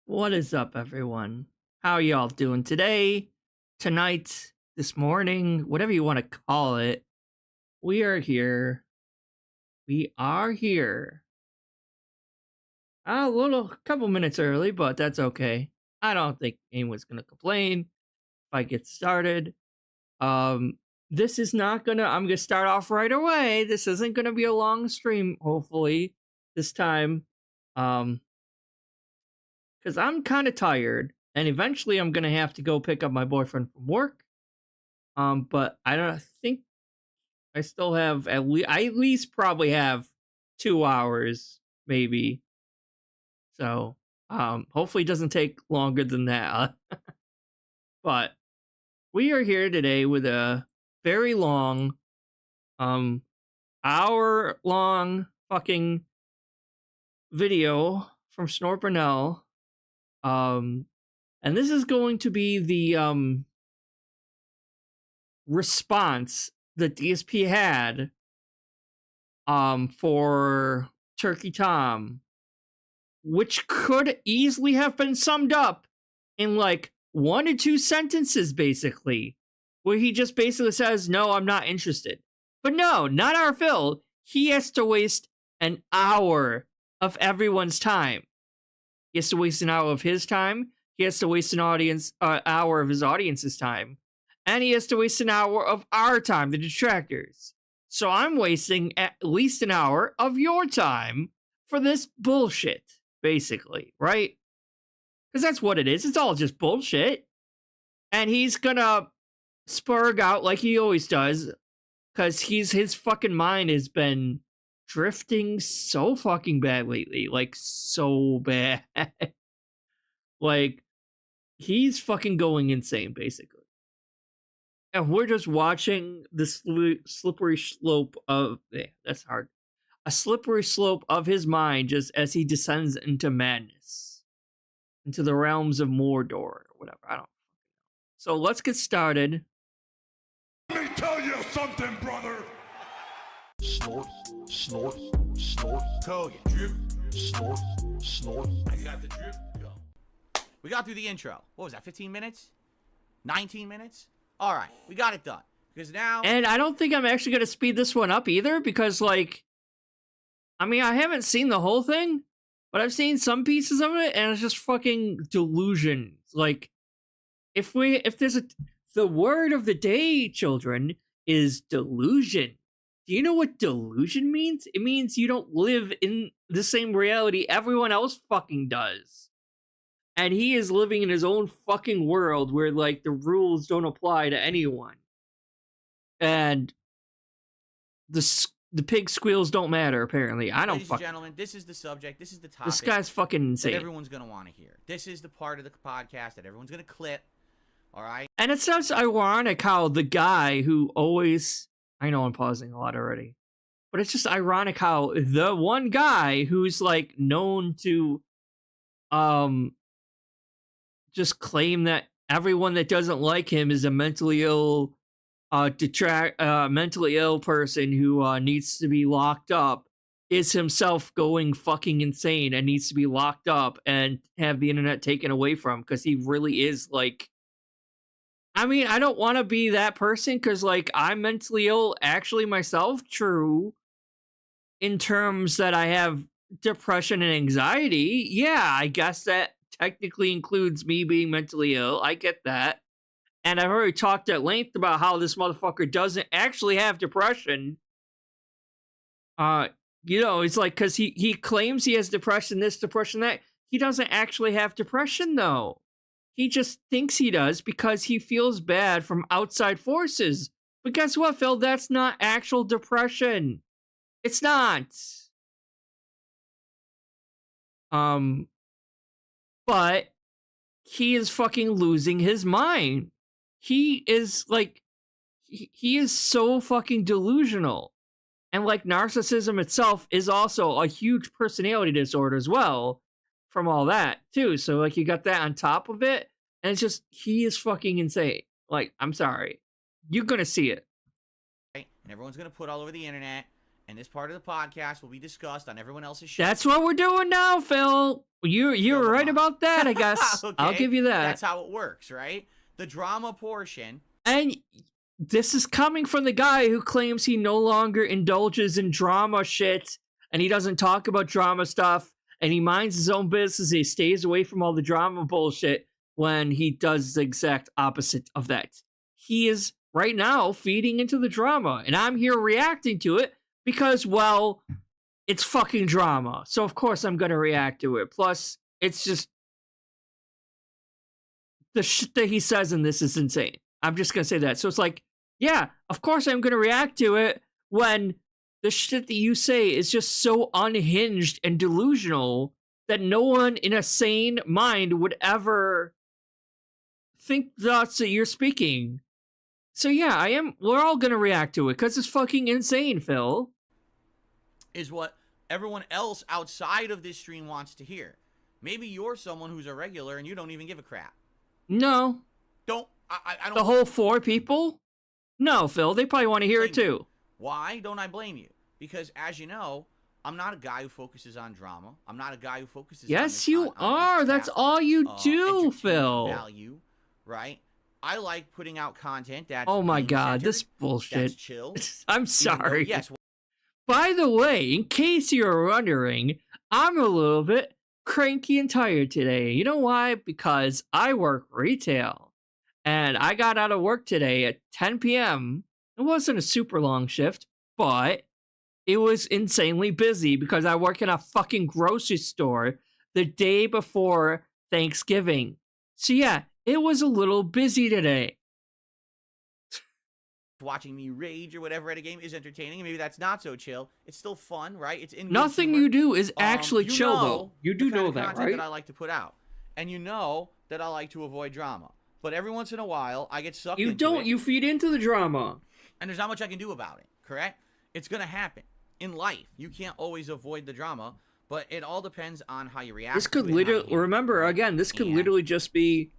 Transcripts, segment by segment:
What is up, everyone? How y'all doing today, tonight, this morning, whatever you want to call it? We are here. We are here. A couple minutes early, but that's okay. I don't think anyone's gonna complain if I get started. This is not gonna. I'm gonna start off right away. This isn't gonna be a long stream. Hopefully, this time. Because I'm kind of tired, and eventually I'm gonna have to go pick up my boyfriend from work. But I don't think I still have I at least probably have 2 hours, maybe. So, hopefully it doesn't take longer than that. But we are here today with a very long, hour-long fucking video from Burnell. And this is going to be the response that DSP had for Turkey Tom, which could easily have been summed up in like 1 or 2 sentences, basically, where he just basically says, "No, I'm not interested." But no, not our Phil. He has to waste an hour of everyone's time. He has to waste an hour of his time. He has to waste an hour of his audience's time. And he has to waste an hour of our time, the detractors. So I'm wasting at least an hour of your time for this bullshit, basically, right? Because that's what it is. It's all just bullshit. And he's gonna spurg out like he always does, because his fucking mind has been drifting so fucking bad lately. Like, so bad. Like, he's fucking going insane, basically. And we're just watching the slippery slope of... Yeah, that's hard. A slippery slope of his mind just as he descends into madness. Into the realms of Mordor, or whatever. I don't know. So let's get started. Let me tell you something, brother. Snort, snort, snort. Code drip. Snort, snort. I got the drip. Go. We got through the intro. What was that, 15 minutes? 19 minutes? All right, we got it done. Because now... And I don't think I'm actually going to speed this one up either, because, like... I mean, I haven't seen the whole thing, but I've seen some pieces of it, and it's just fucking delusion. Like, if there's the word of the day, children, is delusion. Do you know what delusion means? It means you don't live in the same reality everyone else fucking does. And he is living in his own fucking world where, like, the rules don't apply to anyone. And the pig squeals don't matter, apparently. I don't Ladies and gentlemen, this is the subject. This is the topic. This guy's fucking insane. That everyone's going to want to hear. This is the part of the podcast that everyone's going to clip. All right? And it sounds ironic how the guy who always... I know I'm pausing a lot already. But it's just ironic how the one guy who's, like, known to... just claim that everyone that doesn't like him is a mentally ill mentally ill person who needs to be locked up, is himself going fucking insane and needs to be locked up and have the internet taken away from, because he really is, like... I mean, I don't want to be that person, because, like, I'm mentally ill actually myself, true, in terms that I have depression and anxiety. Yeah, I guess that technically includes me being mentally ill. I get that. And I've already talked at length about how this motherfucker doesn't actually have depression. You know, it's like, because he claims he has depression, this, depression, that. He doesn't actually have depression, though. He just thinks he does because he feels bad from outside forces. But guess what, Phil? That's not actual depression. It's not. But he is fucking losing his mind. He is, like, he is so fucking delusional. And, like, narcissism itself is also a huge personality disorder as well, from all that, too. So, like, you got that on top of it, and it's just, he is fucking insane. Like, I'm sorry. You're gonna see it. And everyone's going to put all over the internet, and this part of the podcast will be discussed on everyone else's show. That's what we're doing now, Phil. You're right about that, I guess. Okay, I'll give you that. That's how it works, right? The drama portion. And this is coming from the guy who claims he no longer indulges in drama shit, and he doesn't talk about drama stuff, and he minds his own business. He stays away from all the drama bullshit when he does the exact opposite of that. He is right now feeding into the drama, and I'm here reacting to it because, well, it's fucking drama. So of course I'm gonna react to it. Plus, it's just the shit that he says in this is insane. I'm just gonna say that. So it's like, yeah, of course I'm gonna react to it when the shit that you say is just so unhinged and delusional that no one in a sane mind would ever think thoughts that you're speaking. So yeah, we're all gonna react to it because it's fucking insane, Phil. Is what everyone else outside of this stream wants to hear. Maybe you're someone who's a regular and you don't even give a crap. No. I don't. The whole 4 people? No, Phil, they probably want to hear it too. Why don't I blame you? Because as you know, I'm not a guy who focuses on drama. I'm not a guy who focuses Yes, on you are. That's all you do, Phil. Value, right? I like putting out content that's oh my god, this bullshit. That's chill. I'm sorry. Yes. By the way, in case you're wondering, I'm a little bit cranky and tired today. You know why? Because I work retail. And I got out of work today at 10 p.m. It wasn't a super long shift, but it was insanely busy because I work in a fucking grocery store the day before Thanksgiving. So yeah, it was a little busy today. Watching me rage or whatever at a game is entertaining. Maybe that's not so chill. It's still fun, right? It's in nothing you do is actually chill, though. You do know that, content right? That I like to put out, and you know that I like to avoid drama. But every once in a while, I get sucked. You into don't. it, You feed into the drama, and there's not much I can do about it. Correct? It's gonna happen in life. You can't always avoid the drama, but it all depends on how you react. This could literally remember again. This could literally just be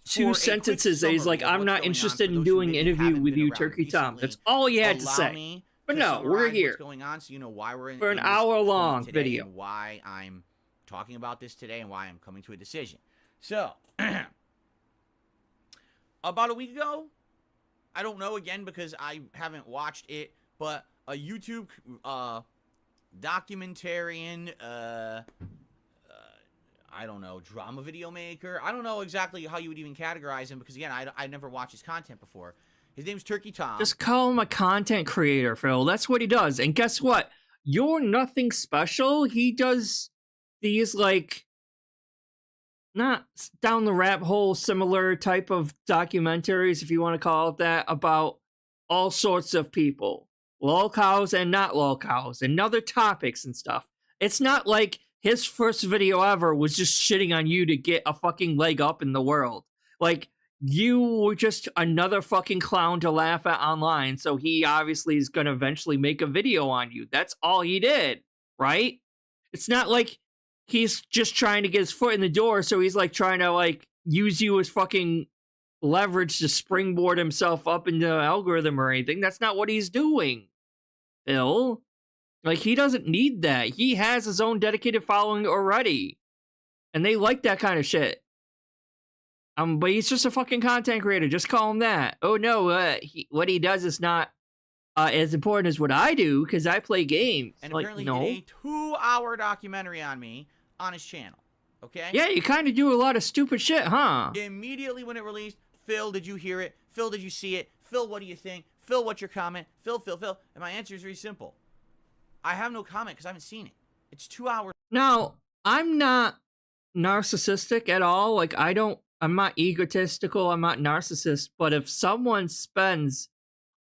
2 sentences that he's like, I'm not interested in doing an interview with you, Turkey Tom. That's all he had to say. But no, we're here. What's going on, so you know why we're in for an hour-long video. And why I'm talking about this today and why I'm coming to a decision. So, about a week ago, I don't know again because I haven't watched it, but a YouTube documentarian, I don't know, drama video maker. I don't know exactly how you would even categorize him because, again, I never watched his content before. His name's Turkey Tom. Just call him a content creator, Phil. That's what he does. And guess what? You're nothing special. He does these, like, not down the rap hole, similar type of documentaries, if you want to call it that, about all sorts of people. Lolcows and not lolcows, and other topics and stuff. It's not like his first video ever was just shitting on you to get a fucking leg up in the world. Like, you were just another fucking clown to laugh at online, so he obviously is going to eventually make a video on you. That's all he did, right? It's not like he's just trying to get his foot in the door, so he's like trying to like use you as fucking leverage to springboard himself up into the algorithm or anything. That's not what he's doing, Phil. Like, he doesn't need that. He has his own dedicated following already. And they like that kind of shit. But he's just a fucking content creator. Just call him that. Oh, no, what he does is not as important as what I do, because I play games. And like, apparently no. he did a 2-hour documentary on me on his channel. Okay? Yeah, you kind of do a lot of stupid shit, huh? Immediately when it released, Phil, did you hear it? Phil, did you see it? Phil, what do you think? Phil, what's your comment? Phil. And my answer is very simple. I have no comment because I haven't seen it. It's 2 hours. Now, I'm not narcissistic at all. Like, I'm not egotistical. I'm not narcissist. But if someone spends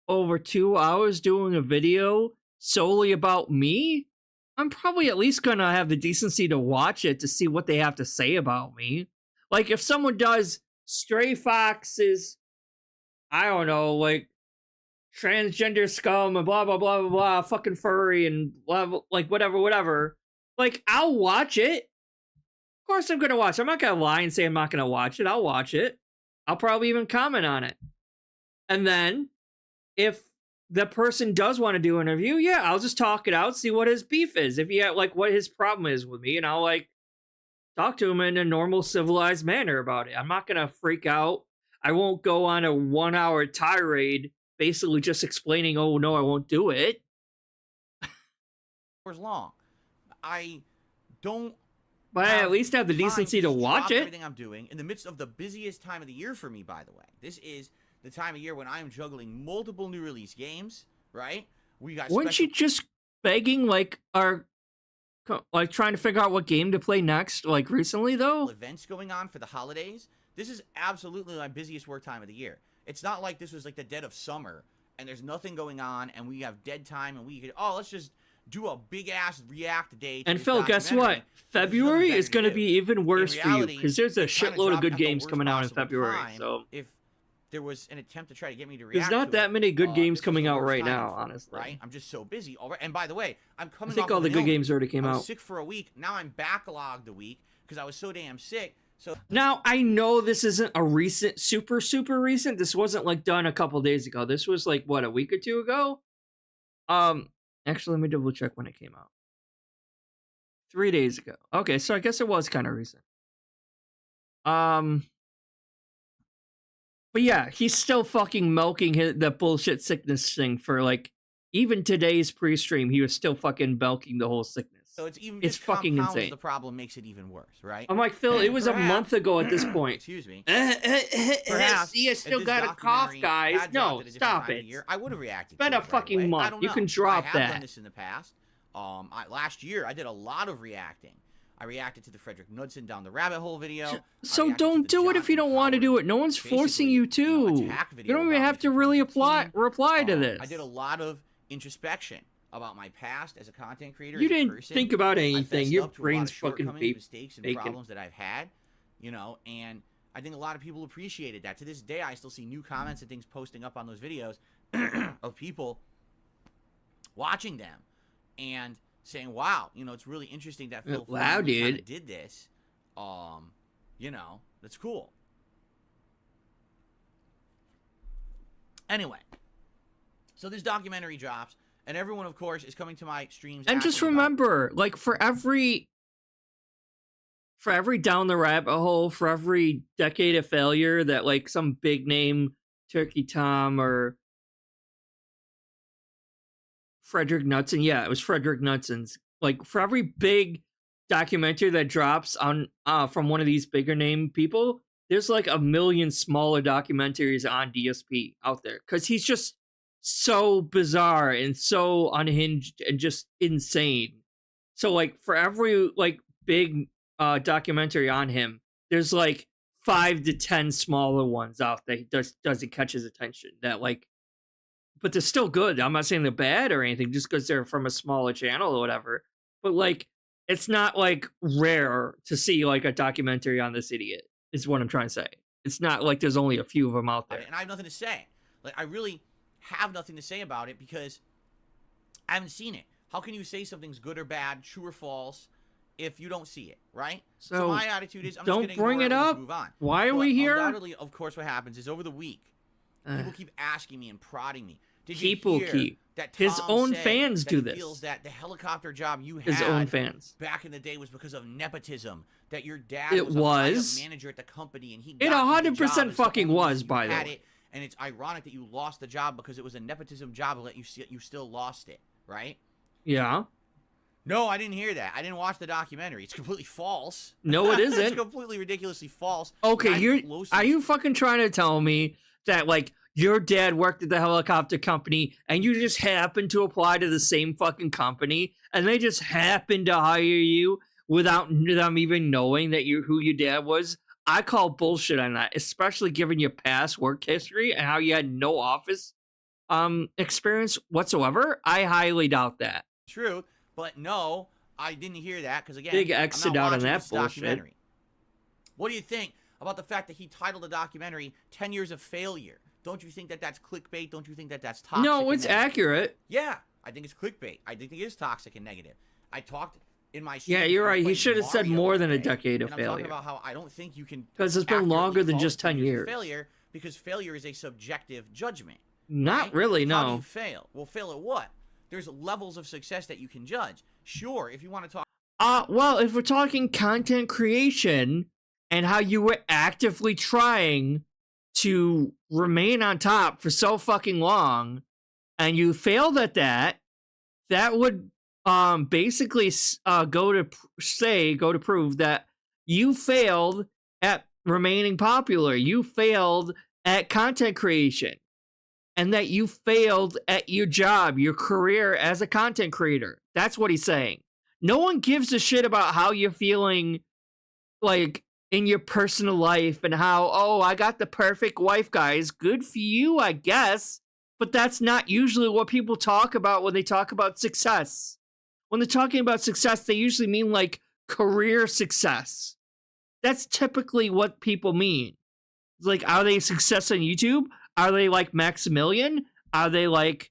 over 2 hours doing a video solely about me, I'm probably at least going to have the decency to watch it to see what they have to say about me. Like, if someone does Stray Fox's, I don't know, like, transgender scum and blah, blah, blah, blah, blah, fucking furry and blah, blah, like, whatever. Like, I'll watch it. Of course I'm going to watch it. I'm not going to lie and say I'm not going to watch it. I'll watch it. I'll probably even comment on it. And then, if the person does want to do an interview, yeah, I'll just talk it out, see what his beef is, if he had, like, what his problem is with me, and I'll, like, talk to him in a normal, civilized manner about it. I'm not gonna freak out. I won't go on a 1-hour tirade, basically just explaining, oh, no, I won't do it. Hours long. I don't. But I at least have the decency to watch it. Everything I'm doing in the midst of the busiest time of the year for me, by the way. This is the time of year when I am juggling multiple new release games, right? We got. Weren't you just begging, like, trying to figure out what game to play next, like, recently, though? Events going on for the holidays. This is absolutely my busiest work time of the year. It's not like this was like the dead of summer and there's nothing going on and we have dead time and we could, let's just do a big ass react day. And Phil, guess what? February is going to be even worse for you because there's a shitload of good games coming out in February. So if there was an attempt to try to get me to react, there's not that many good games coming out right now, honestly. Right? I'm just so busy already. And by the way, I'm coming. I think all the good games already came out. I was sick for a week. Now I'm backlogged a week because I was so damn sick. So now I know this isn't a recent, super recent. This wasn't like done a couple days ago. This was like what, a week or two ago. Actually, let me double check when it came out. 3 days ago. Okay, so I guess it was kind of recent. But yeah, he's still fucking milking the bullshit sickness thing for like even today's pre-stream. He was still fucking milking the whole sickness. So it's fucking insane. The problem makes it even worse, right? I'm like, Phil, it was a month ago at this point. Excuse me. Perhaps see, I still got a cough, guys. No, stop it. I would have reacted. It's been a fucking month. You can drop that. I have done this in the past. Last year I did a lot of reacting. I reacted to the Frederick Knudsen down the rabbit hole video. So don't do it if you don't want to do it. No one's forcing you to. You don't even have to really reply to this. I did a lot of introspection about my past as a content creator. You didn't think about anything. Your brain's fucking mistakes and problems that I've had, and I think a lot of people appreciated that. To this day, I still see new comments and things posting up on those videos of people watching them and saying, "Wow, it's really interesting that Phil did this. That's cool." Anyway, so this documentary drops. And everyone, of course, is coming to my streams. And just remember, like, for every down the rabbit hole, for every decade of failure that, like, some big name Turkey Tom or Frederick Knudsen, yeah, it was Frederick Knudsen's. Like, for every big documentary that drops on from one of these bigger name people, there's like a million smaller documentaries on DSP out there because he's just so bizarre and so unhinged and just insane. So like for every like big documentary on him, there's like 5 to 10 smaller ones out there doesn't catch his attention. That like, but they're still good. I'm not saying they're bad or anything, just because they're from a smaller channel or whatever. But like, it's not like rare to see like a documentary on this idiot. Is what I'm trying to say. It's not like there's only a few of them out there. And I have nothing to say. Like I really have nothing to say about it because I haven't seen it. How can you say something's good or bad, true or false, if you don't see it, right? So my attitude is, I'm don't just gonna bring it up. Move on. Why are we here? Undoubtedly, of course, what happens is over the week, people keep asking me and prodding me. Did people you hear that Tom his own said fans that do he this? Feels that the helicopter job you had his own fans back in the day was because of nepotism. That your dad was a manager at the company and he got it 100% fucking was, by the way. And it's ironic that you lost the job because it was a nepotism job and you still lost it, right? Yeah. No, I didn't hear that. I didn't watch the documentary. It's completely false. No, it isn't. It's completely ridiculously false. Okay, are you fucking trying to tell me that like your dad worked at the helicopter company and you just happened to apply to the same fucking company and they just happened to hire you without them even knowing that who your dad was? I call bullshit on that, especially given your past work history and how you had no office experience whatsoever. I highly doubt that. True, but no, I didn't hear that because again, big exit out on that bullshit. What do you think about the fact that he titled the documentary 10 Years of Failure? Don't you think that that's clickbait? Don't you think that that's toxic? No, it's accurate. Yeah, I think it's clickbait. I think it is toxic and negative. I talked in my yeah, you're right. He should have said more than a decade of failure. I'm talking about how I don't think you can because it's been longer than just 10 years. Failure because failure is a subjective judgment, Not right? really, How do no. you fail? Well, fail at what? There's levels of success that you can judge. Sure, if you want to talk. Well, if we're talking content creation and how you were actively trying to remain on top for so fucking long, and you failed at that, that would basically go to prove that you failed at remaining popular. You failed at content creation, and that you failed at your job, your career as a content creator. That's what he's saying. No one gives a shit about how you're feeling, like, in your personal life and how, oh, I got the perfect wife, guys. Good for you, I guess. But that's not usually what people talk about when they talk about success. When they're talking about success, they usually mean, like, career success. That's typically what people mean. Like, are they a success on YouTube? Are they like Maximilian? Are they like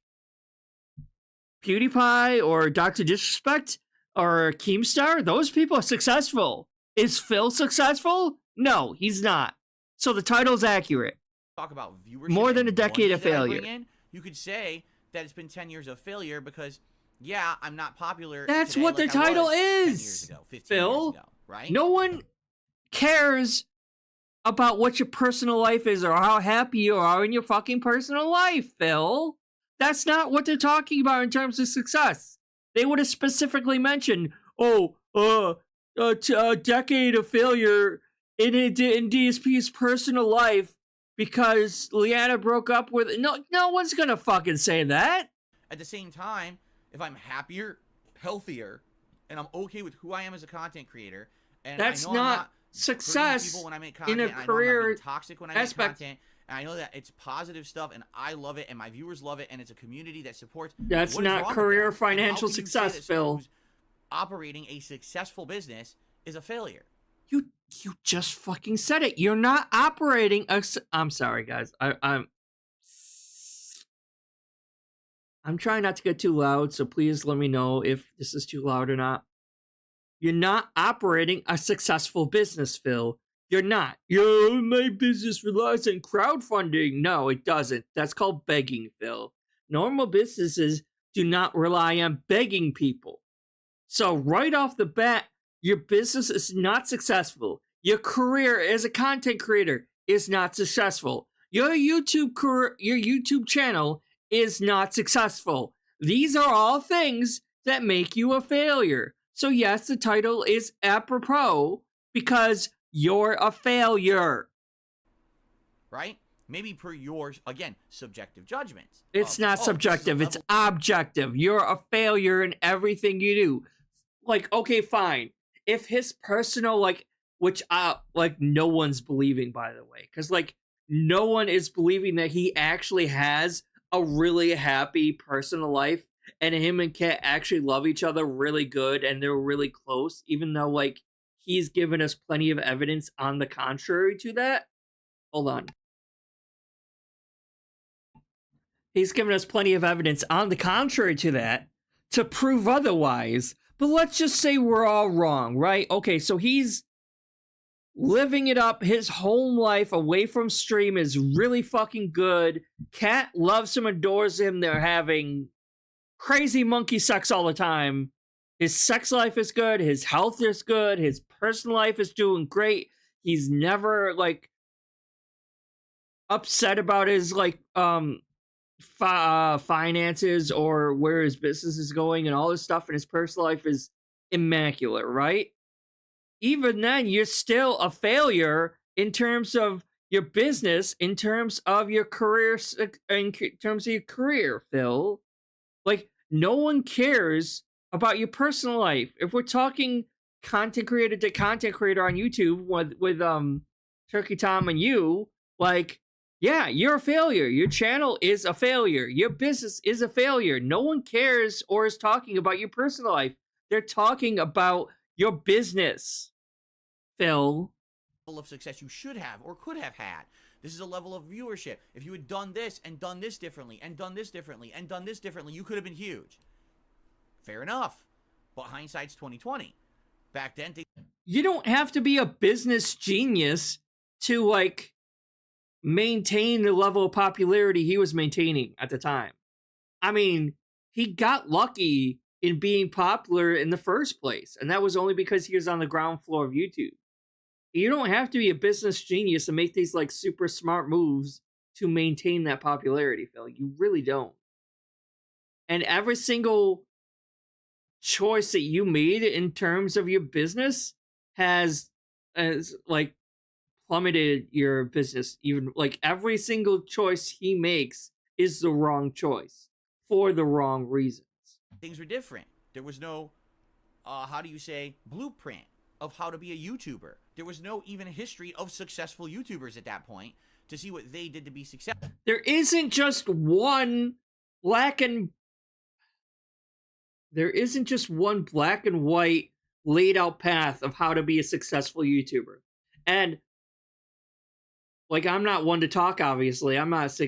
PewDiePie or Dr. Disrespect or Keemstar? Those people are successful. Is Phil successful? No, he's not. So the title's accurate. Talk about viewership. More than a and decade money of that I bring failure. in, you could say that it's been 10 years of failure because, yeah, I'm not popular. That's today what like the I title was 10 is, years ago, 15 Phil. years ago, right? No one cares about what your personal life is or how happy you are in your fucking personal life, Phil. That's not what they're talking about in terms of success. They would have specifically mentioned, a decade of failure in DSP's personal life because Leanna broke up with. No one's gonna fucking say that. At the same time, if I'm happier, healthier, and I'm okay with who I am as a content creator, and That's I know not I'm not success people when I make content, in a and I know I'm not career being toxic when I make aspect. content, and I know that it's positive stuff, and I love it, and my viewers love it, and it's a community that supports. That's What is not wrong with career that? And how financial can you say success, that someone Phil. who's operating a successful business is a failure? You just fucking said it. You're not operating a. I'm sorry, guys. I'm trying not to get too loud, so please let me know if this is too loud or not. You're not operating a successful business, Phil. You're not. My business relies on crowdfunding. No, it doesn't. That's called begging, Phil. Normal businesses do not rely on begging people. So right off the bat, your business is not successful. Your career as a content creator is not successful. Your YouTube channel is not successful. These are all things that make you a failure. So yes, the title is apropos because you're a failure. Right? Maybe per your, again, subjective judgments. It's of, not oh, this is a subjective, it's level- objective. You're a failure in everything you do. Like, okay, fine. If his personal, which no one's believing, by the way, because no one is believing that he actually has a really happy personal life, and him and Kat actually love each other really good, and they're really close, even though he's given us plenty of evidence on the contrary to that. Hold on. He's given us plenty of evidence on the contrary to that to prove otherwise. But let's just say we're all wrong, right? Okay, so he's living it up. His home life away from stream is really fucking good. Kat loves him, adores him. They're having crazy monkey sex all the time. His sex life is good. His health is good. His personal life is doing great. He's never upset about his finances or where his business is going and all this stuff, and his personal life is immaculate, right? Even then, you're still a failure in terms of your business, in terms of your career, in terms of your career, Phil. No one cares about your personal life. If we're talking content creator to content creator on YouTube with Turkey Tom and you, yeah, you're a failure. Your channel is a failure. Your business is a failure. No one cares or is talking about your personal life. They're talking about your business, Phil. Level of success you should have or could have had. This is a level of viewership. If you had done this and done this differently and done this differently and done this differently, you could have been huge. Fair enough. But hindsight's 2020. Back then, you don't have to be a business genius to maintain the level of popularity he was maintaining at the time. I mean, he got lucky in being popular in the first place, and that was only because he was on the ground floor of YouTube. You don't have to be a business genius to make these like super smart moves to maintain that popularity, Phil. You really don't. And every single choice that you made in terms of your business has like plummeted your business. Even like every single choice he makes is the wrong choice for the wrong reasons. Things were different. There was no, how do you say, blueprint of how to be a YouTuber. There was no even history of successful YouTubers at that point to see what they did to be successful. There isn't just one black and white laid out path of how to be a successful YouTuber. And like, I'm not one to talk, obviously. I'm not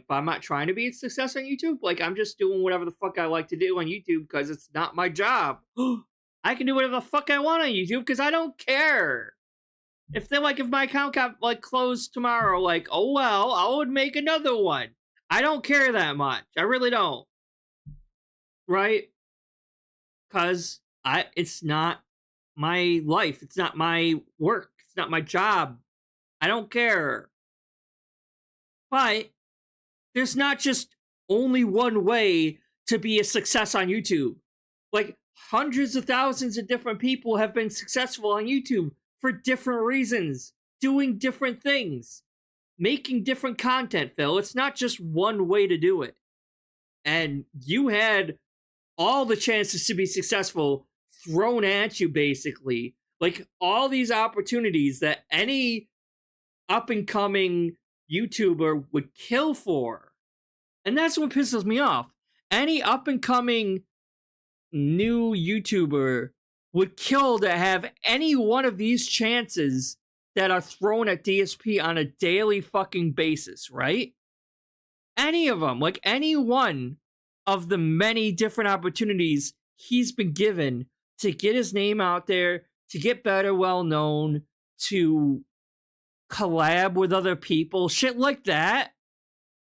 I'm not trying to be a success on YouTube. Like, I'm just doing whatever the fuck I like to do on YouTube because it's not my job. I can do whatever the fuck I want on YouTube because I don't care. If my account got like closed tomorrow, like, oh well, I would make another one. I don't care that much. I really don't. Right? Because it's not my life. It's not my work. It's not my job. I don't care. But there's not just only one way to be a success on YouTube. Like, hundreds of thousands of different people have been successful on YouTube for different reasons, doing different things, making different content, Phil. It's not just one way to do it. And you had all the chances to be successful thrown at you, basically. Like, all these opportunities that any up-and-coming YouTuber would kill for. And that's what pisses me off. Any up-and-coming new YouTuber would kill to have any one of these chances that are thrown at DSP on a daily fucking basis, right? Any of them. Like, any one of the many different opportunities he's been given to get his name out there, to get better well known, to collab with other people, shit like that.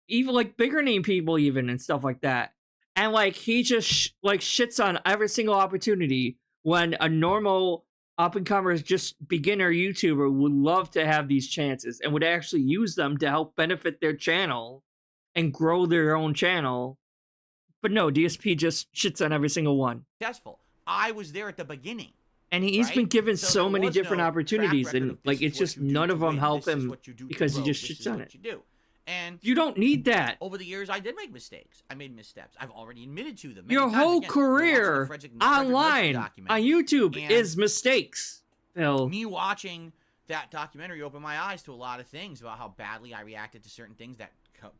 Even like bigger name people even and stuff like that. And like he just shits on every single opportunity when a normal up-and-comer, just beginner YouTuber would love to have these chances and would actually use them to help benefit their channel and grow their own channel. But no, DSP just shits on every single one. Successful. I was there at the beginning. And he's been given so many different opportunities, and like it's just none of them help him because he just shits on it. And you don't need that. Over the years, I did make mistakes. I made missteps. I've already admitted to them. Your whole career online on YouTube is mistakes, Phil. Me watching that documentary opened my eyes to a lot of things about how badly I reacted to certain things that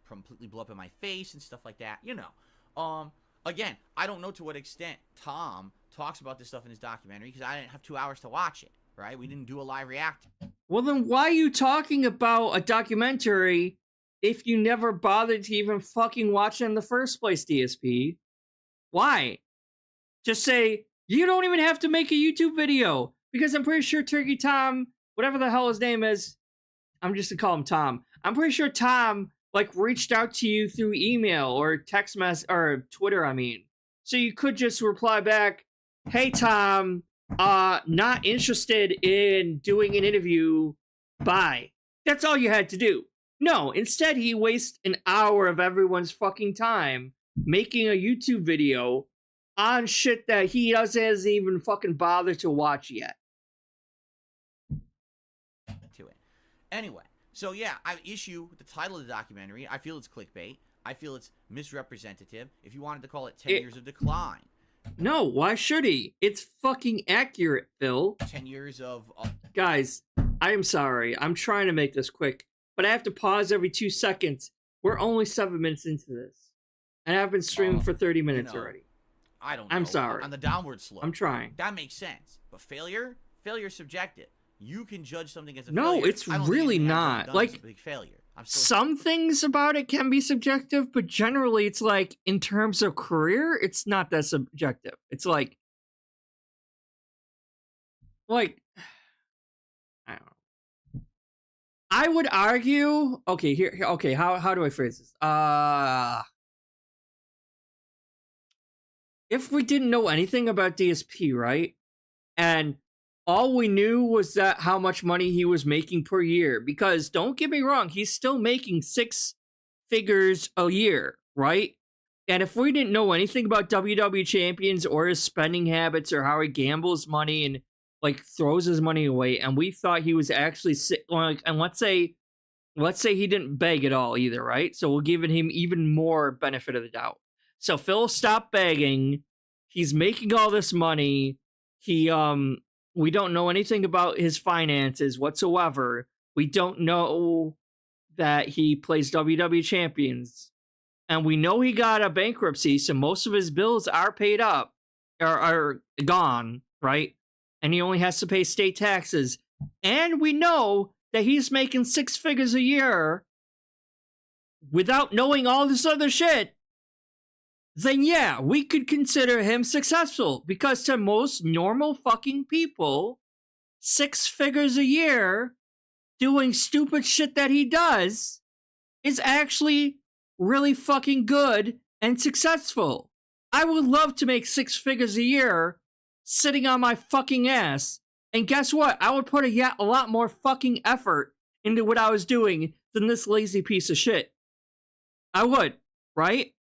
completely blew up in my face and stuff like that. You know, again, I don't know to what extent Tom talks about this stuff in his documentary because I didn't have 2 hours to watch it. Right? We didn't do a live react. Well, then why are you talking about a documentary if you never bothered to even fucking watch it in the first place, DSP? Why? Just say, you don't even have to make a YouTube video. Because I'm pretty sure Turkey Tom, whatever the hell his name is, I'm just gonna call him Tom. I'm pretty sure Tom, like, reached out to you through email or text message, or Twitter, I mean. So you could just reply back, hey, Tom, not interested in doing an interview, bye. That's all you had to do. No, instead he wastes an hour of everyone's fucking time making a YouTube video on shit that he doesn't even fucking bother to watch yet. To it. Anyway, so yeah, I have issue with the title of the documentary. I feel it's clickbait. I feel it's misrepresentative. If you wanted to call it 10 years of decline. No, why should he? It's fucking accurate, Phil. 10 years of... Guys, I am sorry. I'm trying to make this quick, but I have to pause every 2 seconds. We're only 7 minutes into this. And I've been streaming for 30 minutes already. I don't know. I'm sorry. On the downward slope. I'm trying. That makes sense. But failure is subjective. You can judge something as a failure. No, it's really not. Like, big failure. Some things about it can be subjective, but generally it's like, in terms of career, it's not that subjective. It's like, I don't know. I would argue. Okay, okay, how do I phrase this? If we didn't know anything about DSP, right, and all we knew was that how much money he was making per year, because don't get me wrong, he's still making 6 figures a year, right? And if we didn't know anything about WWE champions or his spending habits or how he gambles money and like throws his money away, and we thought he was actually like, and let's say he didn't beg at all either, right? So we're giving him even more benefit of the doubt. So Phil stopped begging. He's making all this money. We don't know anything about his finances whatsoever. We don't know that he plays WWE champions. And we know he got a bankruptcy, so most of his bills are paid up, are gone, right? And he only has to pay state taxes. And we know that he's making 6 figures a year without knowing all this other shit. Then yeah, we could consider him successful, because to most normal fucking people, 6 figures a year doing stupid shit that he does is actually really fucking good and successful. I would love to make 6 figures a year sitting on my fucking ass. And guess what? I would put a lot more fucking effort into what I was doing than this lazy piece of shit. I would, right?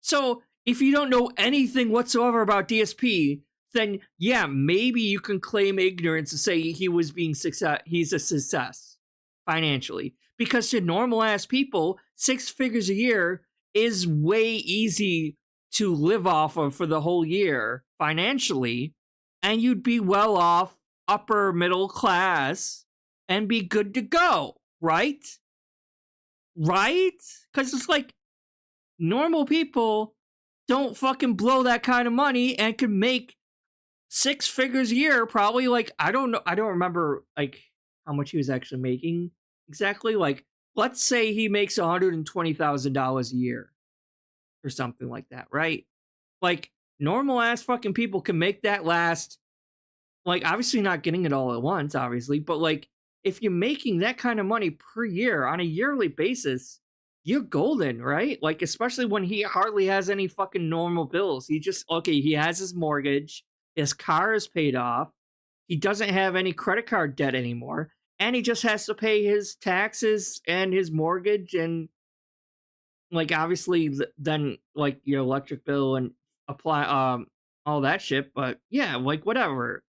So, if you don't know anything whatsoever about DSP, then yeah, maybe you can claim ignorance and say he's a success financially. Because to normal ass people, 6 figures a year is way easy to live off of for the whole year financially, and you'd be well off, upper middle class, and be good to go, right? Right? Because it's like normal people don't fucking blow that kind of money and can make 6 figures a year. Probably like, I don't know, I don't remember like how much he was actually making exactly. Like, let's say he makes $120,000 a year or something like that, right? Like, normal ass fucking people can make that last, like, obviously not getting it all at once, obviously, but like, if you're making that kind of money per year on a yearly basis, you're golden, right? Like, especially when he hardly has any fucking normal bills. He has his mortgage, his car is paid off, he doesn't have any credit card debt anymore, and he just has to pay his taxes and his mortgage and, like, obviously then, like, your electric bill and apply, all that shit. But yeah, like, whatever.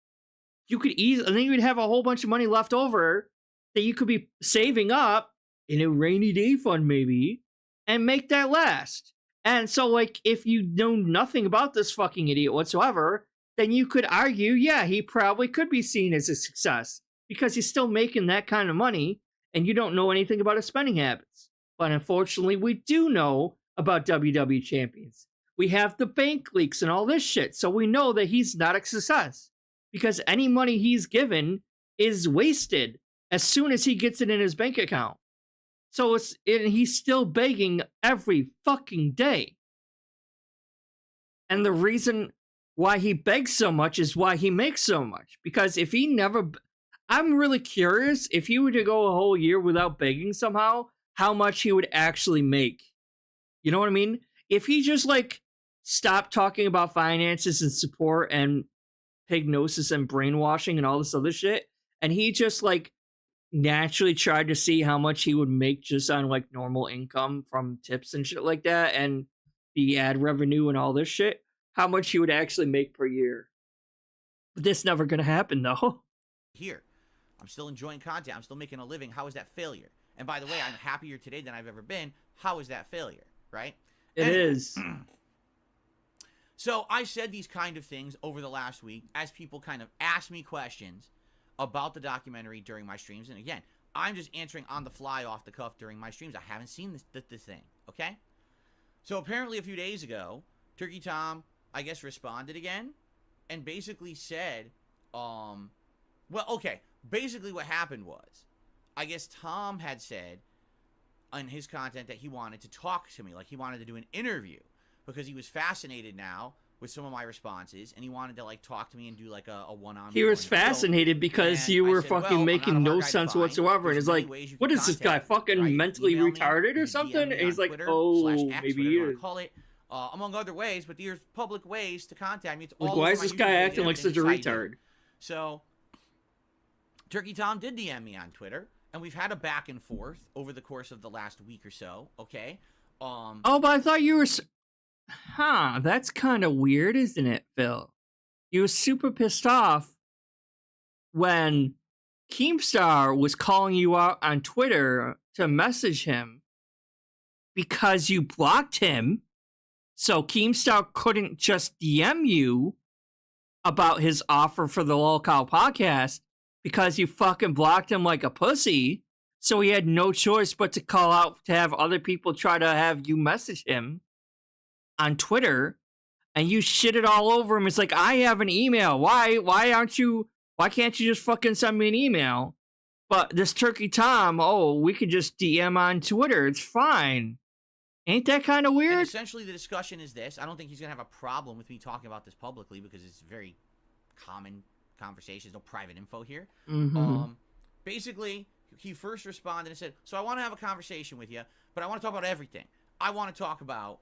You could easily, and then you'd have a whole bunch of money left over that you could be saving up in a rainy day fund maybe, and make that last. And so, like, if you know nothing about this fucking idiot whatsoever, then you could argue, yeah, he probably could be seen as a success because he's still making that kind of money and you don't know anything about his spending habits. But unfortunately, we do know about WWE champions. We have the bank leaks and all this shit, so we know that he's not a success because any money he's given is wasted as soon as he gets it in his bank account. So he's still begging every fucking day. And the reason why he begs so much is why he makes so much. Because if he never... I'm really curious if he were to go a whole year without begging somehow, how much he would actually make. You know what I mean? If he just, like, stopped talking about finances and support and hypnosis and brainwashing and all this other shit, and he just, like, naturally tried to see how much he would make just on, like, normal income from tips and shit like that, and the ad revenue and all this shit, how much he would actually make per year. But this never gonna happen, though. Here, I'm still enjoying content. I'm still making a living. How is that failure? And by the way, I'm happier today than I've ever been. How is that failure, right? It is. So I said these kind of things over the last week as people kind of asked me questions about the documentary during my streams. And again, I'm just answering on the fly off the cuff during my streams. I haven't seen this thing, okay? So apparently a few days ago, Turkey Tom, I guess, responded again and basically said, well, okay, basically what happened was, I guess Tom had said on his content that he wanted to talk to me, like he wanted to do an interview because he was fascinated now with some of my responses, and he wanted to like talk to me and do like a one-on-one. He was fascinated because you were fucking making no sense whatsoever, and he's like, "What is this guy, fucking mentally retarded or something?" And he's like, "Oh, maybe he is." Call it, among other ways, but there's public ways to contact me. It's like, all why over is my this YouTube guy page, acting like such a retard? So, Turkey Tom did DM me on Twitter, and we've had a back and forth over the course of the last week or so. Okay. Oh, but I thought you were. Huh, that's kind of weird, isn't it, Phil? You were super pissed off when Keemstar was calling you out on Twitter to message him because you blocked him, so Keemstar couldn't just DM you about his offer for the lolcow podcast because you fucking blocked him like a pussy, so he had no choice but to call out to have other people try to have you message him on Twitter, and you shit it all over him. It's like, I have an email. Why can't you just fucking send me an email? But this Turkey Tom, we could just DM on Twitter. It's fine. Ain't that kind of weird? And essentially, the discussion is this. I don't think he's going to have a problem with me talking about this publicly because it's very common conversations. No private info here. Mm-hmm. Basically, he first responded and said, so I want to have a conversation with you, but I want to talk about everything. I want to talk about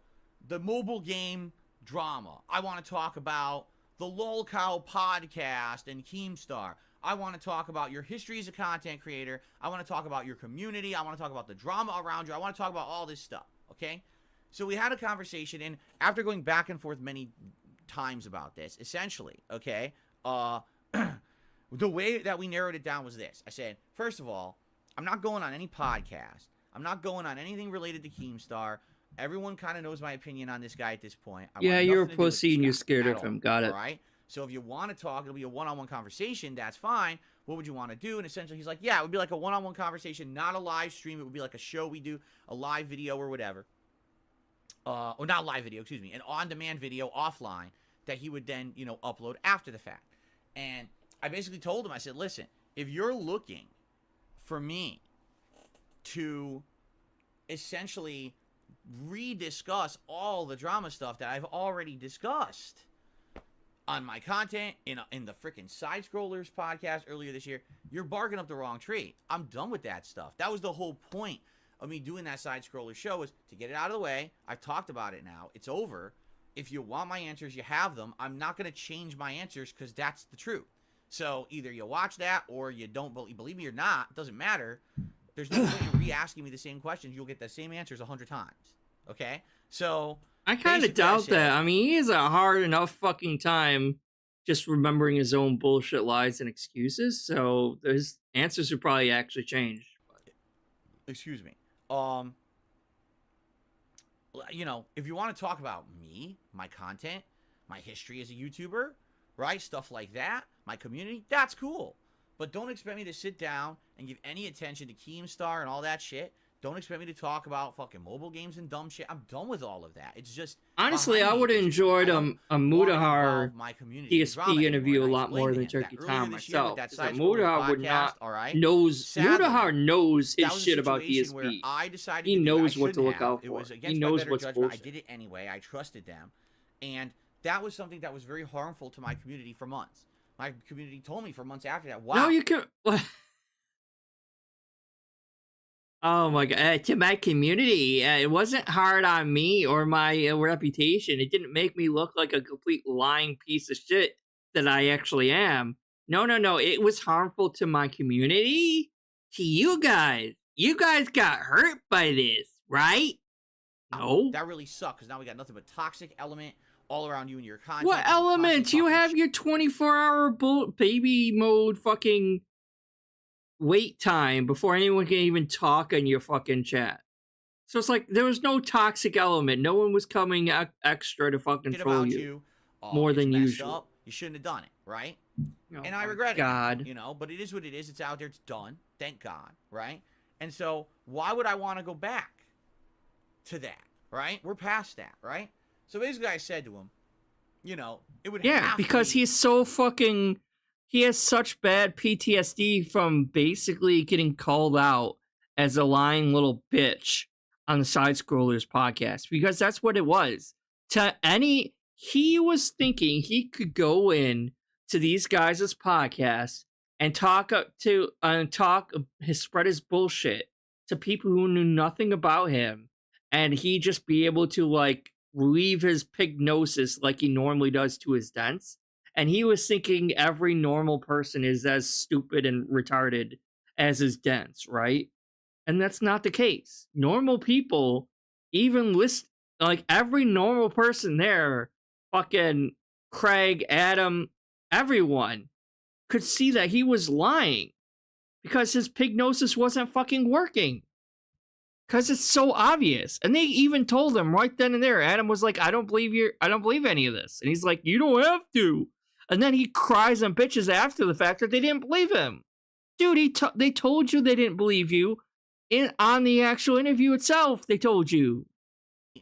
the mobile game drama. I want to talk about the lolcow podcast and Keemstar. I want to talk about your history as a content creator. I want to talk about your community. I want to talk about the drama around you. I want to talk about all this stuff, okay? So we had a conversation, and after going back and forth many times about this, essentially, okay, the way that we narrowed it down was this. I said, first of all, I'm not going on any podcast. I'm not going on anything related to Keemstar. Everyone kind of knows my opinion on this guy at this point. You're a pussy and you're scared of him. Got it. All right? So if you want to talk, it'll be a one-on-one conversation. That's fine. What would you want to do? And essentially, he's like, yeah, it would be like a one-on-one conversation, not a live stream. It would be like a show we do, a live video or whatever. Or not live video, excuse me, an on-demand video offline that he would then, upload after the fact. And I basically told him, I said, listen, if you're looking for me to essentially rediscuss all the drama stuff that I've already discussed on my content in the freaking Side Scrollers podcast earlier this year, you're barking up the wrong tree. I'm done with that stuff. That was the whole point of me doing that Side Scroller show, was to get it out of the way. I've talked about it now. It's over. If you want my answers, you have them. I'm not going to change my answers because that's the truth. So either you watch that or you don't believe me or not. It doesn't matter. There's no point in re-asking me the same questions. You'll get the same answers 100 times. Okay? So I kind of doubt that. I mean, he has a hard enough fucking time just remembering his own bullshit lies and excuses. So his answers would probably actually change. Excuse me. If you want to talk about me, my content, my history as a YouTuber, right? Stuff like that, my community, that's cool. But don't expect me to sit down and give any attention to Keemstar and all that shit. Don't expect me to talk about fucking mobile games and dumb shit. I'm done with all of that. It's just... Honestly, I would have enjoyed a Mudahar DSP interview a lot more than Turkey Tom myself. Mudahar would not... Mudahar knows his shit about DSP. He knows what to look out for. He knows what's bullshit. I did it anyway. I trusted them. And that was something that was very harmful to my community for months. My community told me for months after that, wow. No, you can... Oh my god, to my community, it wasn't hard on me or my reputation. It didn't make me look like a complete lying piece of shit that I actually am. No, it was harmful to my community, to you guys. You guys got hurt by this, right? No. That really sucked, because now we got nothing but toxic element all around you and your content. What element? You have your 24-hour baby mode fucking... wait time before anyone can even talk in your fucking chat. So it's like there was no toxic element. No one was coming extra to fucking troll you more than usual. Up. You shouldn't have done it, right? Oh, and I regret it. But it is what it is. It's out there. It's done. Thank God, right? And so why would I want to go back to that, right? We're past that, right? So basically I said to him, it would have because he's so fucking... He has such bad PTSD from basically getting called out as a lying little bitch on the Side Scrollers podcast, because that's what it was. he was thinking he could go in to these guys' podcasts and spread his bullshit to people who knew nothing about him, and he just be able to like relieve his pignosis like he normally does to his dents. And he was thinking every normal person is as stupid and retarded as his dents, right? And that's not the case. Normal people, even like every normal person there, fucking Craig, Adam, everyone could see that he was lying because his pignosis wasn't fucking working. Because it's so obvious. And they even told him right then and there. Adam was like, I don't believe any of this. And he's like, you don't have to. And then he cries and bitches after the fact that they didn't believe him. Dude, they told you they didn't believe you. On the actual interview itself, they told you.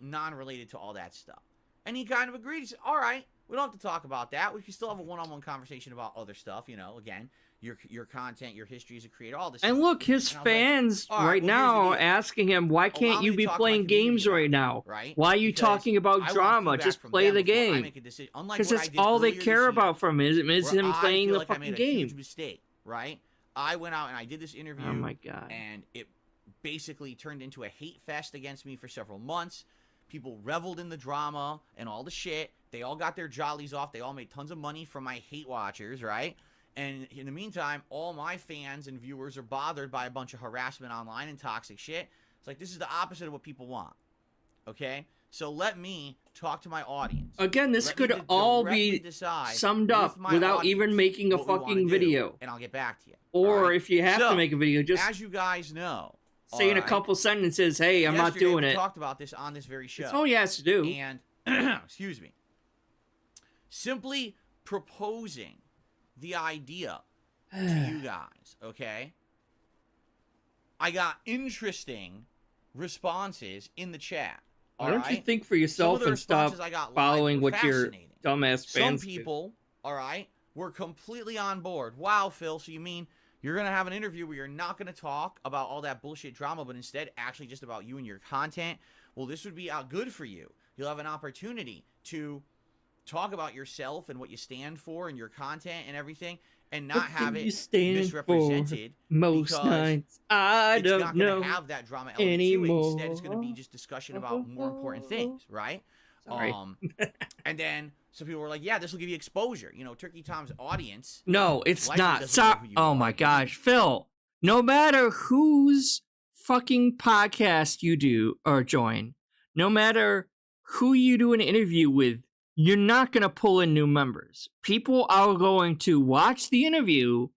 Non-related to all that stuff. And he kind of agreed. He said, all right, we don't have to talk about that. We can still have a one-on-one conversation about other stuff, you know, again, your content, your history as a creator, all this and stuff. Look, his fans like, right now are asking him, why can't you be playing games right now? Right? Why are you talking about drama? Just play the game. Because that's all they care about from him is him playing the fucking game. Huge mistake, right? I went out and I did this interview. Oh my God. And it basically turned into a hate fest against me for several months. People reveled in the drama and all the shit. They all got their jollies off. They all made tons of money from my hate watchers, right? And in the meantime, all my fans and viewers are bothered by a bunch of harassment online and toxic shit. It's like, this is the opposite of what people want. Okay? So let me talk to my audience. Again, this could all be summed up without even making a fucking video. And I'll get back to you. Or if you have to make a video, just as you guys know, say in a couple sentences, hey, I'm not doing it. We talked about this on this very show. That's all he has to do. And, excuse me, simply proposing the idea to you guys, okay? I got interesting responses in the chat. Why don't you think for yourself and stop following what your dumbass fans Some people, all right, were completely on board. Wow, Phil, so you mean you're going to have an interview where you're not going to talk about all that bullshit drama, but instead actually just about you and your content? Well, this would be good for you. You'll have an opportunity to talk about yourself and what you stand for and your content and everything, and not have it misrepresented. Most nights I don't know have that drama element anymore. To it. Instead, it's going to be just discussion about more important things, right? Sorry. And then some people were like, "Yeah, this will give you exposure." You know, Turkey Tom's audience. No, it's not. Oh my gosh, Phil! No matter whose fucking podcast you do or join, no matter who you do an interview with, you're not going to pull in new members. People are going to watch the interview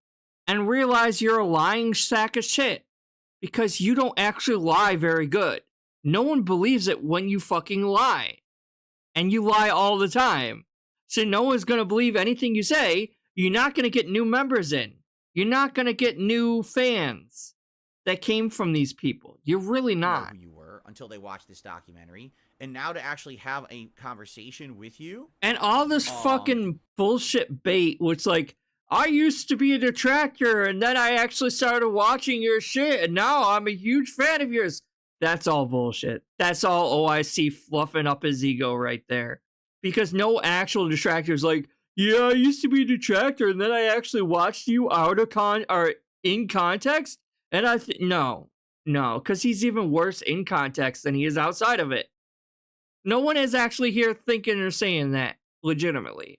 and realize you're a lying sack of shit because you don't actually lie very good. No one believes it when you fucking lie. And you lie all the time. So no one's going to believe anything you say. You're not going to get new members in. You're not going to get new fans that came from these people. You're really not. Who you were until they watched this documentary. And now to actually have a conversation with you. And all this fucking bullshit bait, which like, I used to be a detractor, and then I actually started watching your shit, and now I'm a huge fan of yours. That's all bullshit. That's all OIC fluffing up his ego right there. Because no actual detractor is like, yeah, I used to be a detractor, and then I actually watched you out of or in context, and no, because he's even worse in context than he is outside of it. No one is actually here thinking or saying that legitimately.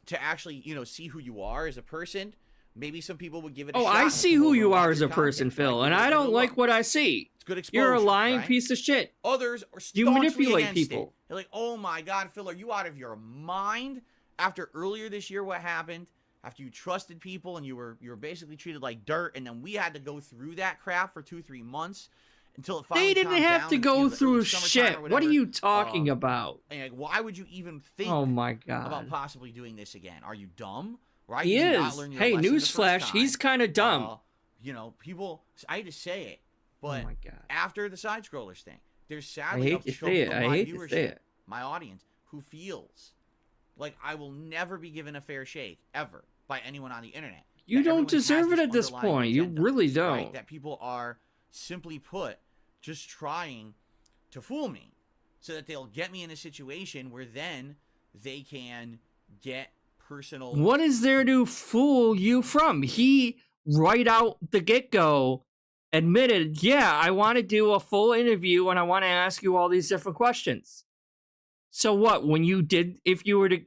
To actually, you know, see who you are as a person, maybe some people would give it a shot. I see who you are as a person, Phil, and I don't like what I see. It's good exposure. You're a lying piece of shit. Others are you manipulate people. They're like, oh my God, Phil, are you out of your mind? After earlier this year, what happened? After you trusted people and you were basically treated like dirt, and then we had to go through that crap for 2-3 months. Until it finally they didn't have to go through shit. What are you talking about? And like, why would you even think oh my God. about possibly doing this again? Are you dumb? Right? He is. Hey, newsflash, he's kind of dumb. You know, people, I hate to say it, but oh my God. after the side scrollers thing, there's sadly a chunk of my viewership, my audience, who feels like I will never be given a fair shake, ever, by anyone on the internet. You don't deserve it at this point. You really don't. Right? That people are, simply put, just trying to fool me so that they'll get me in a situation where then they can get personal. What is there to fool you from? He, right out the get-go, admitted, yeah, I want to do a full interview and I want to ask you all these different questions. So what, when you did, if you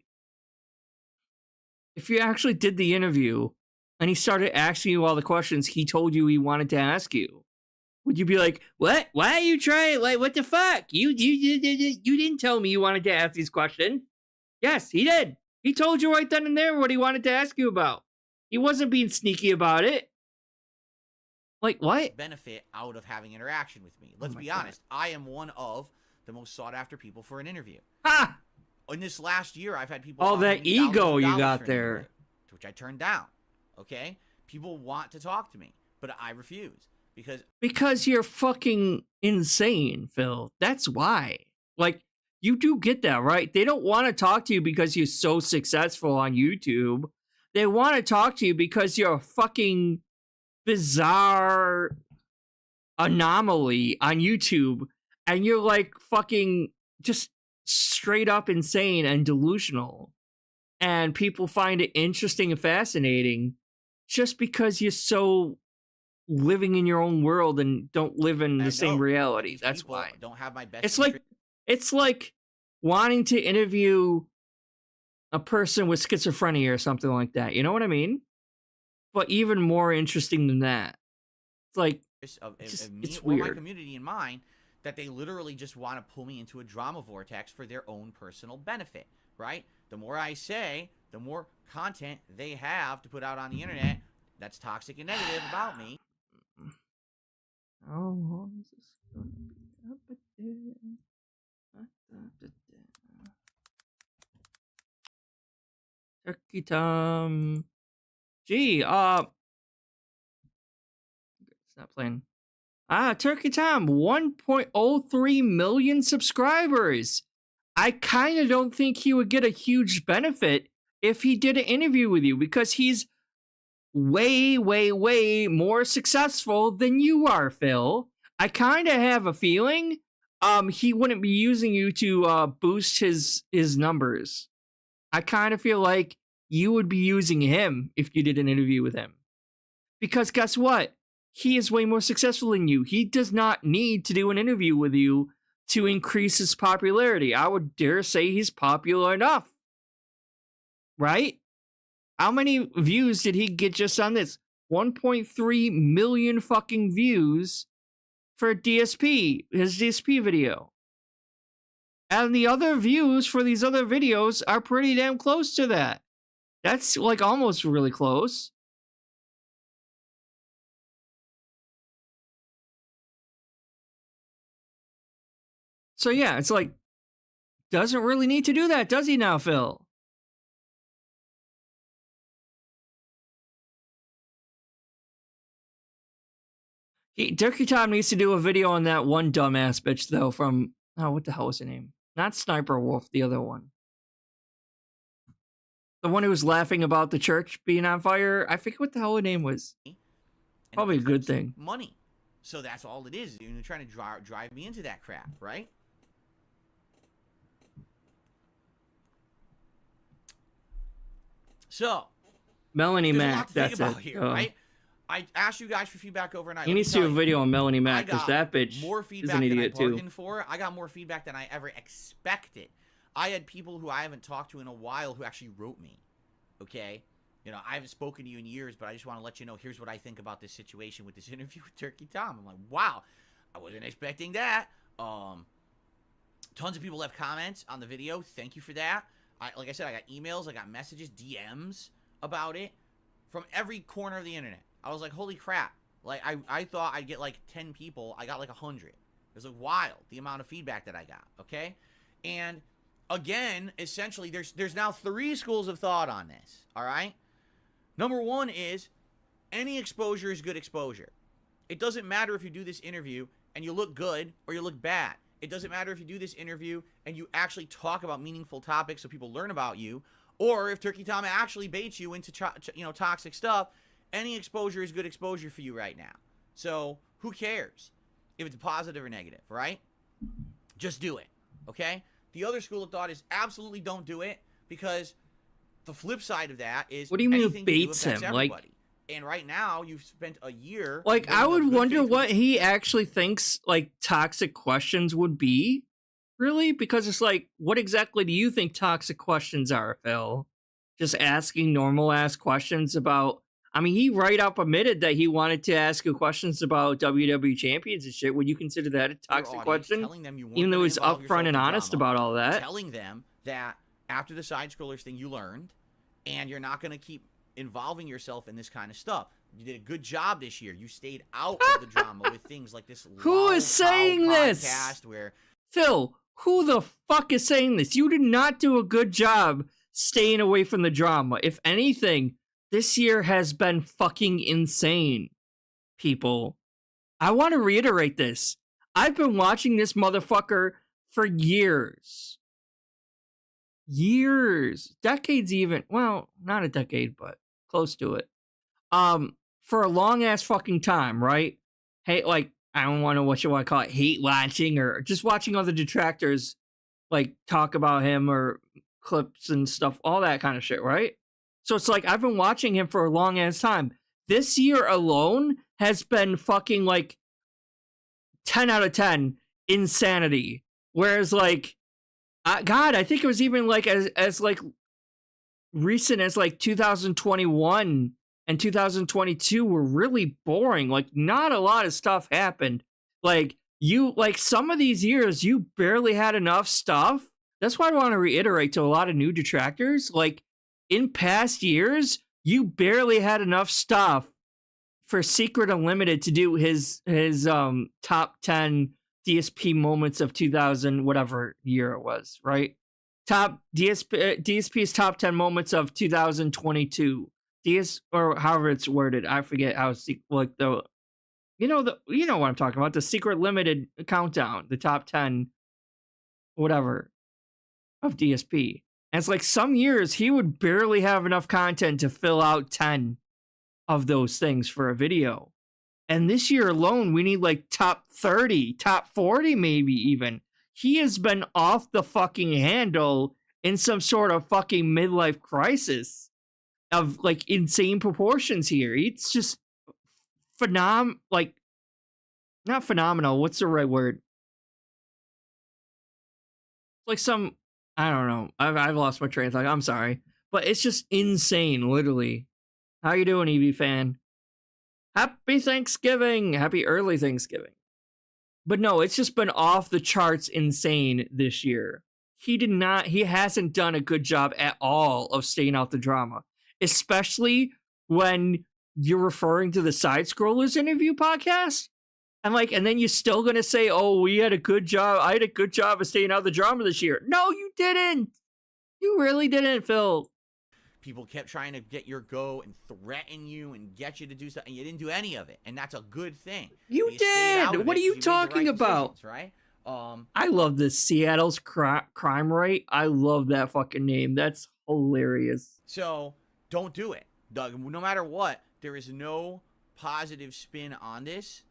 actually did the interview and he started asking you all the questions he told you he wanted to ask you, would you be like, what? Why are you trying? Like, what the fuck? You didn't tell me you wanted to ask these questions. Yes, he did. He told you right then and there what he wanted to ask you about. He wasn't being sneaky about it. Like, what? Benefit out of having interaction with me. Let's be honest. I am one of the most sought after people for an interview. Ha! In this last year, I've had people. All that ego you got for an there. interview, which I turned down. Okay? People want to talk to me, but I refuse. Because you're fucking insane, Phil. That's why. Like, you do get that, right? They don't want to talk to you because you're so successful on YouTube. They want to talk to you because you're a fucking bizarre anomaly on YouTube. And you're like fucking just straight up insane and delusional. And people find it interesting and fascinating just because you're so living in your own world and don't live in the same reality. That's why. Don't have my best. It's like wanting to interview a person with schizophrenia or something like that. You know what I mean? But even more interesting than that. It's like it's weird. Or my community in mind, that they literally just want to pull me into a drama vortex for their own personal benefit, right? The more I say, the more content they have to put out on the internet that's toxic and negative about me. How long is this going to be up? Turkey Tom. Gee, it's not playing. Turkey Tom, 1.03 million subscribers. I kind of don't think he would get a huge benefit if he did an interview with you because he's way, way, way more successful than you are, Phil. I kind of have a feeling he wouldn't be using you to boost his numbers. I kind of feel like you would be using him if you did an interview with him. Because guess what? He is way more successful than you. He does not need to do an interview with you to increase his popularity. I would dare say he's popular enough. Right? How many views did he get just on this? 1.3 million fucking views for DSP, his DSP video. And the other views for these other videos are pretty damn close to that. That's like almost really close. So yeah, it's like, doesn't really need to do that, does he now, Phil? Turkey Tom needs to do a video on that one dumbass bitch, though, from... Oh, what the hell was her name? Not Sniper Wolf, the other one. The one who was laughing about the church being on fire. I forget what the hell her name was. Probably a good thing. Money. So that's all it is. You're trying to drive me into that crap, right? So... Melanie Mac, that's it. Here, right? I asked you guys for feedback overnight. You need to do a video on Melanie Mac because that bitch is an idiot too. I got more feedback than I ever expected. I had people who I haven't talked to in a while who actually wrote me. Okay? You know, I haven't spoken to you in years, but I just want to let you know, here's what I think about this situation with this interview with Turkey Tom. I'm like, wow, I wasn't expecting that. Tons of people left comments on the video. Thank you for that. Like I said, I got emails, I got messages, DMs about it from every corner of the internet. I was like, holy crap. Like, I thought I'd get like 10 people. I got like 100. It was like wild, the amount of feedback that I got, okay? And again, essentially, there's now 3 schools of thought on this, all right? Number 1 is any exposure is good exposure. It doesn't matter if you do this interview and you look good or you look bad. It doesn't matter if you do this interview and you actually talk about meaningful topics so people learn about you, or if Turkey Tom actually baits you into toxic stuff. Any exposure is good exposure for you right now. So who cares if it's positive or negative, right? Just do it, okay? The other school of thought is absolutely don't do it, because the flip side of that is what do you mean anything it baits you do affects him? everybody. And right now, you've spent a year. Like, I would building up wonder good faith what he actually thinks, like, toxic questions would be. Really? Because it's like, what exactly do you think toxic questions are, Phil? Just asking normal-ass questions about... I mean, he right up admitted that he wanted to ask you questions about WWE champions and shit. Would you consider that a toxic question? Telling them you weren't Even though gonna he's involve yourself upfront and in honest drama, about all that. telling them that after the side-scrollers thing, you learned, and you're not going to keep involving yourself in this kind of stuff. You did a good job this year. You stayed out of the drama with things like this. Who is saying this? Podcast where Phil, who the fuck is saying this? You did not do a good job staying away from the drama. If anything, this year has been fucking insane, people. I want to reiterate this. I've been watching this motherfucker for years. Years. Decades even. Well, not a decade, but close to it. For a long ass fucking time, right? Hey, like, I don't want to what you want to call it, hate watching or just watching other detractors like talk about him or clips and stuff, all that kind of shit, right? So it's like I've been watching him for a long ass time. This year alone has been fucking like 10 out of 10 insanity. Whereas like, God, I think it was even like as like recent as like 2021 and 2022 were really boring. Like not a lot of stuff happened. Like some of these years you barely had enough stuff. That's why I want to reiterate to a lot of new detractors, like in past years, you barely had enough stuff for Secret Unlimited to do his top 10 DSP moments of 2000 whatever year it was, right? Top DSP's top 10 moments of 2022. Or however it's worded, I forget how it's like you know what I'm talking about, the Secret Limited countdown, the top 10 whatever of DSP. And it's like some years he would barely have enough content to fill out 10 of those things for a video. And this year alone, we need like top 30, top 40 maybe even. He has been off the fucking handle in some sort of fucking midlife crisis of like insane proportions here. It's just not phenomenal. What's the right word? Like some, I don't know. I've lost my train of thought. I'm sorry. But it's just insane, literally. How you doing, EV fan? Happy Thanksgiving. Happy early Thanksgiving. But no, it's just been off the charts insane this year. He hasn't done a good job at all of staying out the drama. Especially when you're referring to the Side Scrollers interview podcast. And then you're still going to say, oh, we had a good job. I had a good job of staying out of the drama this year. No, you didn't. You really didn't, Phil. People kept trying to get your go and threaten you and get you to do something. You didn't do any of it. And that's a good thing. You did. What are you talking about? Right? I love this Seattle's crime rate. I love that fucking name. That's hilarious. So don't do it, Doug. No matter what, there is no positive spin on this.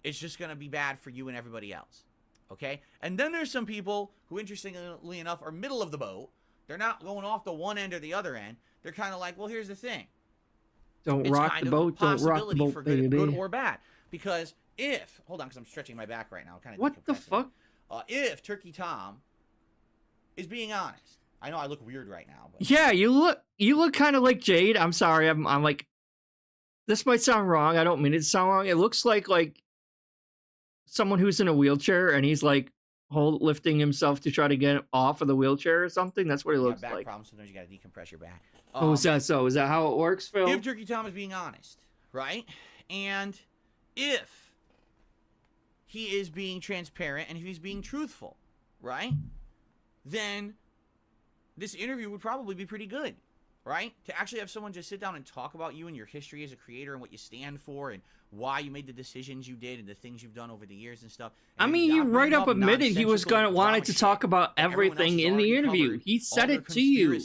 It's just going to be bad for you and everybody else. Okay? And then there's some people who, interestingly enough, are middle of the boat. They're not going off the one end or the other end. They're kind of like, well, here's the thing. Don't rock the boat, don't rock the boat, for baby. Good or bad. Because if, hold on, because I'm stretching my back right now. What the fuck? If Turkey Tom is being honest. I know I look weird right now. But yeah, you look kind of like Jade. I'm sorry. I'm like, this might sound wrong. I don't mean it to sound wrong. It looks like someone who's in a wheelchair and he's like lifting himself to try to get off of the wheelchair or something. That's what he looks back like. Problems. Sometimes you got to decompress your back. Oh, is that so? Is that how it works, Phil? If Turkey Tom is being honest, right? And if he is being transparent and if he's being truthful, right? Then this interview would probably be pretty good, right? To actually have someone just sit down and talk about you and your history as a creator and what you stand for and why you made the decisions you did and the ththings you've done over the years and stuff. I mean, he right up admitted he was wanted to talk about everything in the interview. He said it to you.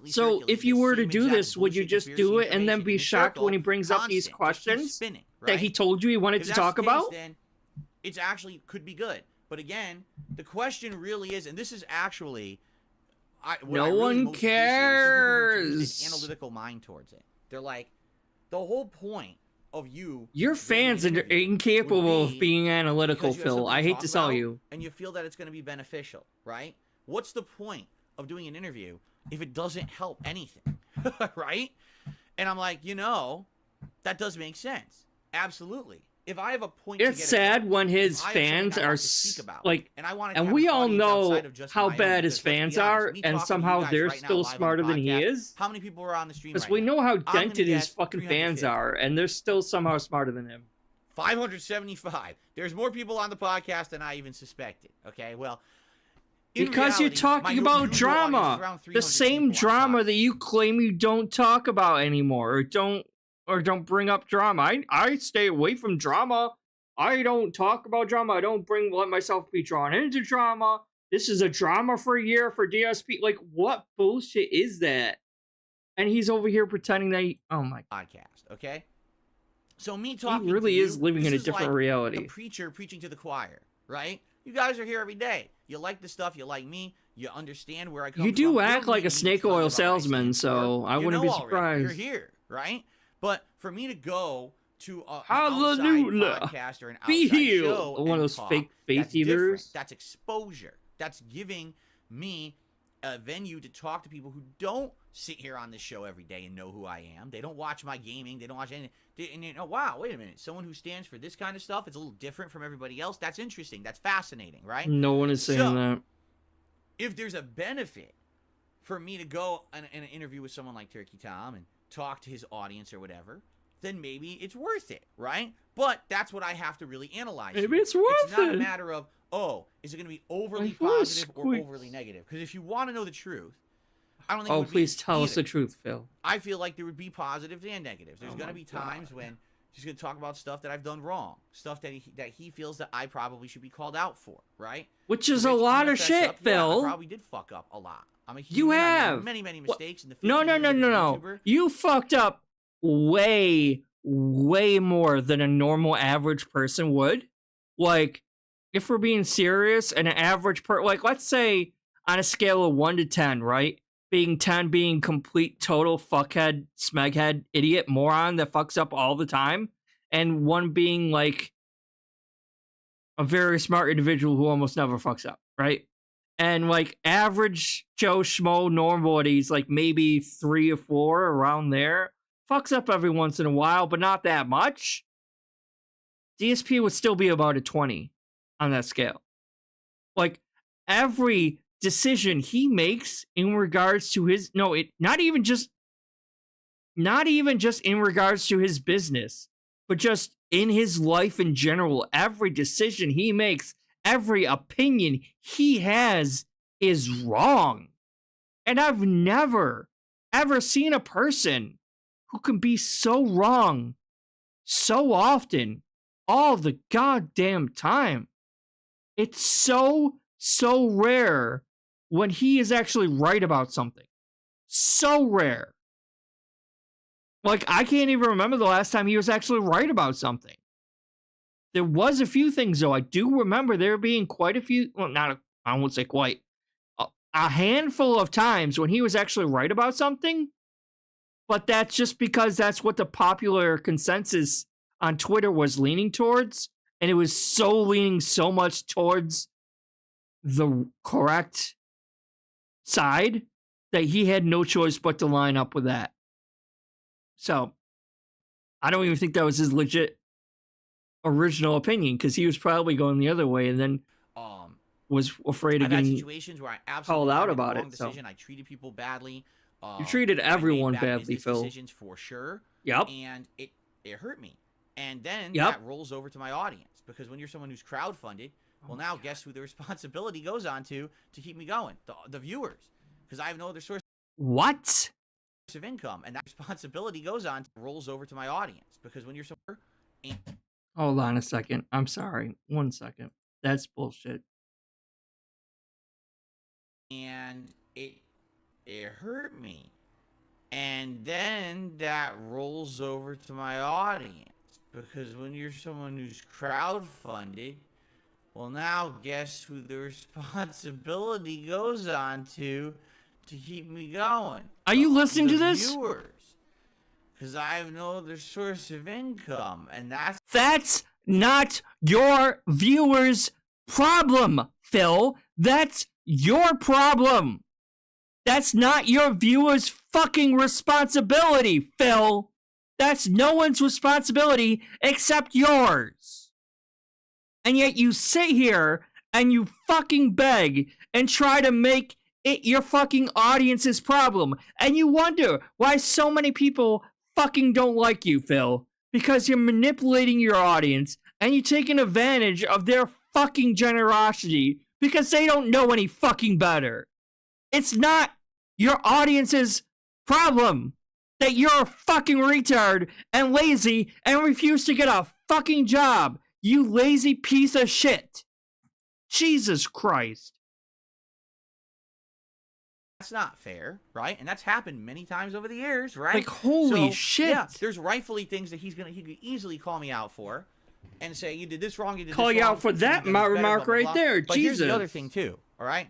So if you were to do this, would you just do it and then be shocked when he brings up these questions that he told you he wanted to talk about? Then it's actually could be good. But again, the question really is, and this is actually, no one cares. This an analytical mind towards it. They're like, the whole point of you. Your fans are incapable of being analytical, Phil. I hate to tell you. And you feel that it's going to be beneficial, right? What's the point of doing an interview if it doesn't help anything, right? And I'm like, that does make sense. Absolutely. If I have a point, it's sad when his fans are like, and we all know how bad his fans are, and somehow they're still smarter than he is. How many people are on the stream? Because we know how dented his fucking fans are, and they're still somehow smarter than him. 575. There's more people on the podcast than I even suspected. Okay, well, because you're talking about drama, the same drama that you claim you don't talk about anymore, or don't bring up drama. I stay away from drama. I don't talk about drama. I don't let myself be drawn into drama. This is a drama-free year for DSP. Like, what bullshit is that? And he's over here pretending that oh my podcast, okay? So me talking he really to you, is living in a different reality. The preacher preaching to the choir, right? You guys are here every day. You like the stuff. You like me. You understand where I come from. You do act like a snake oil salesman, so I wouldn't be surprised. You're here, right? But for me to go to a hallelujah podcast or an outside be healed, show one of those fake faith eaters, that's exposure. That's giving me a venue to talk to people who don't sit here on this show every day and know who I am. They don't watch my gaming. They don't watch anything. And wow, wait a minute. Someone who stands for this kind of stuff is a little different from everybody else. That's interesting. That's fascinating, right? No one is saying that. If there's a benefit for me to go in an interview with someone like Turkey Tom and talk to his audience or whatever, then maybe it's worth it, right? But that's what I have to really analyze. Maybe it's worth it. It's not a matter of, is it going to be overly positive or overly negative? Because if you want to know the truth, I don't think it would please tell either. us the truth, Phil. I feel like there would be positives and negatives. There's going to be times when he's going to talk about stuff that I've done wrong, stuff that he feels that I probably should be called out for, right? Which is a lot of shit, Phil. I probably did fuck up a lot. I'm a human. You have many mistakes in the No. You fucked up way more than a normal average person would. Like, if we're being serious, an average like, let's say on a scale of 1 to 10, right? Being 10 being complete total fuckhead, smeghead, idiot, moron that fucks up all the time, and 1 being like a very smart individual who almost never fucks up, right? And like average Joe Schmo normalities, like maybe 3 or 4 around there, fucks up every once in a while, but not that much. DSP would still be about a 20 on that scale. Like every decision he makes in regards to his not even just in regards to his business, but just in his life in general, every decision he makes, every opinion he has is wrong. And I've never ever seen a person who can be so wrong so often all the goddamn time. It's so rare when he is actually right about something. So rare. Like, I can't even remember the last time he was actually right about something. There was a few things, though. I do remember there being quite a few, well, I won't say quite, a handful of times when he was actually right about something, but that's just because that's what the popular consensus on Twitter was leaning towards, and it was leaning so much towards the correct side that he had no choice but to line up with that. So, I don't even think that was his legit original opinion, because he was probably going the other way and then was afraid of getting situations where I absolutely called out about it. Decision. I treated people badly. You treated everyone badly, Phil. Decisions for sure. Yep. And it hurt me. And then that rolls over to my audience, because when you're someone who's crowdfunded, well, now guess who the responsibility goes on to keep me going? The viewers, because I have no other source. What? Of income, and that responsibility rolls over to my audience, because when you're someone. Hold on a second. I'm sorry. 1 second. That's bullshit. And it hurt me. And then that rolls over to my audience, because when you're someone who's crowdfunded, Well, now guess who the responsibility goes on to keep me going? Are you listening to The this? viewers. Because I have no other source of income, and That's not your viewers' problem, Phil. That's your problem. That's not your viewers' fucking responsibility, Phil. That's no one's responsibility except yours. And yet you sit here and you fucking beg and try to make it your fucking audience's problem. And you wonder why so many people fucking don't like you, Phil. Because you're manipulating your audience and you're taking advantage of their fucking generosity because they don't know any fucking better. It's not your audience's problem that you're a fucking retard and lazy and refuse to get a fucking job. You lazy piece of shit. Jesus Christ. that's not fair, right? And that's happened many times over the years, right? Like, holy So, shit. Yeah, there's rightfully things that he could easily call me out for and say, you did this wrong, you did Call this you wrong. out for you that did this better, remark blah, blah, right blah. there. But Jesus. here's the other thing, too, all right?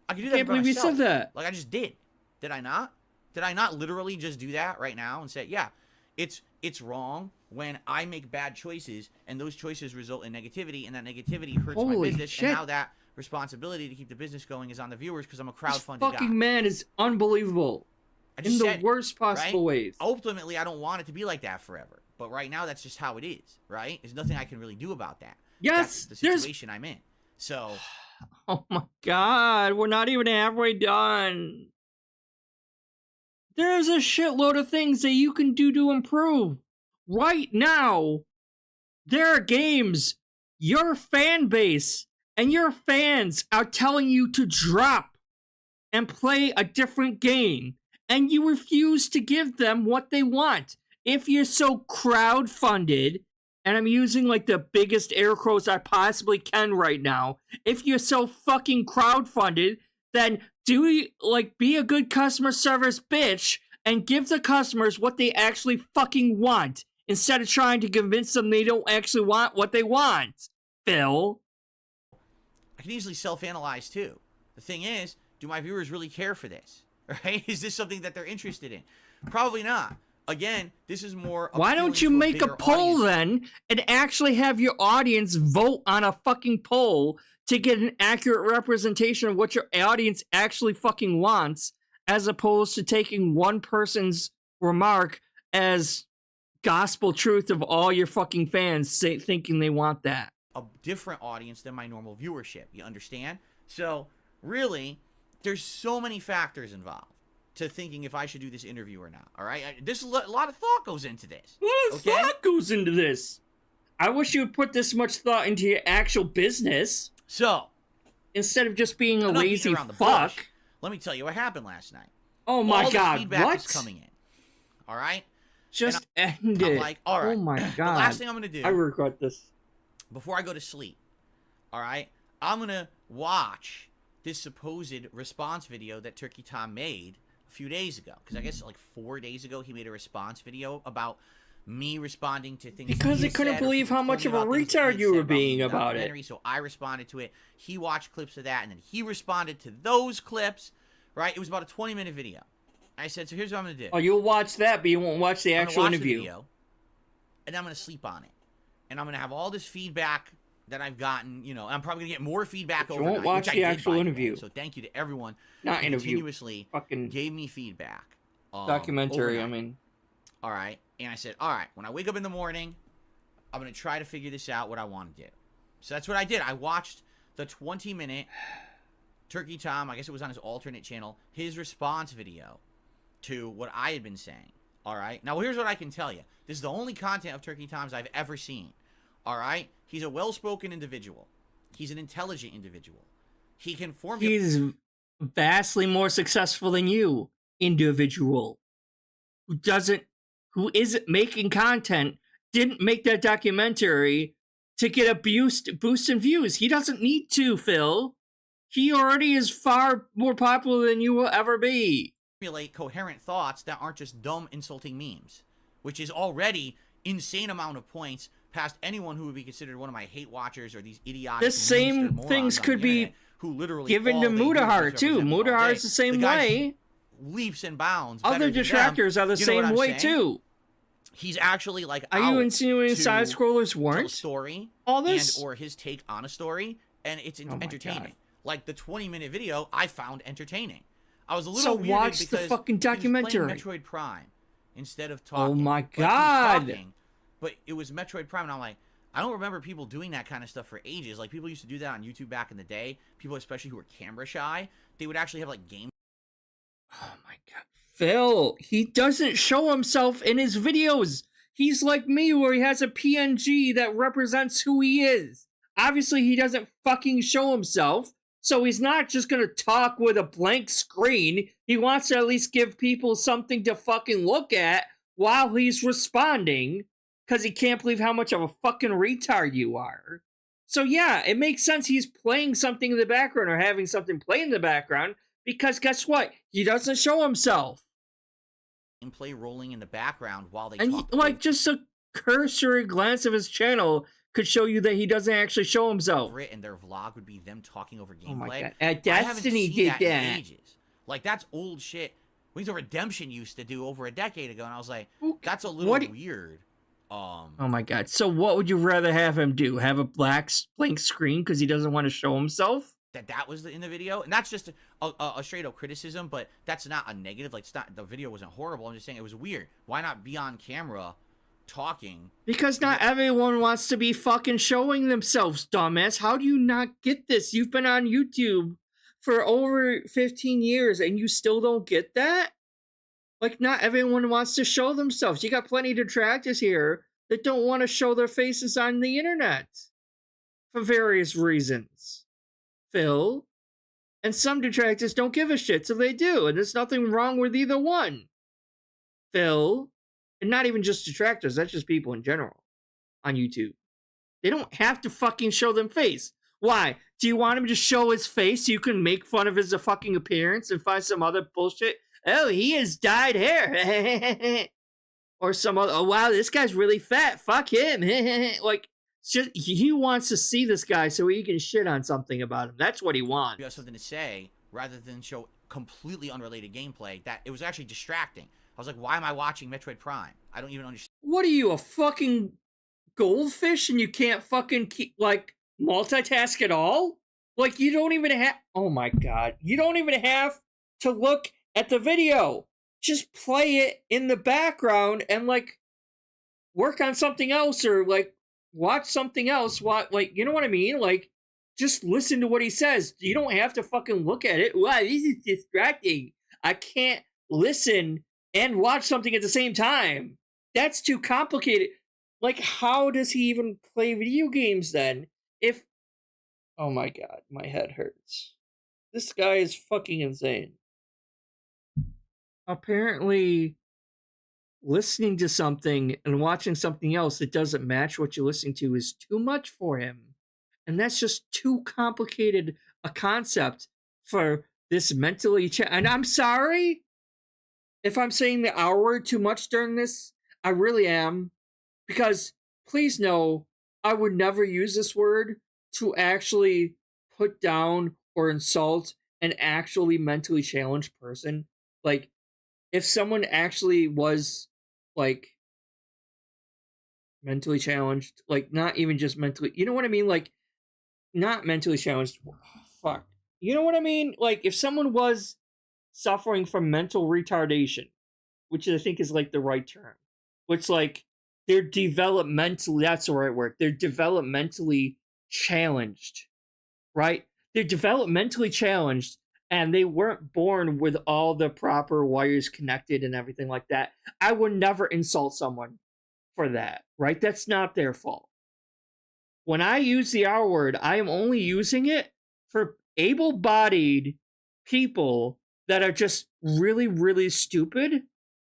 I could do that Can't by believe you myself. said that. Like, I just did. Did I not? Did I not literally just do that right now and say, yeah, it's wrong when I make bad choices and those choices result in negativity and that negativity hurts my Holy business shit. and now that responsibility to keep the business going is on the viewers because I'm a This crowdfunded fucking guy. man is unbelievable. I In just the said, worst possible right? ways. Ultimately, I don't want it to be like that forever. But right now, that's just how it is, right? There's nothing I can really do about that. Yes, That's the there's... situation I'm in. So, Oh my god, we're not even halfway done. There's a shitload of things that you can do to improve. Right now, there are games your fan base and your fans are telling you to drop and play a different game, and you refuse to give them what they want. If you're so crowdfunded, and I'm using like the biggest air quotes I possibly can right now, if you're so fucking crowdfunded, then be a good customer service bitch and give the customers what they actually fucking want instead of trying to convince them they don't actually want what they want, Phil. I can easily self-analyze too. The thing is, do my viewers really care for this? Right? Is this something that they're interested in? Probably not. Again, this is more... Why don't you make a poll then and actually have your audience vote on a fucking poll to get an accurate representation of what your audience actually fucking wants, as opposed to taking one person's remark as gospel truth of all your fucking fans thinking they want that. A different audience than my normal viewership. You understand? So, really, there's so many factors involved to thinking if I should do this interview or not. All right? A lot of thought goes into this. A lot of thought goes into this. I wish you would put this much thought into your actual business. So, instead of just being a enough lazy beating around the fuck. bush, let me tell you what happened last night. Oh my all god, the feedback what? is coming in. All right? Just end it. I'm like, all right. Oh my god. The last thing I'm going to do... I regret this. Before I go to sleep, all right, I'm going to watch this supposed response video that Turkey Tom made a few days ago. Because I guess like 4 days ago, he made a response video about me responding to things because he he couldn't said, or believe people how told much me of a about things that retard he you said were about me being in the about it. documentary. So I responded to it. He watched clips of that, and then he responded to those clips, right? It was about a 20-minute video. I said, so here's what I'm going to do. Oh, you'll watch that, but you won't watch the I'm actual gonna watch interview. The video, and I'm going to sleep on it. And I'm going to have all this feedback that I've gotten, you know, I'm probably going to get more feedback But you overnight, won't watch which the I did, actual by the way. interview. So thank you to everyone Not who interview. continuously Fucking gave me feedback. documentary, overnight. I mean. All right. And I said, all right, when I wake up in the morning, I'm going to try to figure this out, what I want to do. So that's what I did. I watched the 20-minute Turkey Tom, I guess it was on his alternate channel, his response video to what I had been saying. All right. Now, here's what I can tell you. This is the only content of Turkey Tom's I've ever seen. All right. He's a well-spoken individual. He's an intelligent individual. He can formulate. He's vastly more successful than you, individual. Who isn't making content, didn't make that documentary to get a boost in views. He doesn't need to, Phil. He already is far more popular than you will ever be. Formulate coherent thoughts that aren't just dumb, insulting memes, which is already insane amount of points past anyone who would be considered one of my hate watchers or these idiotic. The same things could be who literally given to Mudahar too. Mudahar is the same way. Leaps and bounds. Other detractors are the same way too. He's actually like. Are you insinuating side scrollers weren't? Story. All this or his take on a story, and it's entertaining. Like the 20-minute video, I found entertaining. I was a little weirded watch because the fucking documentary. He was playing Metroid Prime instead of talking. Oh my god! Talking, but it was Metroid Prime, and I'm like, I don't remember people doing that kind of stuff for ages. Like people used to do that on YouTube back in the day. People, especially who were camera shy, they would actually have like game. Oh my god, Phil! He doesn't show himself in his videos. He's like me, where he has a PNG that represents who he is. Obviously, he doesn't fucking show himself. So he's not just gonna talk with a blank screen. He wants to at least give people something to fucking look at while he's responding, because he can't believe how much of a fucking retard you are. So yeah, it makes sense he's playing something in the background or having something play in the background, because guess what? He doesn't show himself. Gameplay rolling in the background while they talk. And like just a cursory glance of his channel could show you that he doesn't actually show himself. And their vlog would be them talking over gameplay. Oh my god! At Destiny did that. In ages. Like that's old shit. Wings of Redemption used to do over a decade ago, and I was like, that's a little weird. Oh my god! So what would you rather have him do? Have a blank screen because he doesn't want to show himself? That was in the video, and that's just a straight up criticism, but that's not a negative. Like it's not, the video wasn't horrible. I'm just saying it was weird. Why not be on camera? Talking because not everyone wants to be fucking showing themselves, dumbass. How do you not get this? You've been on YouTube for over 15 years and you still don't get that? Like, not everyone wants to show themselves. You got plenty of detractors here that don't want to show their faces on the internet for various reasons, Phil. And some detractors don't give a shit, so they do, and there's nothing wrong with either one, Phil. And not even just detractors, that's just people in general on YouTube. They don't have to fucking show them face. Why? Do you want him to show his face so you can make fun of his fucking appearance and find some other bullshit? Oh, he has dyed hair. Or some other, oh wow, this guy's really fat. Fuck him. Like, just, he wants to see this guy so he can shit on something about him. That's what he wants. You have something to say rather than show completely unrelated gameplay that it was actually distracting. I was like, why am I watching Metroid Prime? I don't even understand. What are you, a fucking goldfish and you can't fucking keep, like, multitask at all? Like, you don't even have... Oh my god. You don't even have to look at the video. Just play it in the background and, like, work on something else or, like, watch something else. Like, you know what I mean? Like, just listen to what he says. You don't have to fucking look at it. Wow, this is distracting. I can't listen and watch something at the same time. That's too complicated. Like, how does he even play video games then? If... Oh my god, my head hurts. This guy is fucking insane. Apparently, listening to something and watching something else that doesn't match what you're listening to is too much for him. And that's just too complicated a concept for this mentally... And I'm sorry if I'm saying the R word too much during this. I really am. Because, please know, I would never use this word to actually put down or insult an actually mentally challenged person. Like, if someone actually was, like, mentally challenged, like, not even just mentally... You know what I mean? Like, not mentally challenged. Fuck. You know what I mean? Like, if someone was suffering from mental retardation, which I think is like the right term, which like they're developmentally, that's the right word, they're developmentally challenged, right? They're developmentally challenged and they weren't born with all the proper wires connected and everything like that. I would never insult someone for that, right? That's not their fault. When I use the R word, I am only using it for able-bodied people that are just really, really stupid.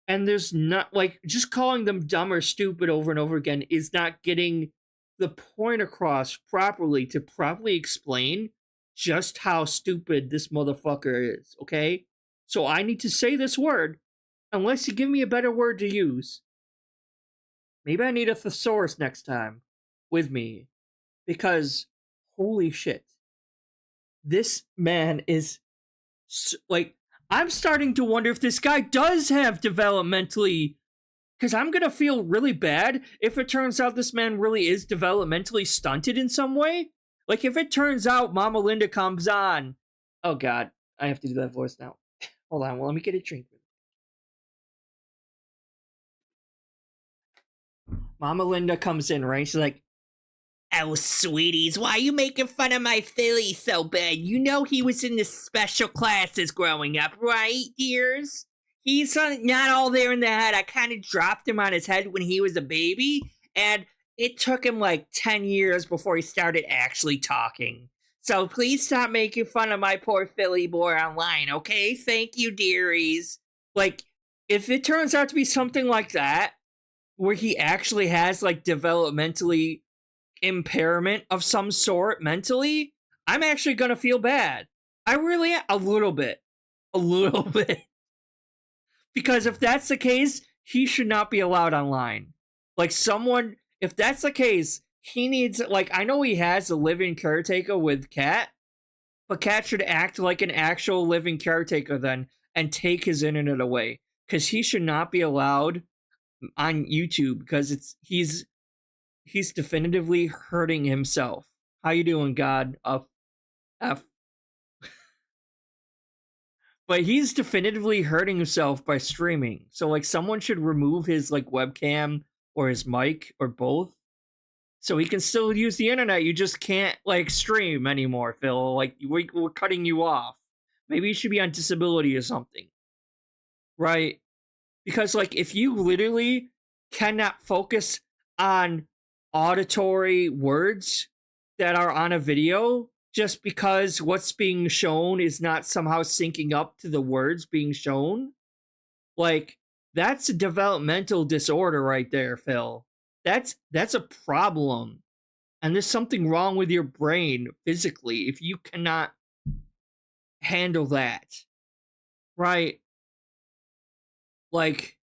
And there's not, like, just calling them dumb or stupid over and over again is not getting the point across properly to properly explain just how stupid this motherfucker is, okay? So I need to say this word unless you give me a better word to use. Maybe I need a thesaurus next time. with me because holy shit, this man is like, I'm starting to wonder if this guy does have developmentally, because I'm gonna feel really bad if it turns out this man really is developmentally stunted in some way. Like if it turns out Mama Linda comes on, oh god, I have to do that voice now. Hold on, well, let me get a drink. Mama Linda comes in, right? She's like, "Oh, sweeties, why are you making fun of my Philly so bad? You know he was in the special classes growing up, right, dears? He's not all there in the head. I kind of dropped him on his head when he was a baby, and it took him like 10 years before he started actually talking. So please stop making fun of my poor Philly boy online, okay? Thank you, dearies." Like, if it turns out to be something like that, where he actually has like developmentally impairment of some sort mentally, I'm actually gonna feel bad. I really am, a little bit. Because if that's the case, he should not be allowed online. Like someone, if that's the case, he needs, like, I know he has a living caretaker with Cat, but Cat should act like an actual living caretaker then and take his internet away. Because he should not be allowed on YouTube because he's definitively hurting himself. How you doing, God? F. But he's definitively hurting himself by streaming. So like someone should remove his like webcam or his mic or both, so he can still use the internet. You just can't like stream anymore, Phil. Like we're cutting you off. Maybe you should be on disability or something, right? Because like if you literally cannot focus on auditory words that are on a video just because what's being shown is not somehow syncing up to the words being shown, like that's a developmental disorder right there, Phil. That's a problem. And there's something wrong with your brain physically if you cannot handle that. Right? Like,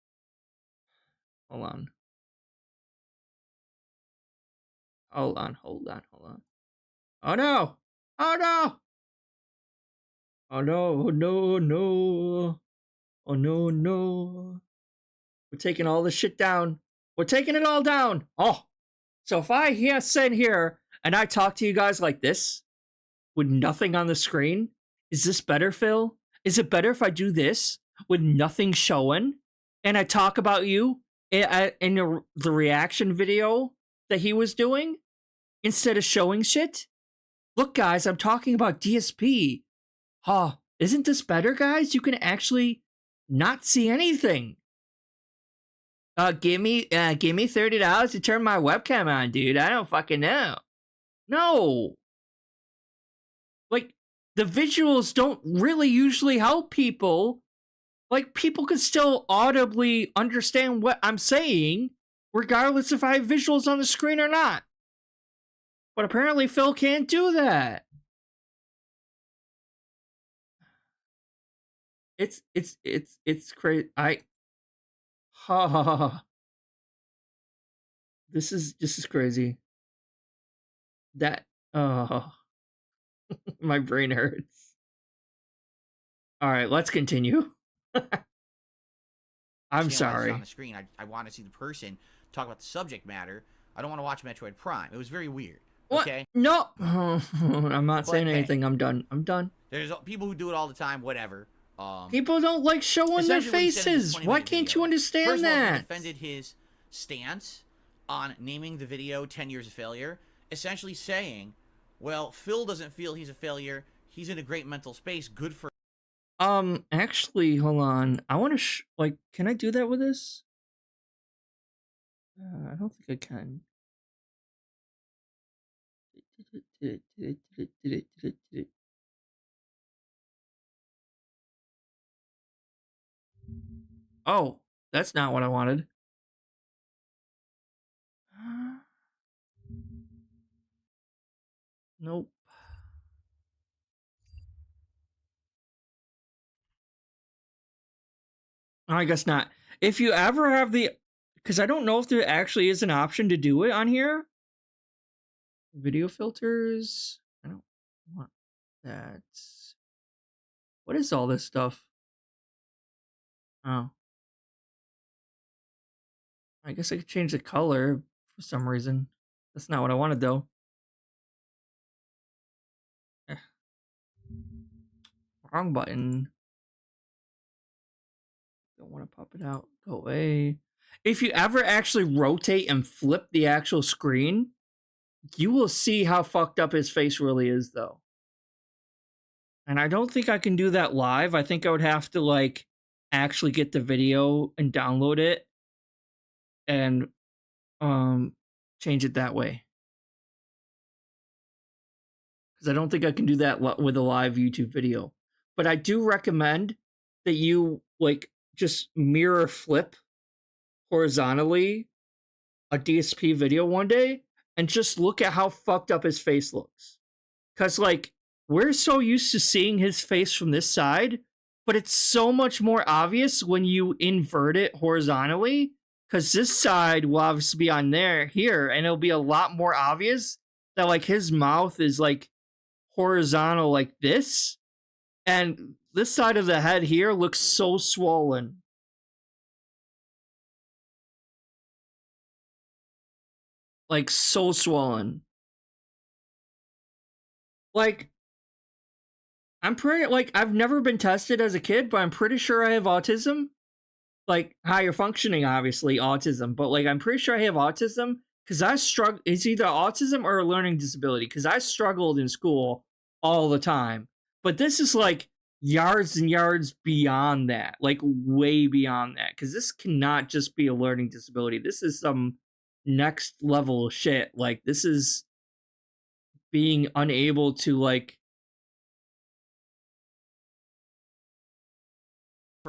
hold on. Oh no. Oh no! Oh no. We're taking all this shit down. We're taking it all down. Oh. So if I sit here and I talk to you guys like this with nothing on the screen, is this better, Phil? Is it better if I do this with nothing showing and I talk about you in the reaction video that he was doing instead of showing shit? Look, guys, I'm talking about DSP. Oh, isn't this better, guys? You can actually not see anything. Give me $30 to turn my webcam on, dude. I don't fucking know. No. Like, the visuals don't really usually help people. Like, people can still audibly understand what I'm saying, regardless if I have visuals on the screen or not. But apparently Phil can't do that. It's crazy. This is crazy. That my brain hurts. All right, let's continue. I'm sorry. On the screen, I want to see the person talk about the subject matter. I don't want to watch Metroid Prime. It was very weird. What? Okay. No, I'm not saying anything. I'm done. There's people who do it all the time. Whatever. People don't like showing their faces. Why can't you understand First that? Of all, he defended his stance on naming the video 10 Years of Failure, essentially saying, well, Phil doesn't feel he's a failure. He's in a great mental space. Good for... Actually, hold on. I want to, can I do that with this? I don't think I can. Oh, that's not what I wanted. Nope. I guess not. If you ever have the... Because I don't know if there actually is an option to do it on here. Video filters. I don't want that. What is all this stuff? Oh. I guess I could change the color for some reason. That's not what I wanted though. Eh. Wrong button. Don't want to pop it out. Go away. If you ever actually rotate and flip the actual screen, you will see how fucked up his face really is though. And I don't think I can do that live. I think I would have to like actually get the video and download it and change it that way. Because I don't think I can do that with a live YouTube video. But I do recommend that you like just mirror flip horizontally a DSP video one day and just look at how fucked up his face looks. Because like we're so used to seeing his face from this side, but it's so much more obvious when you invert it horizontally. Because this side will obviously be on here, and it'll be a lot more obvious that like his mouth is like horizontal like this, and this side of the head here looks so swollen. Like so swollen. Like I'm pretty like I've never been tested as a kid, but I'm pretty sure I have autism. Like higher functioning, obviously autism, but like I'm pretty sure I have autism because I struggle. It's either autism or a learning disability because I struggled in school all the time. But this is like yards and yards beyond that, like way beyond that, because this cannot just be a learning disability. This is some next level shit. Like this is being unable to like.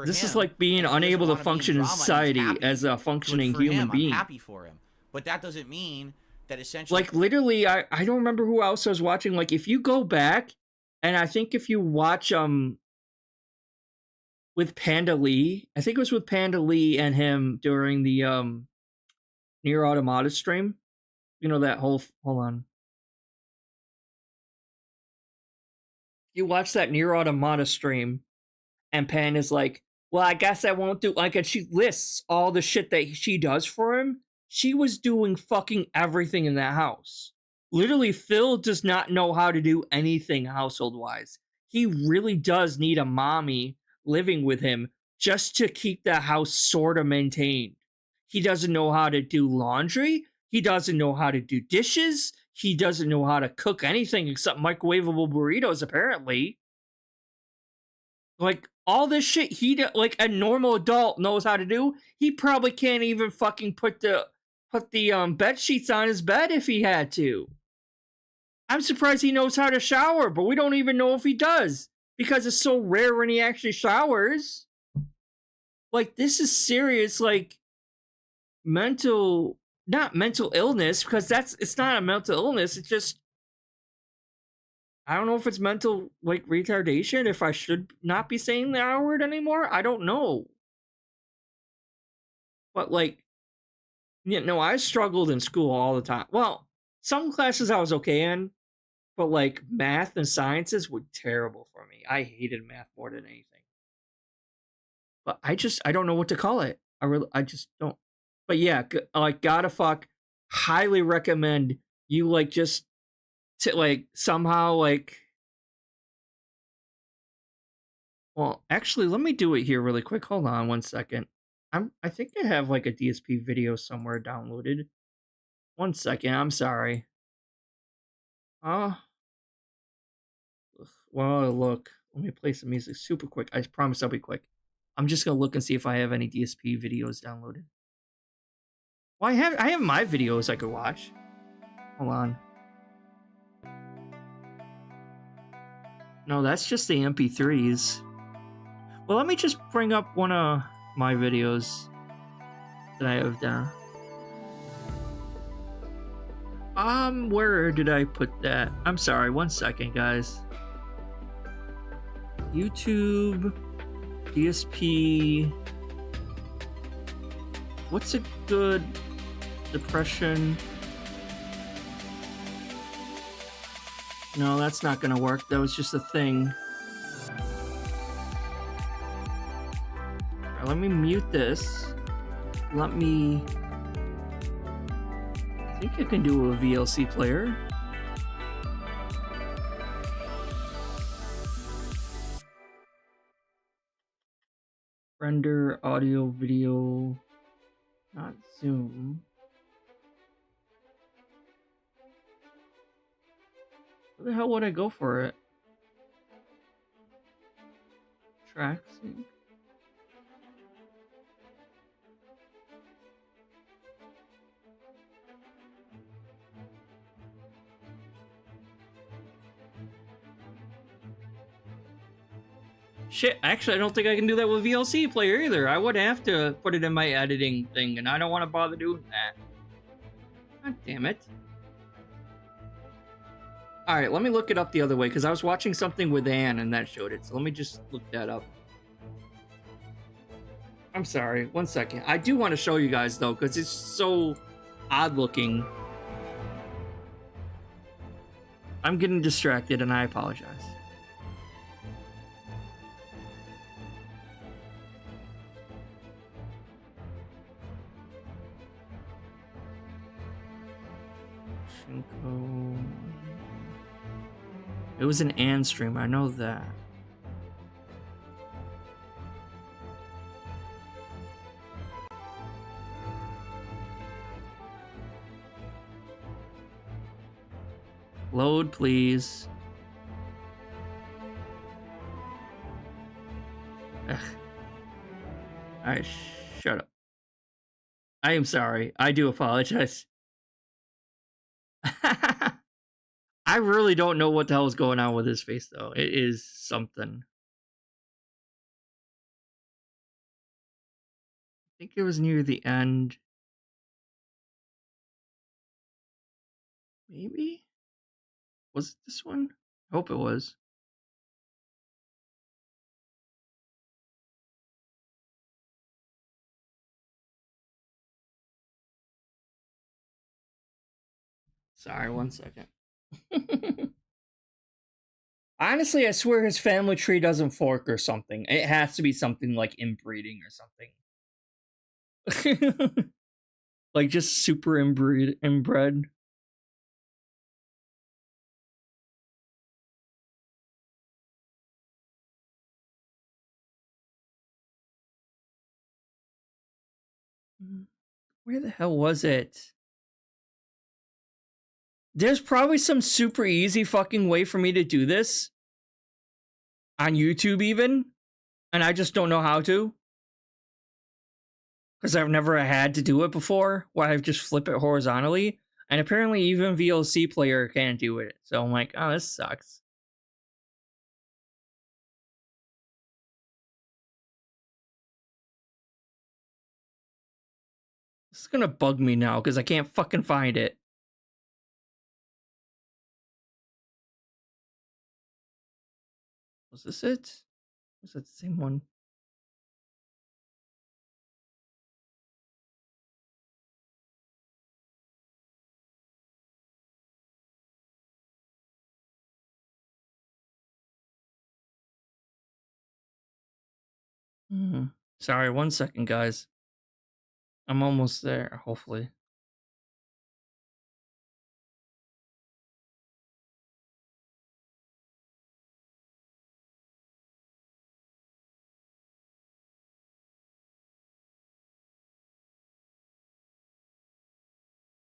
This is like being unable to function in society as a functioning human being. I'm happy for him, but that doesn't mean that essentially. Like literally, I don't remember who else I was watching. Like if you go back, and I think if you watch with Panda Lee, I think it was with Panda Lee and him during the Nier Automata stream. You know that whole hold on. You watch that Nier Automata stream, and Panda's like, well, I guess I won't do like, and she lists all the shit that she does for him. She was doing fucking everything in that house. Literally, Phil does not know how to do anything household-wise. He really does need a mommy living with him just to keep the house sort of maintained. He doesn't know how to do laundry. He doesn't know how to do dishes. He doesn't know how to cook anything except microwavable burritos, apparently. Like, all this shit like a normal adult knows how to do. He probably can't even fucking put the bed sheets on his bed if he had to. I'm surprised he knows how to shower, but we don't even know if he does because it's so rare when he actually showers. Like, this is serious, like, not mental illness, because it's not a mental illness. It's just, I don't know if it's mental, like, retardation, if I should not be saying the R word anymore. I don't know. But, like, you know, I struggled in school all the time. Well, some classes I was okay in, but, like, math and sciences were terrible for me. I hated math more than anything. But I don't know what to call it. I just don't. But yeah, like, gotta fuck, highly recommend you, like, just to, like, somehow, like, well, actually, let me do it here really quick. Hold on 1 second. I think I have, like, a DSP video somewhere downloaded. 1 second, I'm sorry. Well, look, let me play some music super quick. I promise I'll be quick. I'm just gonna look and see if I have any DSP videos downloaded. Well, I have my videos I could watch. Hold on. No, that's just the MP3s. Well, let me just bring up one of my videos that I have down. Where did I put that? I'm sorry, 1 second, guys. YouTube, DSP. What's a good depression? No, that's not gonna work. That was just a thing. Alright, let me mute this. Let me... I think I can do a VLC player. Render audio, video, not Zoom. Where the hell would I go for it? Track sync. Shit, actually, I don't think I can do that with VLC player either. I would have to put it in my editing thing, and I don't want to bother doing that. God damn it. Alright, let me look it up the other way, because I was watching something with Anne, and that showed it. So let me just look that up. I'm sorry, 1 second. I do want to show you guys, though, because it's so odd-looking. I'm getting distracted, and I apologize. It was an Anne stream, I know that. Load, please. Alright, shut up. I am sorry. I do apologize. I really don't know what the hell is going on with his face, though. It is something. I think it was near the end. Maybe? Was it this one? I hope it was. Sorry, 1 second. Honestly, I swear his family tree doesn't fork or something. It has to be something like inbreeding or something. Like just super inbred. Where the hell was it? There's probably some super easy fucking way for me to do this. On YouTube even. And I just don't know how to. Because I've never had to do it before. Where I just flip it horizontally. And apparently even VLC player can't do it. So I'm like, oh, this sucks. This is gonna bug me now because I can't fucking find it. Was this it? Was that the same one? Sorry, 1 second, guys. I'm almost there, hopefully.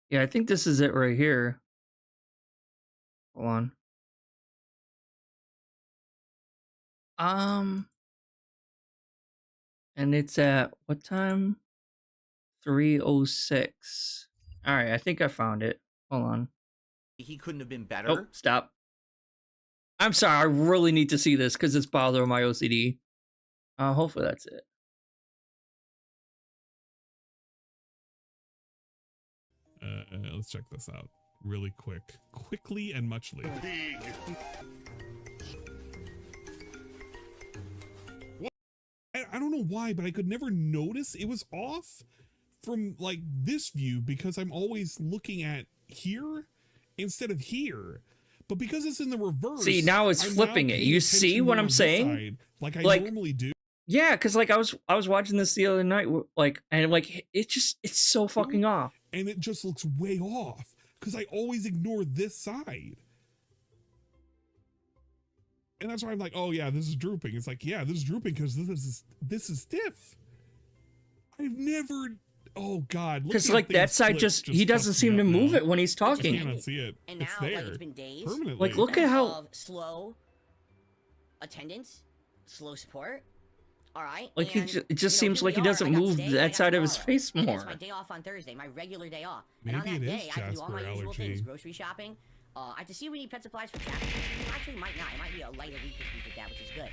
Yeah, I think this is it right here. Hold on. And it's at what time? 3:06. All right, I think I found it. Hold on. He couldn't have been better. Oh, stop. I'm sorry, I really need to see this because it's bothering my OCD. Hopefully that's it. Let's check this out really quickly and muchly. What? I don't know why, but I could never notice it was off from like this view because I'm always looking at here instead of here. but because it's in the reverse. See, now it's I'm flipping now it. paying You see attention what more I'm to this saying? side, like I Like- normally do. Yeah, because like I was watching this the other night, like, and like it's so fucking off. And it just looks way off because I always ignore this side. And that's why I'm like, oh yeah, this is drooping. It's like, yeah, this is drooping because this is stiff. I've never, oh God. Because looking at like that things side flip just he fucks doesn't me seem up to move now. it when he's I talking. cannot see it. And It's now, there. like, it's been days. Permanently. Like, look at how Of slow attendance, slow support. All right. Like, and, it just you know, seems here like he we are. doesn't I got move today, I that got side of his tomorrow. face And more. it's my day off on Thursday, my regular day off. And Maybe on it that is day, I have to do all my Jasper usual things: allergy. grocery shopping. I have to see if we need pet supplies for Jack. Actually, might not. It might be a lighter week this week with that, which is good.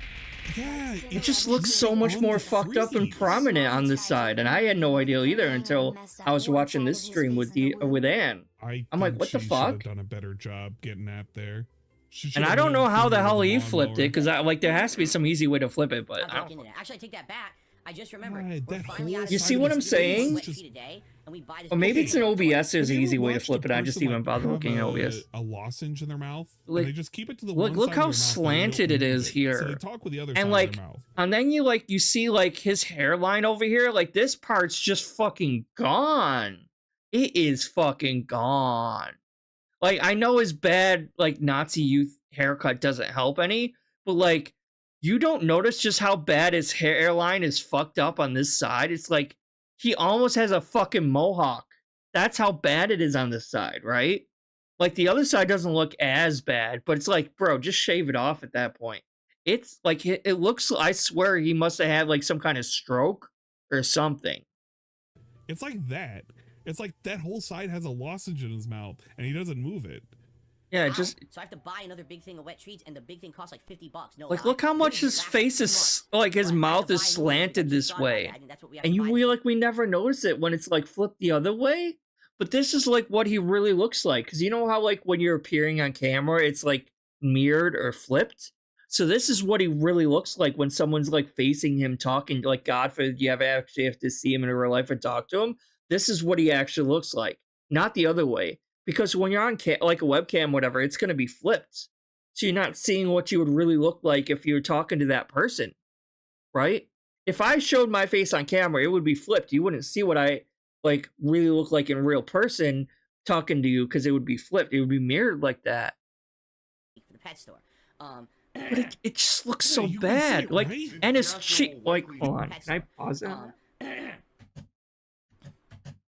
Yeah, It just looks so much more fucked up and prominent on this side, and I had no idea either until I was watching this stream with Ann. I'm like, think what the she should fuck? have done a better job getting that there. She should And have I don't know went how the through hell with he the flipped it, lawnmower. because like there has to be some easy way to flip it, but I'll I look don't. into that. Actually, I take that back. I just remembered. Right, we're that finally whole out of You the see what I'm season. We do saying? wet feet a day, and we buy this Or maybe big it's an thing. OBS. There's an Have you easy way to watched flip a it. I just person, even like, bother have looking at OBS. a lozenge in their mouth, Like- and they just keep it to the Look- one look side how of their mouth, slanted and it they don't is move here. So they talk with the other And, side like, of their mouth. And then you see like his hairline over here. Like this part's just fucking gone. It is fucking gone. Like I know his bad like Nazi youth haircut doesn't help any, but like you don't notice just how bad his hairline is fucked up on this side. It's like he almost has a fucking mohawk. That's how bad it is on this side, right? Like the other side doesn't look as bad, but it's like, bro, just shave it off at that point. It's like it looks. I swear he must have had like some kind of stroke or something. It's like that. It's like that whole side has a lozenge in his mouth, and he doesn't move it. Yeah, Wow. just So I have to buy another big thing of wet treats, and the big thing costs like $50. No, like lie. look how This much is his last face 2 is months. like his But I have to mouth buy is new ones. slanted I this just thought about way. that. I think that's what we have And to you buy we this like we never notice it when it's like flipped the other way. But this is like what he really looks like, because you know how like when you're appearing on camera, it's like mirrored or flipped. So this is what he really looks like when someone's like facing him talking. Like God forbid you actually have to see him in real life and talk to him. This is what he actually looks like, not the other way. Because when you're on like a webcam, whatever, it's gonna be flipped. So you're not seeing what you would really look like if you were talking to that person, right? If I showed my face on camera, it would be flipped. You wouldn't see what I like really look like in real person talking to you, because it would be flipped. It would be mirrored like that. for the pet store. But it just looks Yeah, so you can see bad. it, Like, right? and his cheek. Like, hold on. Pet Can I store. pause it? Um,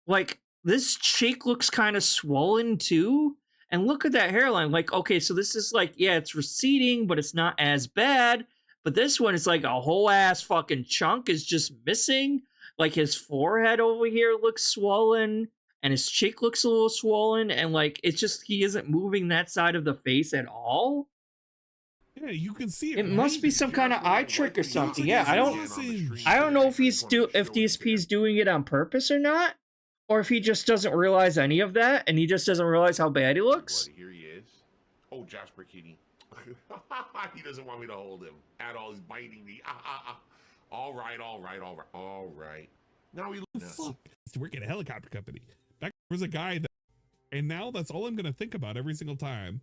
Like, this cheek looks kind of swollen too. And look at that hairline. Like, okay, so this is like, yeah, it's receding, but it's not as bad. But this one is like a whole ass fucking chunk is just missing. Like his forehead over here looks swollen, and his cheek looks a little swollen, and like it's just he isn't moving that side of the face at all. Yeah, you can see it. It must be some kind of eye trick or something. Yeah, I don't know if if DSP's doing it on purpose or not, or if he just doesn't realize any of that, and he just doesn't realize how bad he looks. Here he is. Oh, Jasper Kitty. He doesn't want me to hold him at all. He's biting me. All right. Now he looks. Fuck. I used to work at a helicopter company. Back there was a guy that, and now that's all I'm gonna think about every single time.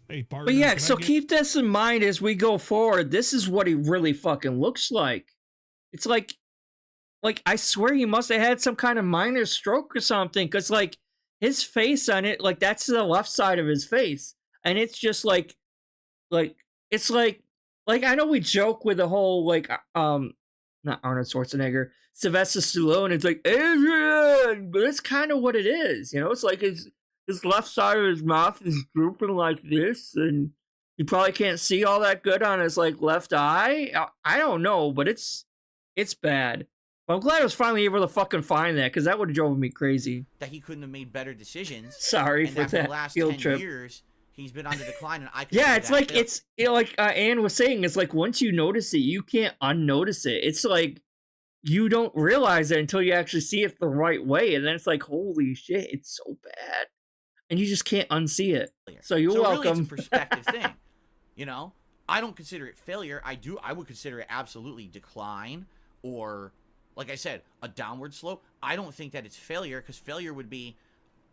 Hey, partner. But yeah, can I so get- keep this in mind as we go forward. This is what he really fucking looks like. It's like I swear he must have had some kind of minor stroke or something, because like his face on it, like that's the left side of his face, and it's just like it's like I know we joke with the whole like not Arnold Schwarzenegger, Sylvester Stallone. It's like Adrian, but it's kind of what it is, you know. It's like his left side of his mouth is drooping like this, and he probably can't see all that good on his like left eye. I don't know, but it's bad. But I'm glad I was finally able to fucking find that, because that would have driven me crazy. That he couldn't have made better decisions. Sorry And for after the that last field 10 trip. years, he's been on the decline, and I. Yeah, consider it's that like failure. like Ann was saying, it's like once you notice it, you can't unnotice it. It's like you don't realize it until you actually see it the right way, and then it's like, holy shit, it's so bad, and you just can't unsee it. So you're Really, welcome. it's a perspective thing. You know, I don't consider it failure. I would consider it absolutely decline, or like I said, a downward slope. I don't think that it's failure, because failure would be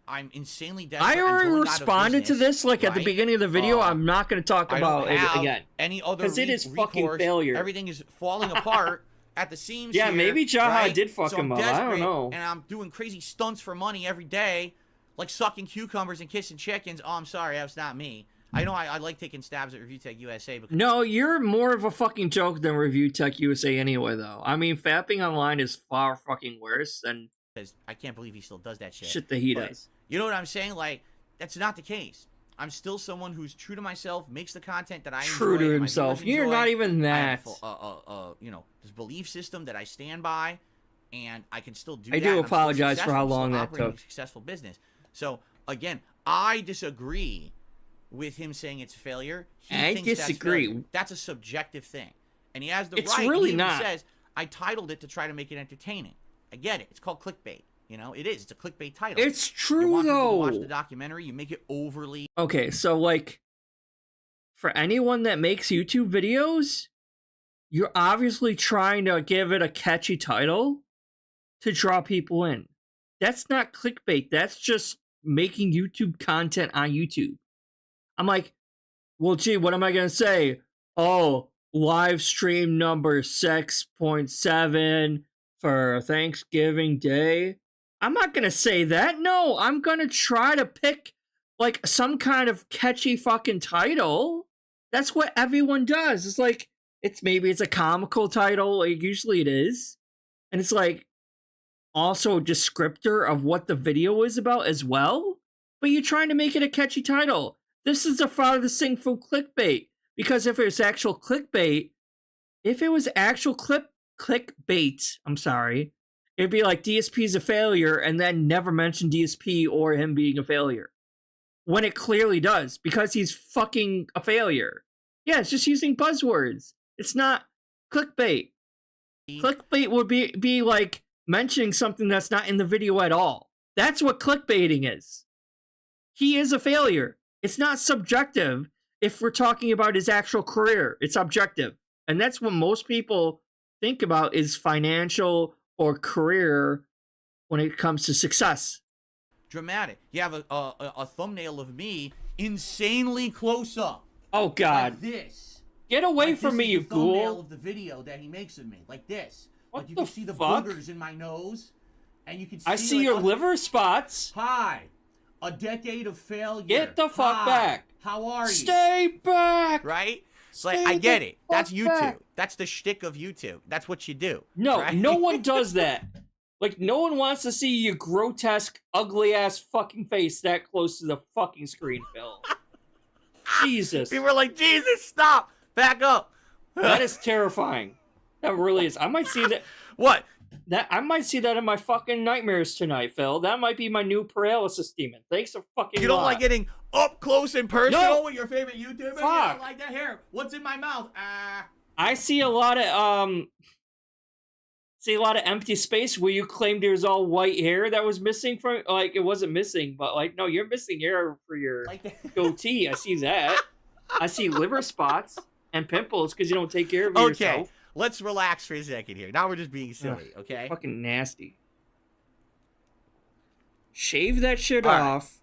I'm insanely desperate. I I'm already going out of responded to business, this like at the right? beginning of the video. I'm not going to talk I don't about it have again. any other 'Cause it is fucking recourse. failure. Everything is falling apart at the seams. Yeah, here, maybe Jaha right? did fuck so him I'm up. I don't desperate, know. And I'm doing crazy stunts for money every day, like sucking cucumbers and kissing chickens. Oh, I'm sorry, that's not me. I know I like taking stabs at Review Tech USA because No, you're more of a fucking joke than Review Tech USA anyway, though. I mean, fapping online is far fucking worse than I can't believe he still does that shit. shit that he But does. you know what I'm saying? Like, that's not the case. I'm still someone who's true to myself, makes the content that I True enjoy, to and my himself. viewers You're enjoy. not even I that. have, you know, this belief system that I stand by, and I can still do I that. do and I'm still apologize for how successful, long still that operating took. a successful business. So again, I disagree with him saying it's failure. He I thinks that's disagree. failure. That's a subjective thing, and he has the It's right. really He even not. says I titled it to try to make it entertaining. I get it. It's called clickbait. You know, it is. It's a clickbait title. It's You true, want people to though. watch the documentary, you make it overly. Okay, so, like, for anyone that makes YouTube videos, you're obviously trying to give it a catchy title to draw people in. That's not clickbait. That's just making YouTube content on YouTube. I'm like, well, gee, what am I going to say? Oh, live stream number 6.7 for Thanksgiving Day. I'm not going to say that. No, I'm going to try to pick like some kind of catchy fucking title. That's what everyone does. It's like, maybe it's a comical title, like usually it is. And it's like also a descriptor of what the video is about as well. But you're trying to make it a catchy title. This is the farthest thing from clickbait. Because if it was actual clickbait, I'm sorry, it'd be like DSP's a failure and then never mention DSP or him being a failure. When it clearly does, because he's fucking a failure. Yeah, it's just using buzzwords. It's not clickbait. Clickbait would be like mentioning something that's not in the video at all. That's what clickbaiting is. He is a failure. It's not subjective if we're talking about his actual career. It's objective. And that's what most people think about is financial or career when it comes to success. Dramatic. You have a thumbnail of me insanely close up. Oh, God. Like this. Get away Like from this me, is you the thumbnail ghoul. of the video that he makes of me. Like this. What like you the can see the fuck? boogers in my nose. And you can see I see like, your liver spots. Hi. A decade of failure. Get the fuck Hi. back. How are you? Stay back. Right? Stay Like, I get the it. That's fuck YouTube. back. That's the shtick of YouTube. That's what you do. No, right? no one does that. Like, no one wants to see your grotesque, ugly-ass fucking face that close to the fucking screen, Phil. Jesus. People are like, Jesus, stop. Back up. That is terrifying. That really is. I might see that. What? I might see that in my fucking nightmares tonight, Phil. That might be my new paralysis demon. Thanks a fucking You don't lot. like getting up close and personal No. with your favorite YouTuber? You Fuck. don't like that hair. What's in my mouth? I see a lot of empty space where you claimed there was all white hair that was missing from, like, it wasn't missing, but like, no, you're missing hair for your like that. goatee. I see that. I see liver spots and pimples because you don't take care of Okay, yourself. let's relax for a second here. Now we're just being silly, okay? Fucking nasty. Shave that shit All right. off.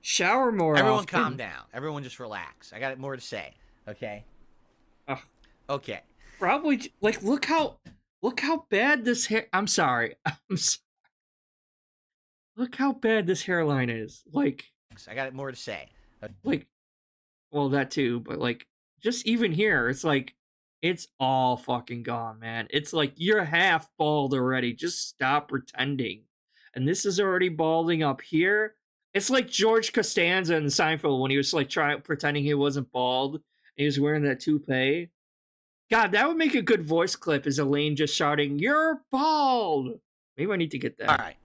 Shower more Everyone often. calm down. Everyone just relax. I got more to say, okay? Ugh. Okay. Probably, like, look how bad this hair. I'm sorry. Look how bad this hairline is. Like, I got more to say. well, that too, but like, just even here, it's like, it's all fucking gone, man. It's like you're half bald already. Just stop pretending. And this is already balding up here. It's like George Costanza in Seinfeld when he was like pretending he wasn't bald. And he was wearing that toupee. God, that would make a good voice clip. Is Elaine just shouting, "You're bald"? Maybe I need to get that. All right.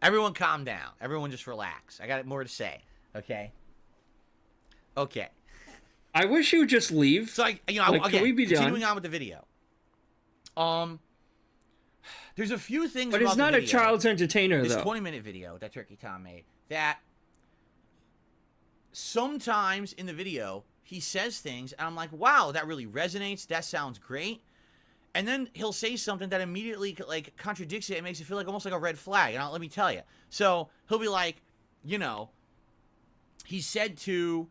Everyone calm down. Everyone just relax. I got more to say, okay? Okay. I wish you would just leave. So, can we be continuing done? on with the video. There's a few things But about it's not the a video, child's entertainer, this though. 20-minute video that Turkey Tom made, that sometimes in the video, he says things, and I'm like, wow, that really resonates. That sounds great. And then he'll say something that immediately like contradicts it and makes it feel like almost like a red flag. And let me tell you. So he'll be like, you know, he said to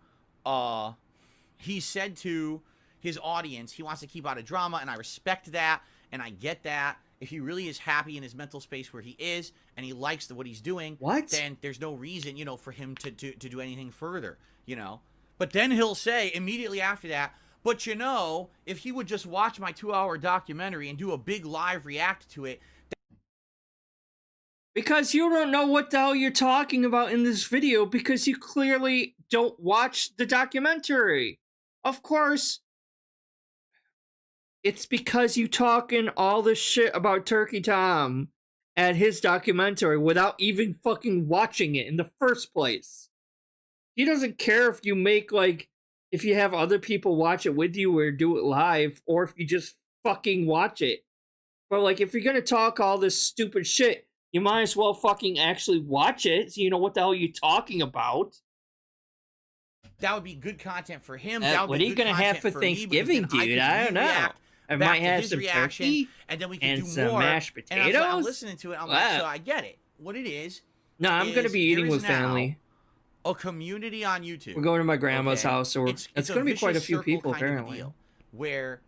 his audience he wants to keep out of drama, and I respect that and I get that. If he really is happy in his mental space where he is and he likes what he's doing, then there's no reason, you know, for him to do anything further, you know. But then he'll say immediately after that, but you know, if he would just watch my 2-hour documentary and do a big live react to it. Because you don't know what the hell you're talking about in this video because you clearly don't watch the documentary. Of course, it's because you talking all this shit about Turkey Tom and his documentary without even fucking watching it in the first place. He doesn't care if you make, like, if you have other people watch it with you or do it live, or if you just fucking watch it. But, like, if you're gonna talk all this stupid shit, you might as well fucking actually watch it so you know what the hell you're talking about. That would be good content for him. What are you gonna have for Thanksgiving, dude? I don't know. I might have some turkey and then we can and do some more. mashed potatoes. And I'm listening to it. I'm like, so I get it. What it is. No, I'm gonna be eating with family. A community on YouTube. We're going to my grandma's house, so it's going to be quite a few people apparently. Where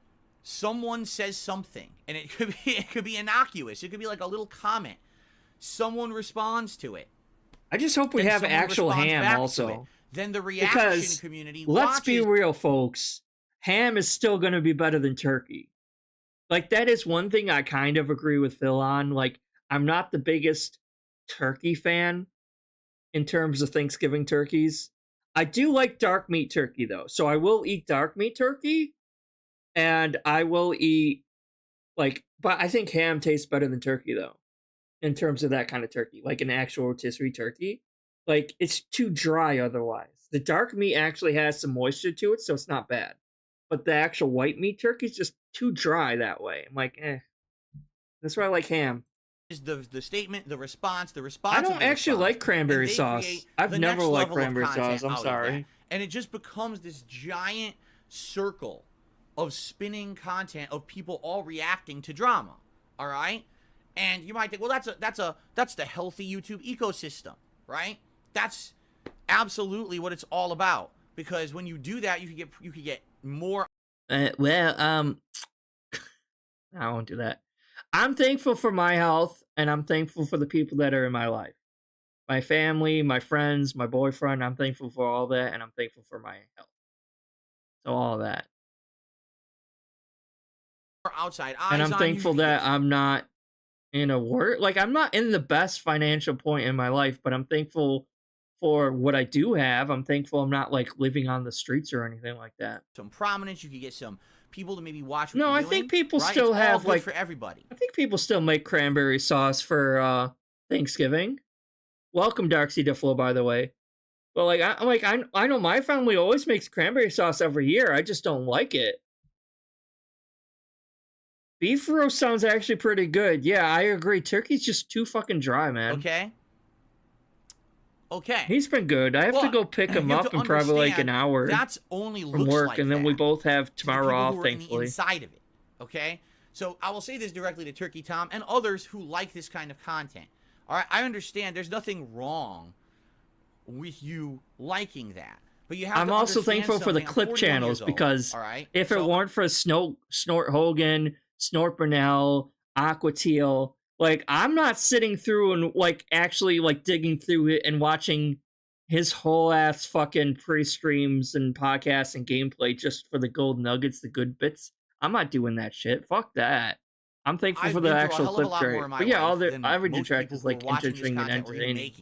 someone says something, and it could be innocuous. It could be like a little comment. Someone responds to it. I just hope we have actual ham also. Then the reaction community. Let's be real, folks. Ham is still going to be better than turkey. Like, that is one thing I kind of agree with Phil on. Like, I'm not the biggest turkey fan in terms of Thanksgiving turkeys. I do like dark meat turkey, though. So I will eat dark meat turkey. And I will eat, like, but I think ham tastes better than turkey, though. In terms of that kind of turkey. Like an actual rotisserie turkey. Like, it's too dry otherwise. The dark meat actually has some moisture to it, so it's not bad. But the actual white meat turkey is just too dry that way. I'm like, eh. That's why I like ham. The statement, the response. I don't actually like cranberry sauce. I've never liked cranberry sauce. I'm sorry. And it just becomes this giant circle of spinning content of people all reacting to drama. All right, and you might think, well, that's the healthy YouTube ecosystem, right? That's absolutely what it's all about. Because when you do that, you could get more. I won't do that. I'm thankful for my health, and I'm thankful for the people that are in my life. My family, my friends, my boyfriend, I'm thankful for all that, and I'm thankful for my health. So all that. Outside eyes and I'm thankful that I'm not in I'm not in the best financial point in my life, but I'm thankful for what I do have. I'm thankful I'm not, like, living on the streets or anything like that. Some prominence, you could get some people to maybe watch what No, you're I doing, think people right? still it's have, like, for everybody. I think people still make cranberry sauce for Thanksgiving. Welcome, darksydephil, by the way. But, like, I know my family always makes cranberry sauce every year. I just don't like it. Beef roast sounds actually pretty good. Yeah, I agree. Turkey's just too fucking dry, man. Okay. He's been good. I have to go pick him up in probably like an hour. That's only from work, like and then we both have tomorrow off, thankfully. Inside of it, okay. So I will say this directly to Turkey Tom and others who like this kind of content. All right, I understand. There's nothing wrong with you liking that, but you have. I'm also thankful for the clip channels because if it weren't for Snort Hogan, Snort Burnell, Aqua Teal, like, I'm not sitting through and, like, actually, like, digging through it and watching his whole ass fucking pre-streams and podcasts and gameplay just for the gold nuggets, the good bits. I'm not doing that shit. Fuck that. I'm thankful for the actual clip trade. But yeah, all the average Detractor is, like, interesting and entertaining.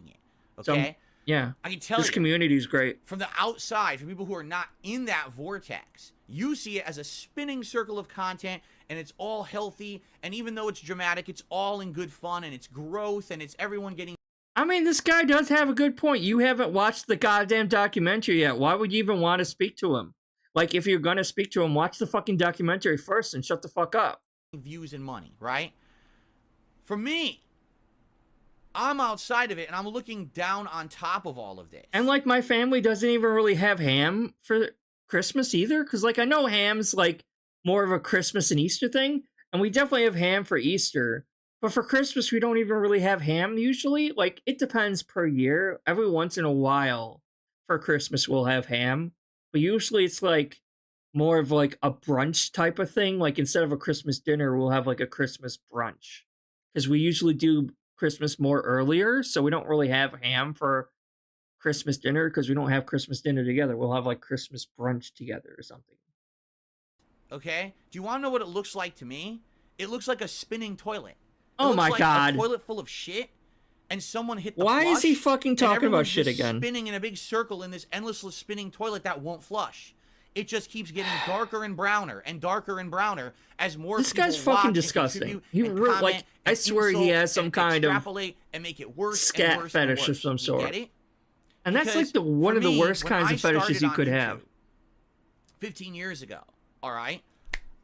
Okay? So, yeah. I can tell this community is great. From the outside, for people who are not in that vortex, you see it as a spinning circle of content, and it's all healthy, and even though it's dramatic, it's all in good fun, and it's growth, and it's everyone getting... I mean, this guy does have a good point. You haven't watched the goddamn documentary yet. Why would you even want to speak to him? Like, if you're gonna speak to him, watch the fucking documentary first and shut the fuck up. Views and money, right? For me, I'm outside of it, and I'm looking down on top of all of this. And, like, my family doesn't even really have ham for Christmas either, because, like, I know ham's, like, more of a Christmas and Easter thing. And we definitely have ham for Easter. But for Christmas, we don't even really have ham usually. Like, it depends per year. Every once in a while for Christmas, we'll have ham. But usually it's like more of like a brunch type of thing. Like, instead of a Christmas dinner, we'll have like a Christmas brunch. Because we usually do Christmas more earlier. So we don't really have ham for Christmas dinner because we don't have Christmas dinner together. We'll have like Christmas brunch together or something. Okay? Do you want to know what it looks like to me? It looks like a spinning toilet. It Oh looks my like God. A toilet full of shit, and someone hit the Why flush, is he fucking and talking about everyone's shit just again? spinning in a big circle in this endlessly spinning toilet that won't flush. It just keeps getting darker and browner as more This people guy's watch fucking and disgusting. contribute He and really, comment like, I and swear he insult has some and kind of extrapolate and make it worse scat and worse fetish and of worse. some sort. You get it? And that's Because like the one for of the me, worst when kinds I of fetishes started you on could YouTube have. 15 years ago, all right?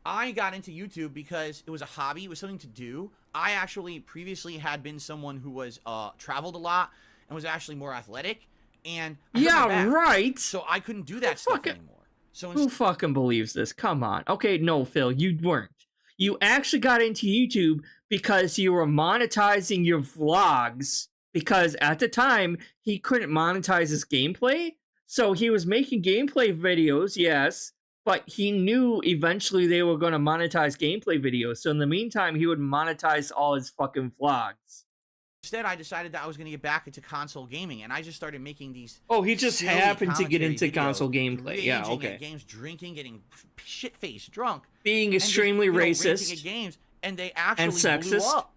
I got into YouTube because it was a hobby. It was something to do. I actually previously had been someone who was traveled a lot and was actually more athletic. And I hurt my back, Right. so I couldn't do that stuff anymore. So Who fucking believes this? Come on. Okay, no, Phil, you weren't. You actually got into YouTube because you were monetizing your vlogs because at the time he couldn't monetize his gameplay. So he was making gameplay videos, yes, but he knew eventually they were going to monetize gameplay videos. So in the meantime, he would monetize all his fucking vlogs. instead, I decided that I was going to get back into console gaming, and I just started making these. Oh, he just silly happened to get commentary into videos, console gameplay. Yeah, raging okay. At games, drinking, getting shit-faced drunk, Being and just, extremely ranting racist at games, and they actually blew sexist. up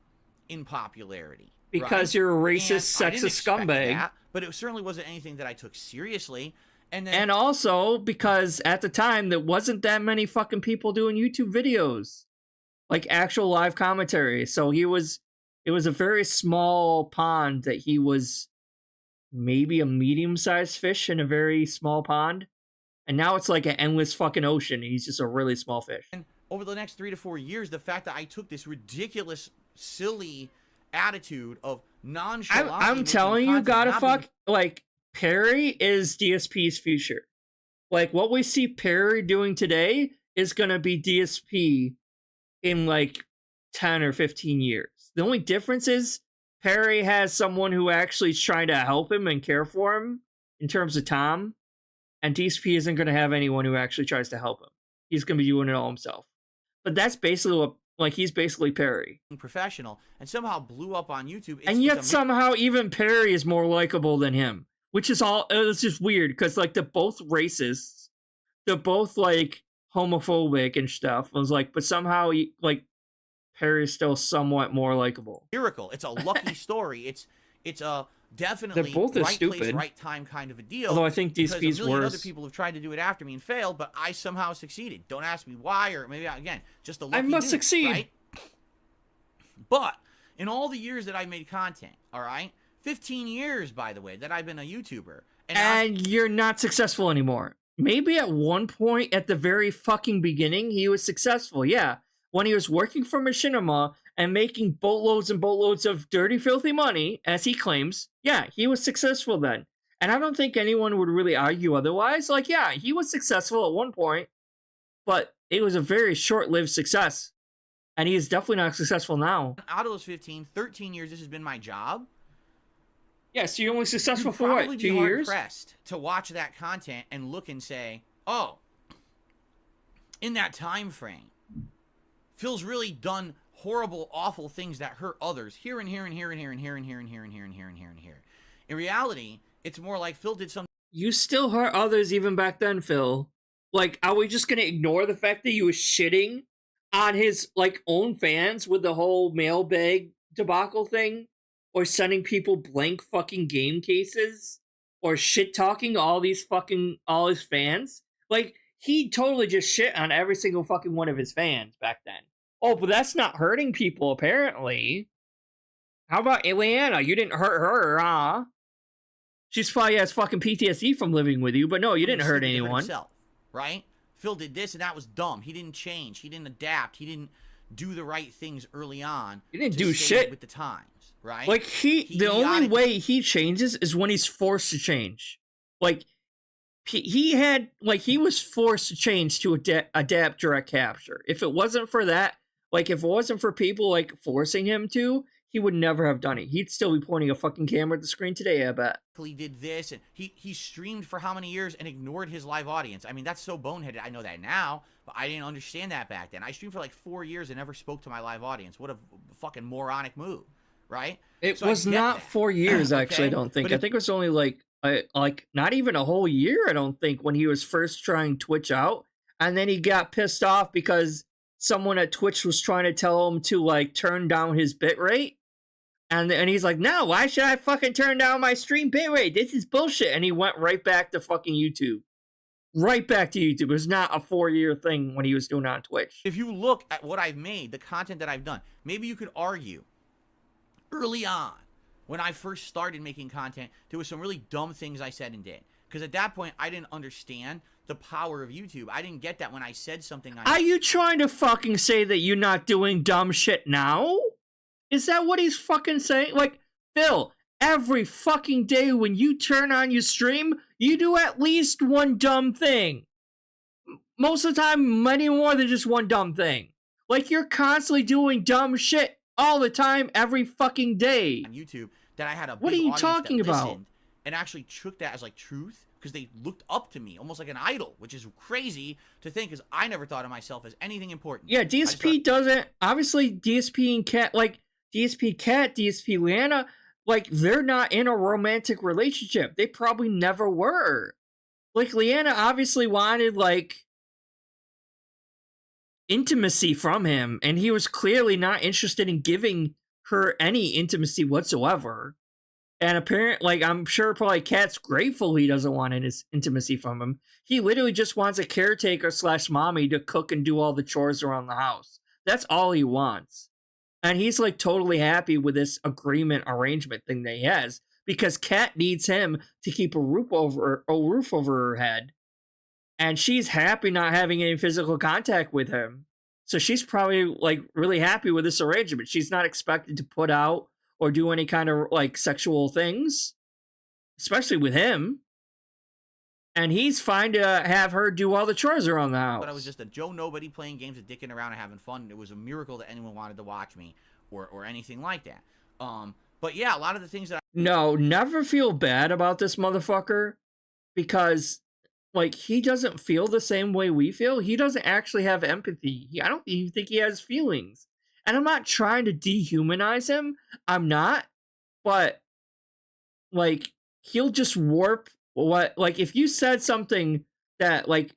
in popularity. because right? you're a And racist, I didn't sexist expect scumbag. that, but it certainly wasn't anything that I took seriously. And then And also because at the time there wasn't that many fucking people doing YouTube videos. Like actual live commentary. So it was a very small pond that he was maybe a medium-sized fish in a very small pond. And now it's like an endless fucking ocean. He's just a really small fish. over the next 3 to 4 years, the fact that I took this ridiculous, silly attitude of nonchalance. I'm telling you, gotta fuck, like, Perry is DSP's future. Like, what we see Perry doing today is gonna be DSP in, like, 10 or 15 years. The only difference is Perry has someone who actually is trying to help him and care for him in terms of Tom, and DSP isn't gonna have anyone who actually tries to help him. He's gonna be doing it all himself. But that's basically what, like, he's basically Perry. Professional and somehow blew up on YouTube. And yet somehow even Perry is more likable than him, which is all, it's just weird because, like, they're both racists. They're both, like, homophobic and stuff. I was like, but somehow, like, Perry's still somewhat more likable. Miracle. It's a lucky story. It's a definitely They're both as right stupid. place, right time kind of a deal. Although I think because DSP's a million worse. other people have tried to do it after me and failed, but I somehow succeeded. Don't ask me why, or maybe again, just a lucky I must dude, succeed. Right? But in all the years that I made content, all right, 15 years by the way that I've been a YouTuber, and you're not successful anymore. Maybe at one point at the very fucking beginning he was successful. Yeah, when he was working for Machinima and making boatloads and boatloads of dirty, filthy money, as he claims, yeah, he was successful then. And I don't think anyone would really argue otherwise. Like, yeah, he was successful at one point, but it was a very short-lived success. And he is definitely not successful now. out of those 15, 13 years, this has been my job. Yeah, so you're only successful You'd for probably what, be 2 years? hard-pressed to watch that content and look and say, oh, in that time frame, Phil's really done horrible, awful things that hurt others here and here and here and here and here and here and here and here and here and here and here. In reality, it's more like Phil did something. You still hurt others even back then, Phil. Like, are we just gonna ignore the fact that he was shitting on his, like, own fans with the whole mailbag debacle thing? Or sending people blank fucking game cases? Or shit-talking all his fans? Like, he totally just shit on every single fucking one of his fans back then. Oh, but that's not hurting people, apparently. How about Ileana? You didn't hurt her, huh? She's probably has fucking PTSD from living with you, but no, you didn't hurt anyone. Himself, right? Phil did this and that was dumb. He didn't change. He didn't adapt. He didn't do the right things early on. He didn't to do stay shit with the times, right? Like, the only idiotic- way he changes is when he's forced to change. Like, he was forced to change to adapt direct capture. If it wasn't for that, Like, if it wasn't for people, like, forcing him to, he would never have done it. He'd still be pointing a fucking camera at the screen today, I bet. He did this, and he streamed for how many years and ignored his live audience. I mean, that's so boneheaded. I know that now, but I didn't understand that back then. I streamed for like 4 years and never spoke to my live audience. What a fucking moronic move, right? It was not 4 years, actually, I don't think. I think it was only like not even a whole year, I don't think, when he was first trying Twitch out. And then he got pissed off because someone at Twitch was trying to tell him to, like, turn down his bitrate. And he's like, no, why should I fucking turn down my stream bitrate? This is bullshit. And he went right back to fucking YouTube. Right back to YouTube. It was not a 4-year thing when he was doing it on Twitch. If you look at what I've made, the content that I've done, maybe you could argue early on when I first started making content, there was some really dumb things I said and did. Because at that point, I didn't understand the power of YouTube. I didn't get that when I said something. Are you trying to fucking say that you're not doing dumb shit now? Is that what he's fucking saying? Like, Phil, every fucking day when you turn on your stream, you do at least one dumb thing. Most of the time, many more than just one dumb thing. Like, you're constantly doing dumb shit all the time, every fucking day. On YouTube, that I had a big What are you audience talking that about? listened and actually took that as like truth, because they looked up to me almost like an idol, which is crazy to think, because I never thought of myself as anything important. Yeah, DSP doesn't. Obviously, DSP and Cat, like DSP Cat, DSP Leanna, like, they're not in a romantic relationship. They probably never were. Like, Leanna obviously wanted, like, intimacy from him, and he was clearly not interested in giving her any intimacy whatsoever. And apparently, like, I'm sure probably Cat's grateful he doesn't want any intimacy from him. He literally just wants a caretaker / mommy to cook and do all the chores around the house. That's all he wants. And he's, like, totally happy with this agreement arrangement thing that he has, because Cat needs him to keep a roof over her head. And she's happy not having any physical contact with him. So she's probably, like, really happy with this arrangement. She's not expected to put out or do any kind of, like, sexual things, especially with him. And he's fine to have her do all the chores around the house. But I was just a Joe Nobody playing games and dicking around and having fun. And it was a miracle that anyone wanted to watch me or anything like that. But yeah, a lot of the things that No, never feel bad about this motherfucker, because, like, he doesn't feel the same way we feel. He doesn't actually have empathy. I don't even think he has feelings. And I'm not trying to dehumanize him. I'm not. But, like, he'll just warp what, like, if you said something that, like,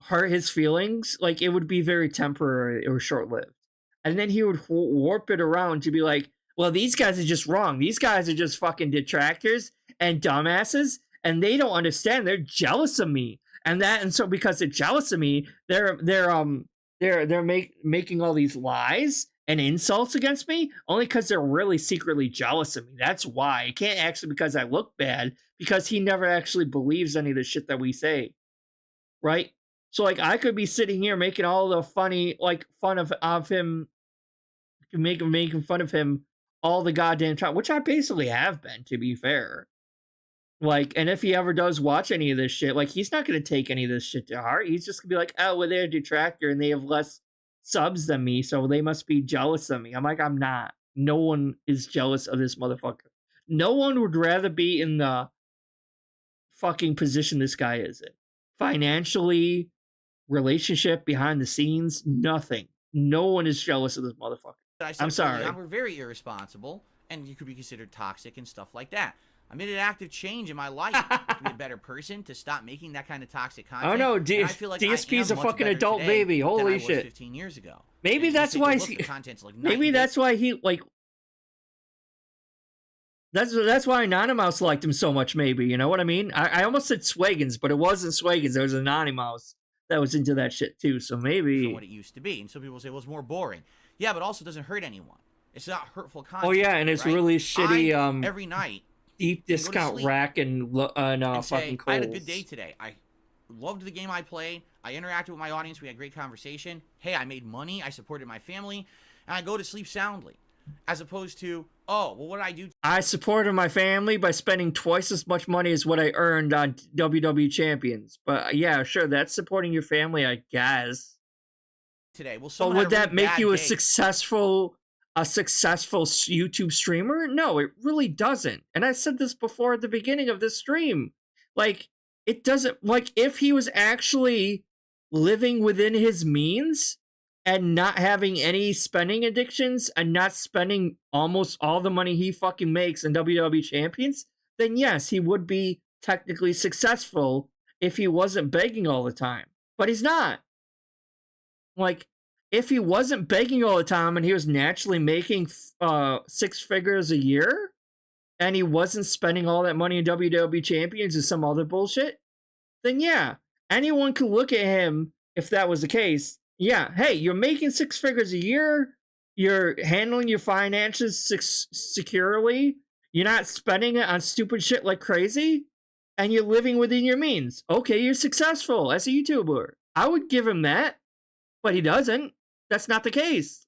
hurt his feelings, like, it would be very temporary or short-lived. And then he would warp it around to be like, well, these guys are just wrong. These guys are just fucking detractors and dumbasses, and they don't understand. They're jealous of me. And so because they're jealous of me, they're making all these lies and insults against me only because they're really secretly jealous of me. That's why. It can't actually because I look bad, because he never actually believes any of the shit that we say. Right? So, like, I could be sitting here making all the funny, like, fun of him, making fun of him all the goddamn time, which I basically have been, to be fair. Like, and if he ever does watch any of this shit, like, he's not going to take any of this shit to heart. He's just going to be like, oh, well, they're a detractor and they have less subs than me, so they must be jealous of me. I'm like, I'm not. No one is jealous of this motherfucker. No one would rather be in the fucking position this guy is in. Financially, relationship, behind the scenes, nothing. No one is jealous of this motherfucker. I'm sorry. We're very irresponsible, and you could be considered toxic and stuff like that. I made an active change in my life to be a better person, to stop making that kind of toxic content. Oh no, I feel like DSP's a fucking adult today baby. Holy than I was shit! 15 years ago. Maybe And that's you take a why. look, the content's like Maybe that's why he like. That's why Anonymous liked him so much. Maybe, you know what I mean. I almost said Swaggins, but it wasn't Swaggins. There was Anonymous that was into that shit too. So maybe from what it used to be. And some people say, well, it's more boring. Yeah, but also doesn't hurt anyone. It's not hurtful content. Oh yeah, and it's right? really shitty. Every night. Deep discount rack and fucking say, Kohl's. I had a good day today. I loved the game I played. I interacted with my audience. We had great conversation. Hey, I made money. I supported my family. And I go to sleep soundly. As opposed to, oh, well, what did I do? I supported my family by spending twice as much money as what I earned on WWE Champions. But yeah, sure, that's supporting your family, I guess. today. Well, But someone would had a that really make bad you a day. successful YouTube streamer? No, it really doesn't. And I said this before at the beginning of this stream. Like, it doesn't, like, if he was actually living within his means and not having any spending addictions and not spending almost all the money he fucking makes in WWE Champions, then yes, he would be technically successful if he wasn't begging all the time. But he's not. Like, if he wasn't begging all the time and he was naturally making 6 figures a year and he wasn't spending all that money in WWE Champions or some other bullshit, then yeah, anyone could look at him if that was the case. Yeah, hey, you're making 6 figures a year, you're handling your finances securely, you're not spending it on stupid shit like crazy, and you're living within your means. Okay, you're successful as a YouTuber. I would give him that, but he doesn't. That's not the case.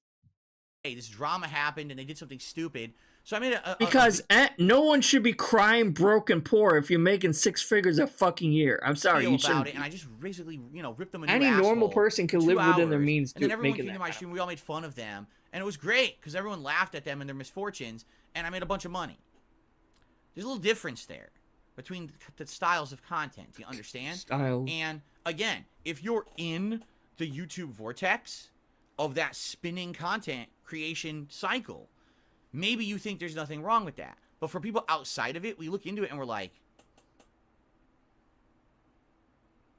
Hey, this drama happened and they did something stupid. So I made because no one should be crying broke and poor if you're making 6 figures a fucking year. I'm sorry, you shouldn't. And I just basically, ripped them a new Any normal asshole, person can 2 live within their hours, means. And then everyone came to my stream. We all made fun of them, and it was great because everyone laughed at them and their misfortunes, and I made a bunch of money. There's a little difference there between the styles of content. Do you understand? Style. And again, if you're in the YouTube vortex of that spinning content creation cycle, maybe you think there's nothing wrong with that. But for people outside of it, we look into it and we're like,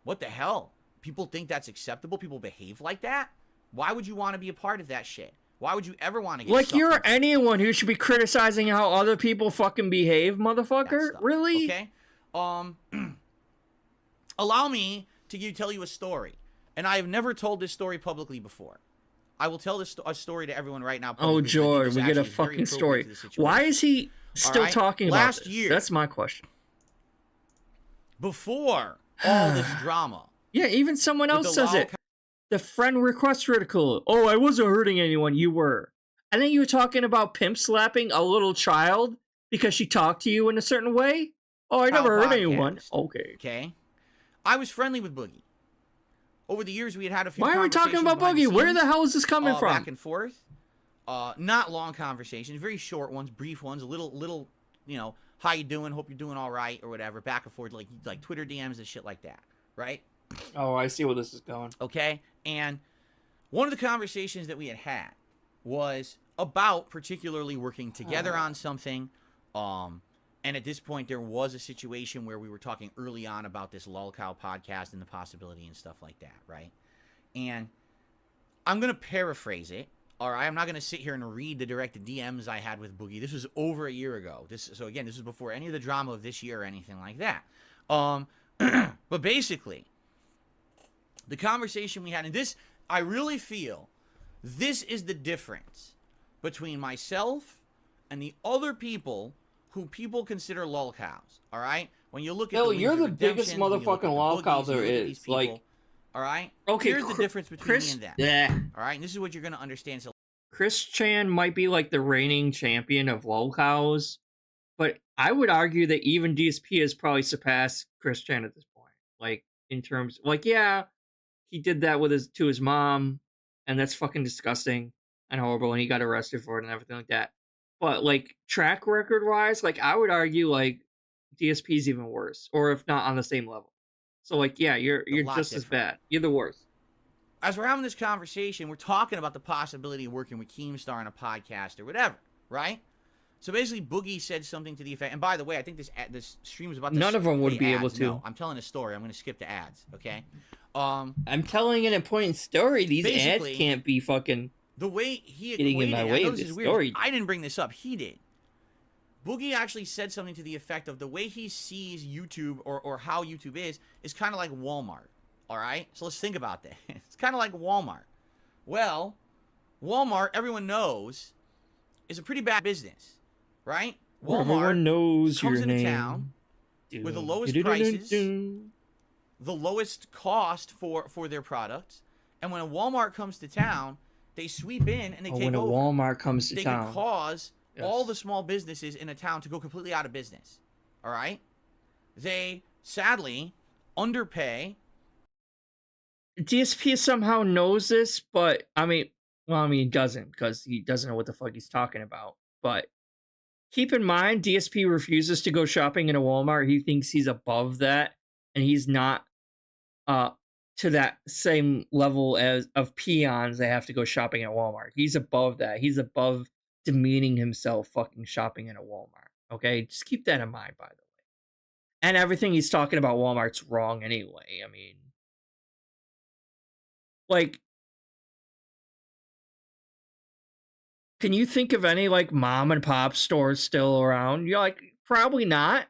what the hell? People think that's acceptable? People behave like that? Why would you want to be a part of that shit? Why would you ever want to get like you're into anyone who should be criticizing how other people fucking behave, motherfucker? Really? Okay. Allow me to tell you a story. And I have never told this story publicly before. I will tell this a story to everyone right now. Oh, George, we get a fucking story. Why is he still talking about last this? year? That's my question. Before all this drama. Yeah, even someone else says it. The friend request ridicule. Oh, I wasn't hurting anyone. You were. And then you were talking about pimp slapping a little child because she talked to you in a certain way. Oh, I never hurt anyone. Okay. Okay. I was friendly with Boogie. Over the years, we had a few. Why are we talking about Boogie? Where the hell is this coming from? Back and forth. Not long conversations, very short ones, brief ones, a little, how you doing? Hope you're doing all right, or whatever. Back and forth, like Twitter DMs and shit like that, right? Oh, I see where this is going. Okay, and one of the conversations that we had was about particularly working together on something. And at this point, there was a situation where we were talking early on about this lolcow podcast and the possibility and stuff like that, right? And I'm going to paraphrase it, all right? I'm not going to sit here and read the direct DMs I had with Boogie. This was over a year ago. So again, this was before any of the drama of this year or anything like that. But basically, the conversation we had, and this, I really feel, this is the difference between myself and the other people who people consider lolcows, all right? When you look at Phil, you're the biggest motherfucking lolcow there is. Like, all right? Okay, here's the difference between me and them. Yeah. All right? And this is what you're going to understand. So, Chris Chan might be like the reigning champion of lolcows, but I would argue that even DSP has probably surpassed Chris Chan at this point. Like, in terms, like, yeah, he did that with to his mom, and that's fucking disgusting and horrible, and he got arrested for it and everything like that. But, like, track record-wise, like, I would argue, like, DSP's even worse. Or if not, on the same level. So, like, yeah, you're just as bad. You're the worst. As we're having this conversation, we're talking about the possibility of working with Keemstar on a podcast or whatever, right? So, basically, Boogie said something to the effect... And by the way, I think this stream is about to... None of them would be able to. No, I'm telling a story. I'm going to skip the ads, okay? I'm telling an important story. These ads can't be fucking... The way he getting in my way of this story. I didn't bring this up. He did. Boogie actually said something to the effect of the way he sees YouTube or how YouTube is kind of like Walmart. All right? So let's think about that. It's kind of like Walmart. Well, Walmart, everyone knows, is a pretty bad business. Right? Walmart everyone knows comes your into name. Town with the lowest prices, the lowest cost for their products. And when a Walmart comes to town, they sweep in and they take when over. When a Walmart comes to town. They can cause all the small businesses in a town to go completely out of business. All right? They, sadly, underpay DSP somehow knows this, but he doesn't, because he doesn't know what the fuck he's talking about. But keep in mind, DSP refuses to go shopping in a Walmart. He thinks he's above that, and he's not to that same level of peons that have to go shopping at Walmart. He's above that. He's above demeaning himself fucking shopping in a Walmart. Okay? Just keep that in mind, by the way. And everything he's talking about Walmart's wrong anyway. I mean, like, can you think of any, like, mom and pop stores still around? You're like, probably not.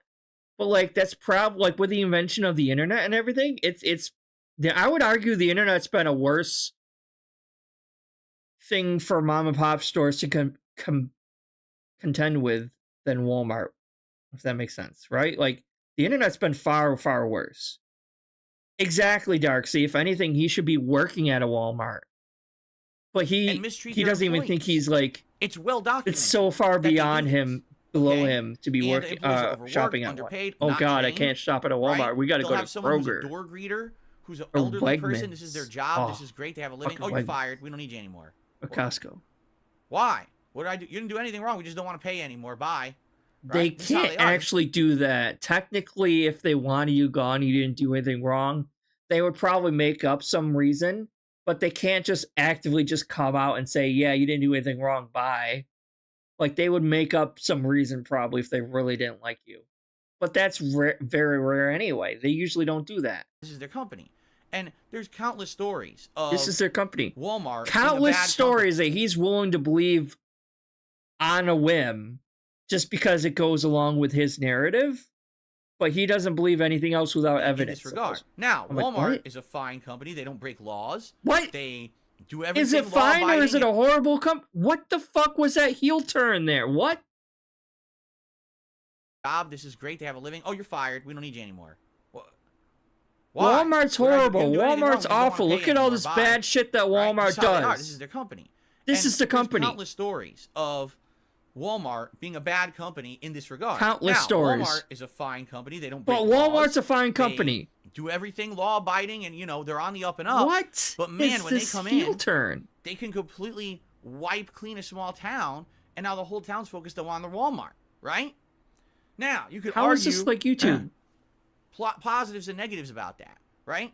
But, like, that's probably, like, with the invention of the internet and everything, I would argue the internet's been a worse thing for mom and pop stores to contend with than Walmart, if that makes sense, right? Like, the internet's been far, far worse. Exactly, Darksy. If anything, he should be working at a Walmart. But he doesn't even think he's, like... It's well documented. It's so far beyond him, below him, to be working, shopping at underpaid, Oh, not God, trained, I can't shop at a Walmart. right? We got to They'll go to have someone who's a Kroger. door greeter, who's an Or elderly person. This Wegmans. is their job. Oh, This is great. They have a living. fucking Oh, you're Wegmans. fired. We don't need you anymore. Or Costco. Why? What did I do? You didn't do anything wrong. We just don't want to pay you anymore. Bye. They Right? This is how can't they are. actually do that. Technically, if they wanted you gone, you didn't do anything wrong, they would probably make up some reason, but they can't just actively just come out and say, yeah, you didn't do anything wrong, bye. Like, they would make up some reason probably if they really didn't like you. But that's very rare anyway. They usually don't do that. This is their company. And there's countless stories of This is their company. Walmart. Countless being a bad stories that he's willing to believe on a whim just because it goes along with his narrative, but he doesn't believe anything else without company in evidence. this regard. Now, I'm like, Walmart what? is a fine company. They don't break laws. What? They do everything. Is it fine or is it a law-abiding. horrible What the fuck was that heel turn there? What? Job. This is great. They have a living. Oh, you're fired. We don't need you anymore. Why? Walmart's What did I do? You horrible. didn't do anything wrong. Walmart's We just don't wanna awful. pay Look you at all anymore. this Bye. bad shit that Right? Walmart This is how they are. does. This is their company. This And is the there's company. Countless stories of Walmart being a bad company in this regard. Countless now, stories. Walmart is a fine company. They don't break But laws. Walmart's a fine company. They do everything law-abiding, and, you know, they're on the up and up. What? But, man, is when they this come heel in, turn? they can completely wipe clean a small town, and now the whole town's focused on the Walmart, right? Now, you could How argue is this like YouTube? positives and negatives about that, right?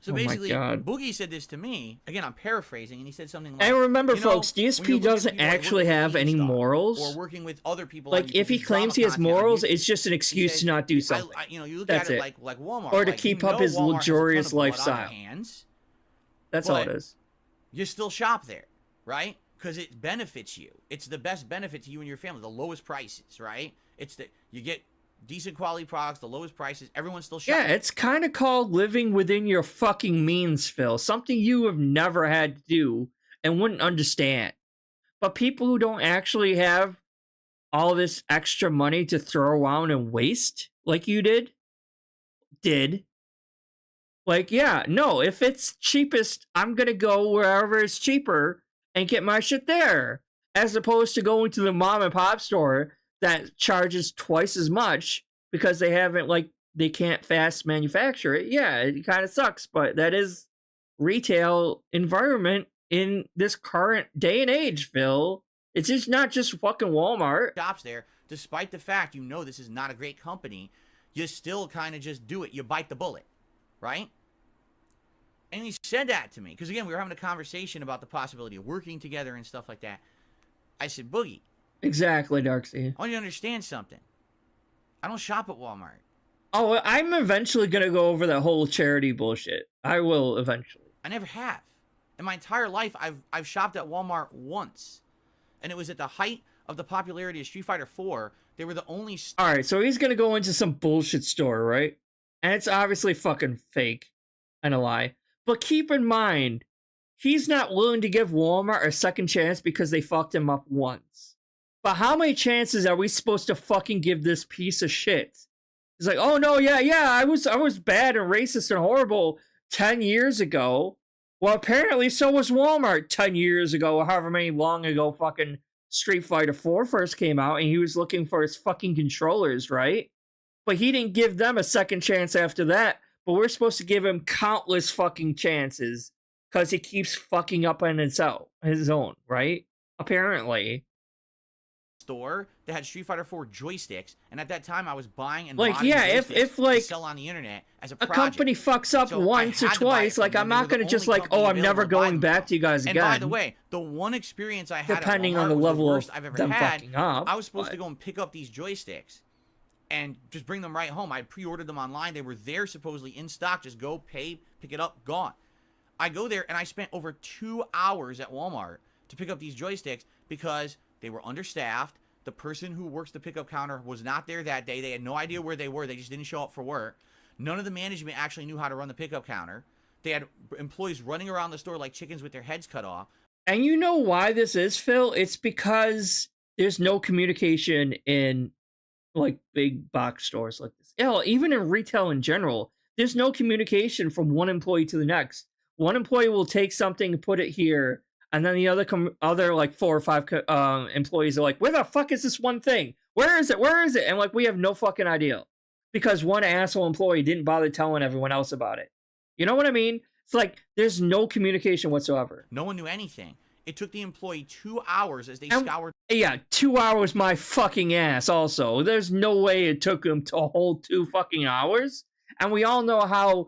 So Oh my basically, God. Boogie said this to me. Again, I'm paraphrasing, and he said something like, And remember, you know, folks, when you're DSP working with doesn't people like actually working with have any GameStop morals. or working with other people, Like, if he claims he has morals, it's just an excuse to not do something. you know, you look That's at it. like Walmart, Or to like, keep you up know his Walmart has a ton luxurious of blood on their lifestyle. hands, That's all it but is. you still shop there, right? Because it benefits you. It's the best benefit to you and your family. The lowest prices, right? You get decent quality products, the lowest prices. Everyone's still shopping. Yeah, it's kind of called living within your fucking means, Phil. Something you have never had to do and wouldn't understand. But people who don't actually have all this extra money to throw around and waste, like you did. Like, yeah, no, if it's cheapest, I'm going to go wherever it's cheaper and get my shit there. As opposed to going to the mom and pop store that charges twice as much because they can't fast manufacture it. Yeah, it kind of sucks, but that is retail environment in this current day and age, Phil. It's just not just fucking Walmart. Shops there, despite the fact you know this is not a great company, you still kind of just do it. You bite the bullet, right? And he said that to me because, again, we were having a conversation about the possibility of working together and stuff like that. I said, Boogie, Exactly, Darksy. I want you to understand something. I don't shop at Walmart. Oh, I'm eventually going to go over that whole charity bullshit. I will eventually. I never have. In my entire life, I've shopped at Walmart once. And it was at the height of the popularity of Street Fighter 4. They were the only... All right, so he's going to go into some bullshit store, right? And it's obviously fucking fake and a lie. But keep in mind, he's not willing to give Walmart a second chance because they fucked him up once. But how many chances are we supposed to fucking give this piece of shit? He's like, oh no, yeah, I was bad and racist and horrible 10 years ago. Well, apparently so was Walmart 10 years ago, or however many long ago fucking Street Fighter 4 first came out, and he was looking for his fucking controllers, right? But he didn't give them a second chance after that but we're supposed to give him countless fucking chances because he keeps fucking up on his own, right? Apparently. Store that had Street Fighter 4 joysticks, and at that time I was buying and like, modding yeah, joysticks if like to sell on the internet as a a project. company fucks up So once I or had to buy it twice, from like them. I'm They not were the gonna just only like, company oh, I'm available never to buy going them back from. to you guys And again. by the way, the one experience I had Depending at on Walmart the was level the of worst I've ever them had. fucking up. I was supposed but- to go and pick up these joysticks and just bring them right home. I pre-ordered them online. They were there supposedly in stock. Just go, pay, pick it up, gone. I go there and I spent over 2 hours at Walmart to pick up these joysticks because they were understaffed. The person who works the pickup counter was not there that day. They had no idea where they were. They just didn't show up for work. None of the management actually knew how to run the pickup counter. They had employees running around the store like chickens with their heads cut off. And you know why this is, Phil? It's because there's no communication in like big box stores like this. Hell, even in retail in general, there's no communication from one employee to the next. One employee will take something and put it here, and then the other like 4 or 5 employees are like, where the fuck is this one thing? Where is it? Where is it? And like, we have no fucking idea because one asshole employee didn't bother telling everyone else about it. You know what I mean? It's like there's no communication whatsoever. No one knew anything. It took the employee 2 hours as they scoured. Yeah, 2 hours my fucking ass also. There's no way it took him to a whole 2 fucking hours. And we all know how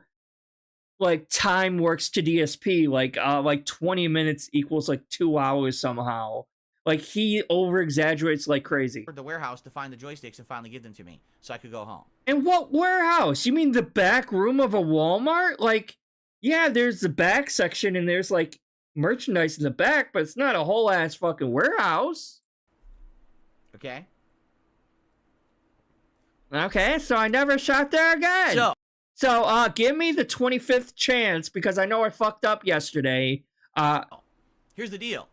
like time works to DSP. Like 20 minutes equals like 2 hours somehow. Like he over exaggerates like crazy. The warehouse to find the joysticks and finally give them to me so I could go home. And what warehouse? You mean the back room of a Walmart? Like, yeah, there's the back section and there's like merchandise in the back, but it's not a whole ass fucking warehouse. Okay? Okay, so I never shot there again. So give me the 25th chance because I know I fucked up yesterday. Here's the deal.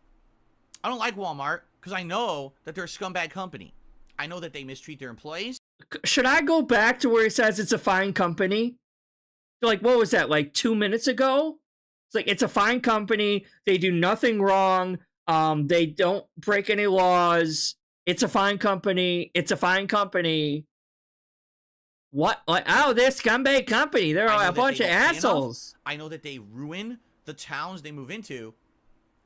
I don't like Walmart because I know that they're a scumbag company. I know that they mistreat their employees. Should I go back to where he says it's a fine company? Like, what was that, like 2 minutes ago? It's like, it's a fine company. They do nothing wrong. They don't break any laws. It's a fine company. It's a fine company. What? Like, oh, they're a scumbag company. They're a bunch of assholes. I know that they ruin the towns they move into.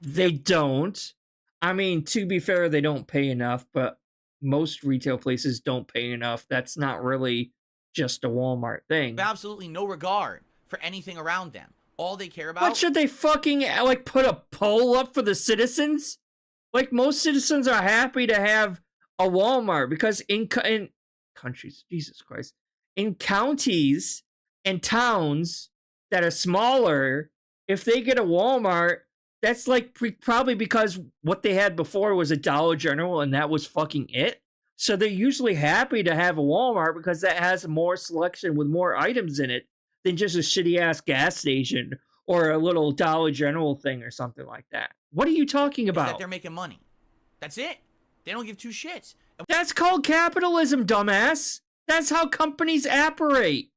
They don't. I mean, to be fair, they don't pay enough, but most retail places don't pay enough. That's not really just a Walmart thing. Absolutely no regard for anything around them. All they care about... What, should they fucking, like, put a poll up for the citizens? Like, most citizens are happy to have a Walmart because in countries, Jesus Christ, in counties and towns that are smaller, if they get a Walmart, that's like probably because what they had before was a Dollar General and that was fucking it. So they're usually happy to have a Walmart because that has more selection with more items in it than just a shitty ass gas station or a little Dollar General thing or something like that. What are you talking about? That they're making money. That's it. They don't give 2 shits. That's called capitalism, dumbass. That's how companies operate.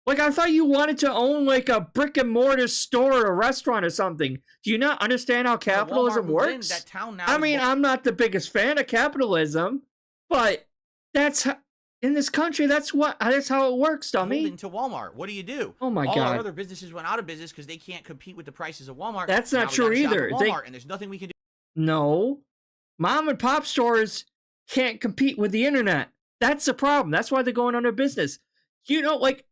Like, I thought you wanted to own, like, a brick-and-mortar store or a restaurant or something. Do you not understand how capitalism works? That town now I mean, I'm not the biggest fan of capitalism, but that's how, in this country, that's how it works, dummy. Into Walmart. What do you do? Oh my God. God. All our other businesses went out of business because they can't compete with the prices of Walmart. That's Now not we true gotta shop at either. Walmart, and there's nothing we can do. No. Mom and pop stores can't compete with the internet. That's the problem. That's why they're going under business. You know, like,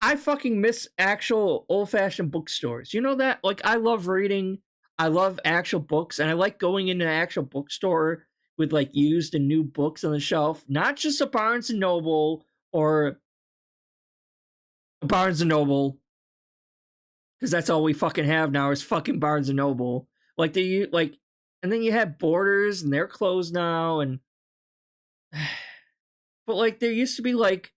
I fucking miss actual old-fashioned bookstores. You know that? Like, I love reading. I love actual books. And I like going into an actual bookstore with, like, used and new books on the shelf. Not just a Barnes & Noble or a Barnes & Noble. Because that's all we fucking have now is fucking Barnes & Noble. Like, and then you have Borders, and they're closed now. And but, like, there used to be, like,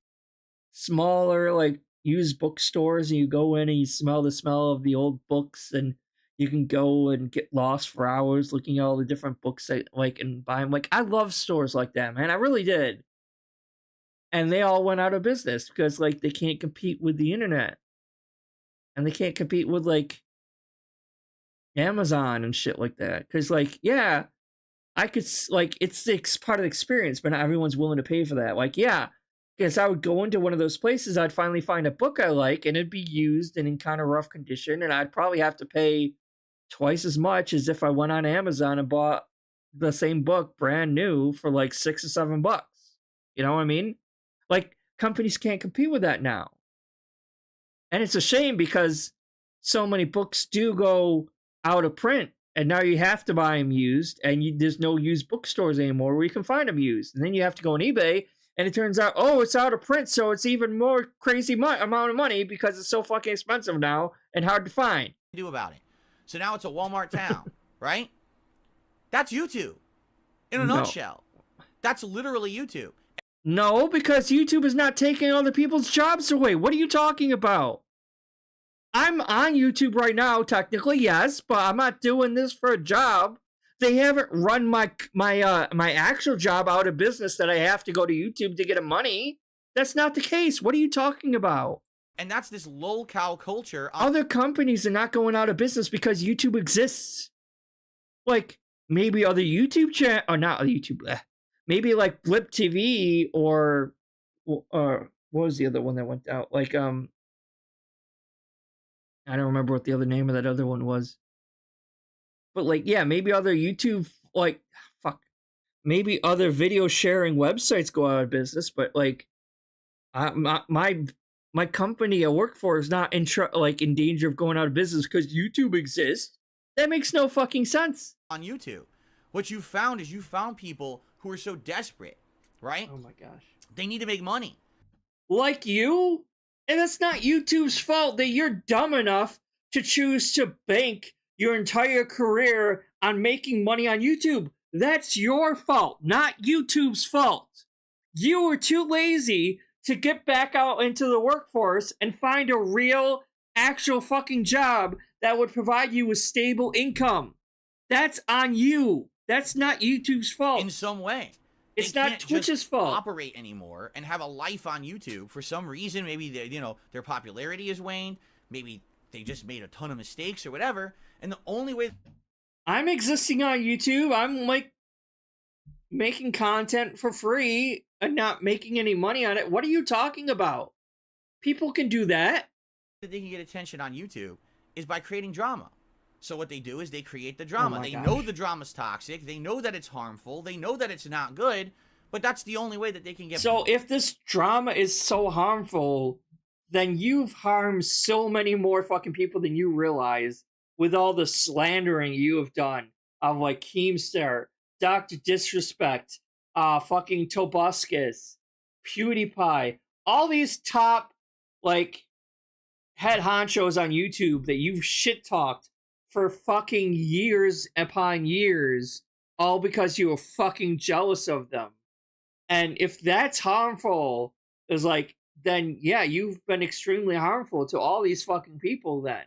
smaller, like, used bookstores, and you go in and you smell the smell of the old books, and you can go and get lost for hours looking at all the different books that, like, and buy them. Like, I love stores like that, man. I really did. And they all went out of business because, like, they can't compete with the internet. And they can't compete with, like, Amazon and shit like that. Because, like, yeah, I could, like, it's part of the experience, but not everyone's willing to pay for that. Like, yeah, Because I would go into one of those places, I'd finally find a book I like, and it'd be used and in kind of rough condition, and I'd probably have to pay twice as much as if I went on Amazon and bought the same book brand new for like $6 or $7. You know what I mean? Like, companies can't compete with that now. And it's a shame because so many books do go out of print, and now you have to buy them used, and there's no used bookstores anymore where you can find them used. And then you have to go on eBay, and it turns out, oh, it's out of print, so it's even more crazy amount of money because it's so fucking expensive now and hard to find. Do about it. So now it's a Walmart town, right? That's YouTube. In a nutshell. That's literally YouTube. No, because YouTube is not taking other people's jobs away. What are you talking about? I'm on YouTube right now, technically, yes, but I'm not doing this for a job. They haven't run my actual job out of business that I have to go to YouTube to get money. That's not the case. What are you talking about? And that's this lolcow culture. Other companies are not going out of business because YouTube exists. Like, maybe other YouTube channel, or not YouTube, maybe like Blip TV or what was the other one that went out? Like, I don't remember what the other name of that other one was. But like, yeah, maybe other YouTube, like, maybe other video sharing websites go out of business, but like, my company I work for is not in danger of going out of business because YouTube exists. That makes no fucking sense. On YouTube, what you found is you found people who are so desperate, right? Oh my gosh. They need to make money. Like you? And that's not YouTube's fault that you're dumb enough to choose to bank your entire career on making money on YouTube. That's your fault, not YouTube's fault. You were too lazy to get back out into the workforce and find a real, actual fucking job that would provide you with stable income. That's on you. That's not YouTube's fault. In some way. It's they not can't Twitch's just fault. Operate anymore and have a life on YouTube for some reason. Maybe their popularity has waned. Maybe they just made a ton of mistakes or whatever. And the only way I'm existing on YouTube, I'm like making content for free and not making any money on it. What are you talking about? People can do that. that they can get attention on YouTube is by creating drama. So what they do is they create the drama. They gosh. know the drama's toxic. They know that it's harmful. They know that it's not good. But that's the only way that they can get... So if this drama is so harmful, then you've harmed so many more fucking people than you realize with all the slandering you have done of like Keemstar, Dr. Disrespect, fucking Tobuscus, PewDiePie, all these top like head honchos on YouTube that you've shit talked for fucking years upon years, all because you were fucking jealous of them. And if that's harmful, is like, then yeah, you've been extremely harmful to all these fucking people then.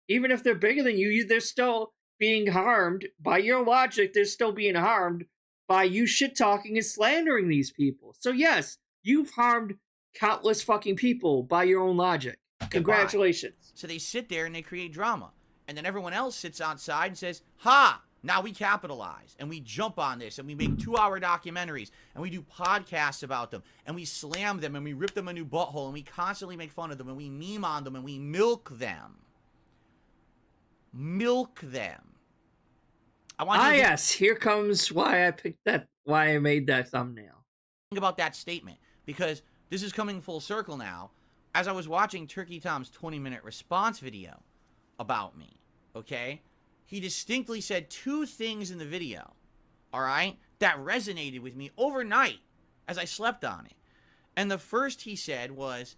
Even if they're bigger than you, they're still being harmed. By your logic, they're still being harmed by you shit-talking and slandering these people. So yes, you've harmed countless fucking people by your own logic. Congratulations. So they sit there and they create drama. And then everyone else sits outside and says, ha! Now we capitalize, and we jump on this, and we make 2-hour documentaries, and we do podcasts about them, and we slam them, and we rip them a new butthole, and we constantly make fun of them, and we meme on them, and we milk them. Milk them. I want you to yes, here comes why I picked that, why I made that thumbnail. think about that statement, because this is coming full circle now. As I was watching Turkey Tom's 20-minute response video about me, okay? He distinctly said 2 things in the video, all right, that resonated with me overnight as I slept on it. And the first he said was,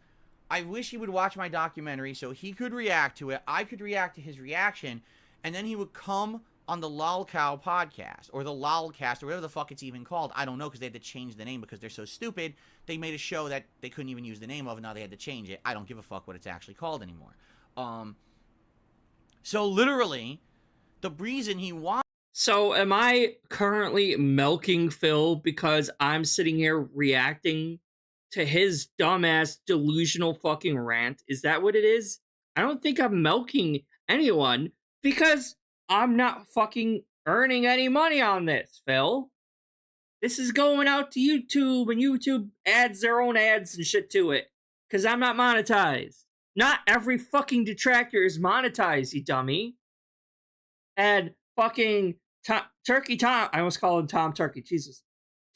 I wish he would watch my documentary so he could react to it, I could react to his reaction, and then he would come on the lolcow podcast, or the lolcast, or whatever the fuck it's even called. I don't know, because they had to change the name because they're so stupid. They made a show that they couldn't even use the name of, and now they had to change it. I don't give a fuck what it's actually called anymore. So literally... the reason he wants... So am I currently milking Phil because I'm sitting here reacting to his dumbass delusional fucking rant? Is that what it is? I don't think I'm milking anyone because I'm not fucking earning any money on this, Phil. This is going out to YouTube, and YouTube adds their own ads and shit to it. Because I'm not monetized. Not every fucking detractor is monetized, you dummy. And fucking Turkey Tom, I almost call him Tom Turkey, Jesus.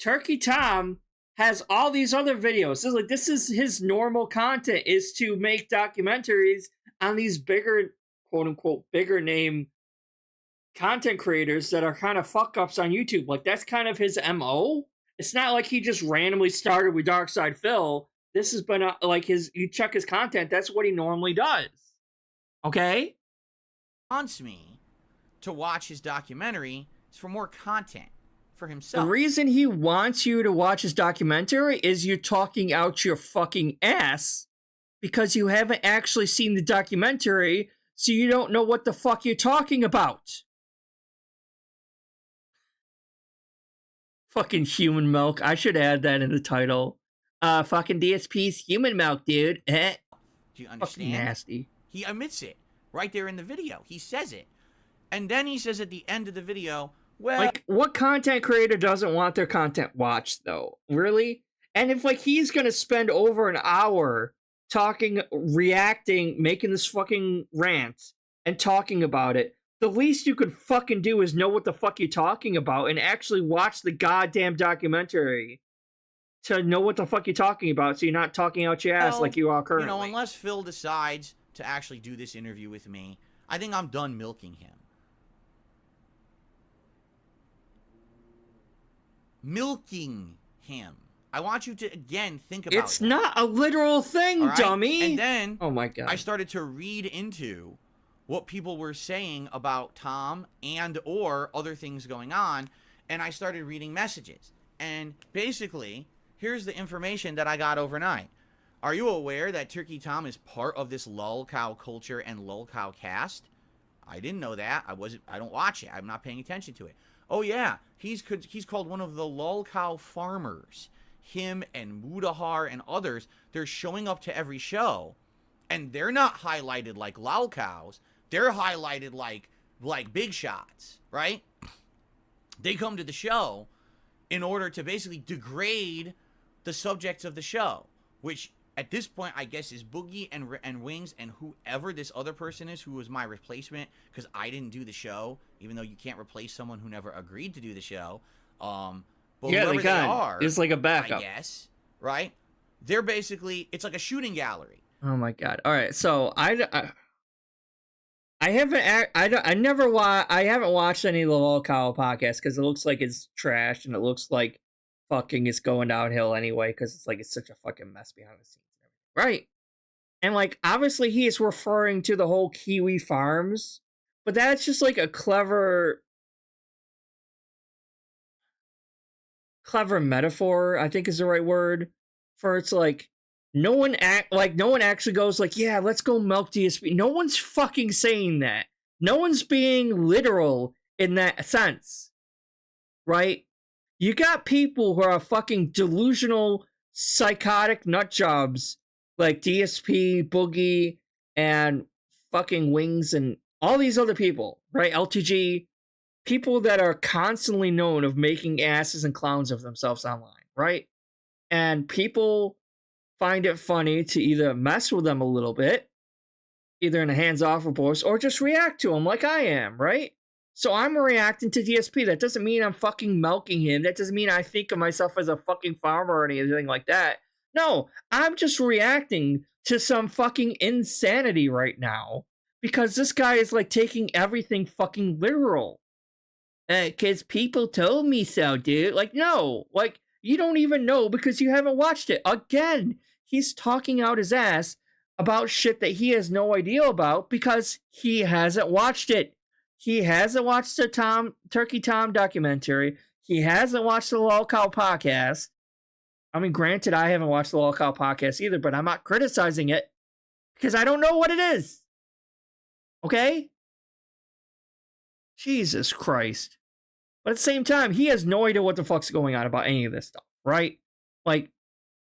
Turkey Tom has all these other videos. This is his normal content, is to make documentaries on these bigger, quote unquote, bigger name content creators that are kind of fuck ups on YouTube. Like, that's kind of his MO. It's not like he just randomly started with Darksydephil. This has been like you check his content, that's what he normally does. Okay? Wants me to watch his documentary is for more content for himself. The reason he wants you to watch his documentary is you're talking out your fucking ass because you haven't actually seen the documentary, so you don't know what the fuck you're talking about. Fucking human milk. I should add that in the title. Fucking DSP's human milk, dude. Do you understand? Fucking nasty. He admits it right there in the video. He says it. And then he says at the end of the video, well... Like, what content creator doesn't want their content watched, though? Really? And if, like, he's gonna spend over an hour talking, reacting, making this fucking rant, and talking about it, the least you could fucking do is know what the fuck you're talking about and actually watch the goddamn documentary to know what the fuck you're talking about, so you're not talking out your ass like you are currently. You know, unless Phil decides to actually do this interview with me, I think I'm done milking him. Milking him. I want you to, again, think about It's not a literal thing, right? dummy! And then, oh my god, I started to read into what people were saying about Tom and or other things going on, and I started reading messages. And basically, here's the information that I got overnight. Are you aware that Turkey Tom is part of this lolcow culture and lolcow cast? I didn't know that. I don't watch it. I'm not paying attention to it. Oh yeah, he's called one of the lolcow farmers. Him and Mudahar and others, they're showing up to every show, and they're not highlighted like lolcows. They're highlighted like big shots, right? They come to the show in order to basically degrade the subjects of the show, which at this point I guess is Boogie and Wings and whoever this other person is who was my replacement because I didn't do the show, even though you can't replace someone who never agreed to do the show. But yeah, whoever they are, it's like a backup, I guess, right? They're basically, it's like a shooting gallery. Oh my god! All right, so I haven't watched any of the lolcow podcasts because it looks like it's trash and it looks like fucking it's going downhill anyway because it's such a fucking mess behind the scenes, right? And like obviously he is referring to the whole Kiwi Farms, but that's just like a clever metaphor, I think is the right word for it's like no one actually goes like, yeah, let's go milk DSP. No one's fucking saying that. No one's being literal in that sense. Right? You got people who are fucking delusional, psychotic nut jobs like DSP, Boogie, and fucking Wings and all these other people, right? LTG, people that are constantly known of making asses and clowns of themselves online, right? And people find it funny to either mess with them a little bit, either in a hands-off voice, or just react to them like I am, right? So I'm reacting to DSP. That doesn't mean I'm fucking milking him. That doesn't mean I think of myself as a fucking farmer or anything like that. No, I'm just reacting to some fucking insanity right now because this guy is like taking everything fucking literal. Because people told me so, dude. Like, no. Like, you don't even know because you haven't watched it. Again, he's talking out his ass about shit that he has no idea about because he hasn't watched it. He hasn't watched the Turkey Tom documentary. He hasn't watched the lolcow podcast. I mean, granted, I haven't watched the lolcow podcast either, but I'm not criticizing it because I don't know what it is. Okay? Jesus Christ. But at the same time, he has no idea what the fuck's going on about any of this stuff, right? Like,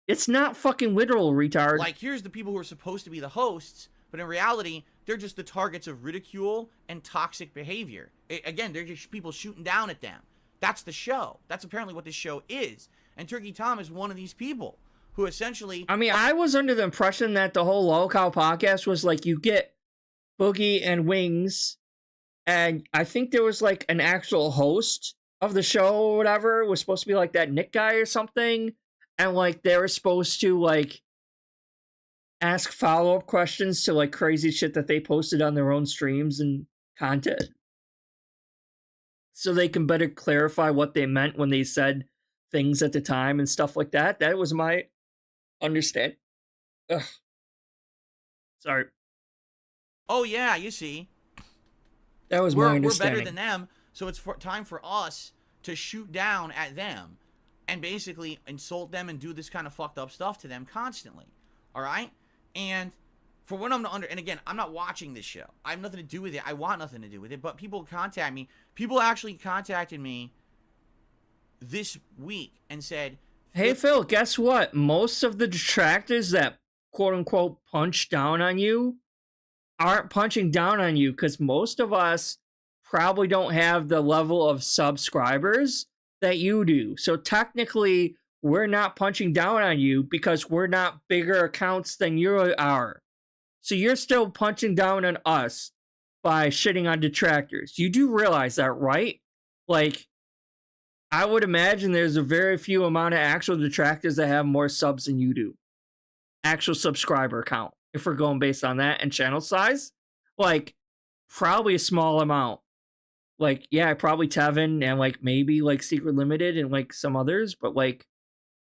it's not fucking literal, retard. Like, here's the people who are supposed to be the hosts, but in reality, they're just the targets of ridicule and toxic behavior. Again, they're just people shooting down at them. That's the show. That's apparently what this show is. And Turkey Tom is one of these people who essentially... I mean, I was under the impression that the whole lolcow podcast was like you get Boogie and Wings, and I think there was like an actual host of the show or whatever. It was supposed to be like that Nick guy or something, and like they were supposed to like ask follow-up questions to like crazy shit that they posted on their own streams and content, so they can better clarify what they meant when they said things at the time and stuff like that. That was my understand. Ugh. Sorry. Oh yeah, you see. That was my We're understanding. better than them, so it's time for us to shoot down at them and basically insult them and do this kind of fucked up stuff to them constantly. All right? And for what I'm and again, I'm not watching this show. I have nothing to do with it. I want nothing to do with it, but people contact me. People actually contacted me this week and said, hey Phil, guess what? Most of the detractors that quote unquote punch down on you aren't punching down on you because most of us probably don't have the level of subscribers that you do. So technically, we're not punching down on you because we're not bigger accounts than you are. So you're still punching down on us by shitting on detractors. You do realize that, right? Like, I would imagine there's a very few amount of actual detractors that have more subs than you do. Actual subscriber count. If we're going based on that and channel size, like probably a small amount. Like, yeah, probably Tevin and like maybe like Secret Limited and like some others, but like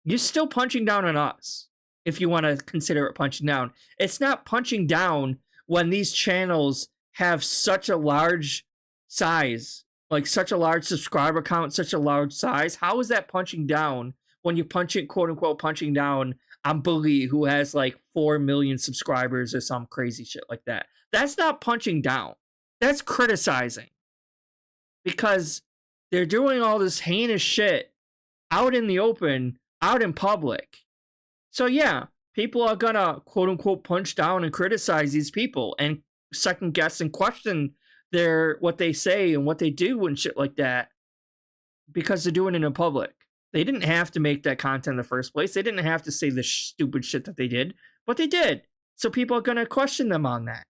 you're still punching down on us if you want to consider it punching down. It's not punching down when these channels have such a large size, like such a large subscriber count, such a large size. How is that punching down when you punch it, quote unquote, punching down on Boogie, who has like 4 million subscribers or some crazy shit like that? That's not punching down. That's criticizing. Because they're doing all this heinous shit out in the open, out in public. So yeah, people are gonna quote unquote punch down and criticize these people and second guess and question what they say and what they do and shit like that because they're doing it in public. They didn't have to make that content in the first place. They didn't have to say the stupid shit that they did, but they did. So people are going to question them on that.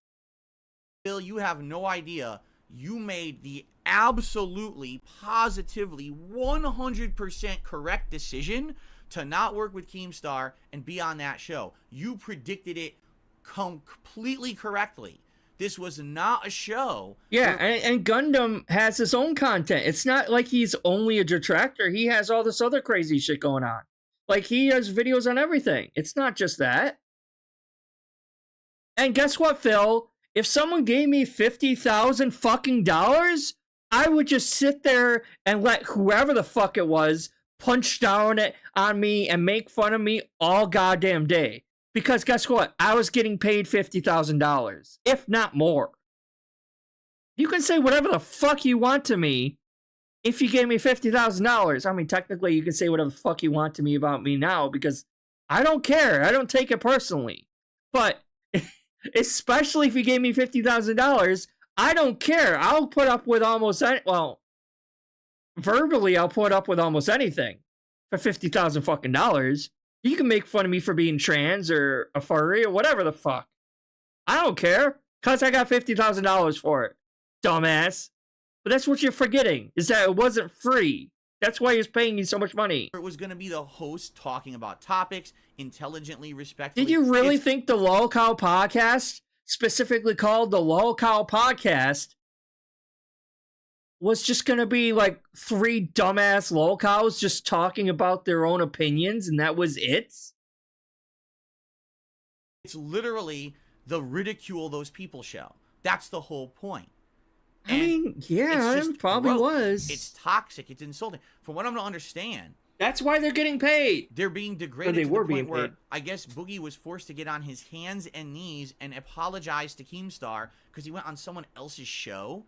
Bill, you have no idea. You made the absolutely, positively, 100% correct decision to not work with Keemstar and be on that show. You predicted it completely correctly. This was not a show. Yeah, and Gundam has his own content. It's not like he's only a detractor. He has all this other crazy shit going on. Like, he has videos on everything. It's not just that. And guess what, Phil? If someone gave me $50,000 fucking dollars, I would just sit there and let whoever the fuck it was punch down on me and make fun of me all goddamn day. Because guess what? I was getting paid $50,000, if not more. You can say whatever the fuck you want to me if you gave me $50,000. I mean, technically, you can say whatever the fuck you want to me about me now because I don't care. I don't take it personally. But especially if you gave me $50,000, I don't care. I'll put up with almost verbally, I'll put up with almost anything for $50,000 fucking dollars. You can make fun of me for being trans or a furry or whatever the fuck. I don't care, because I got $50,000 for it, dumbass. But that's what you're forgetting, is that it wasn't free. That's why he's paying me so much money. It was going to be the host talking about topics intelligently, respectfully. Did you really think the lolcow podcast, specifically called the lolcow podcast, was just going to be like 3 dumbass lolcows just talking about their own opinions and that was it? It's literally the ridicule those people show. That's the whole point. I mean, yeah, it probably was. It's toxic. It's insulting. From what I'm to understand, that's why they're getting paid. They're being degraded they to were the point being where paid. I guess Boogie was forced to get on his hands and knees and apologize to Keemstar because he went on someone else's show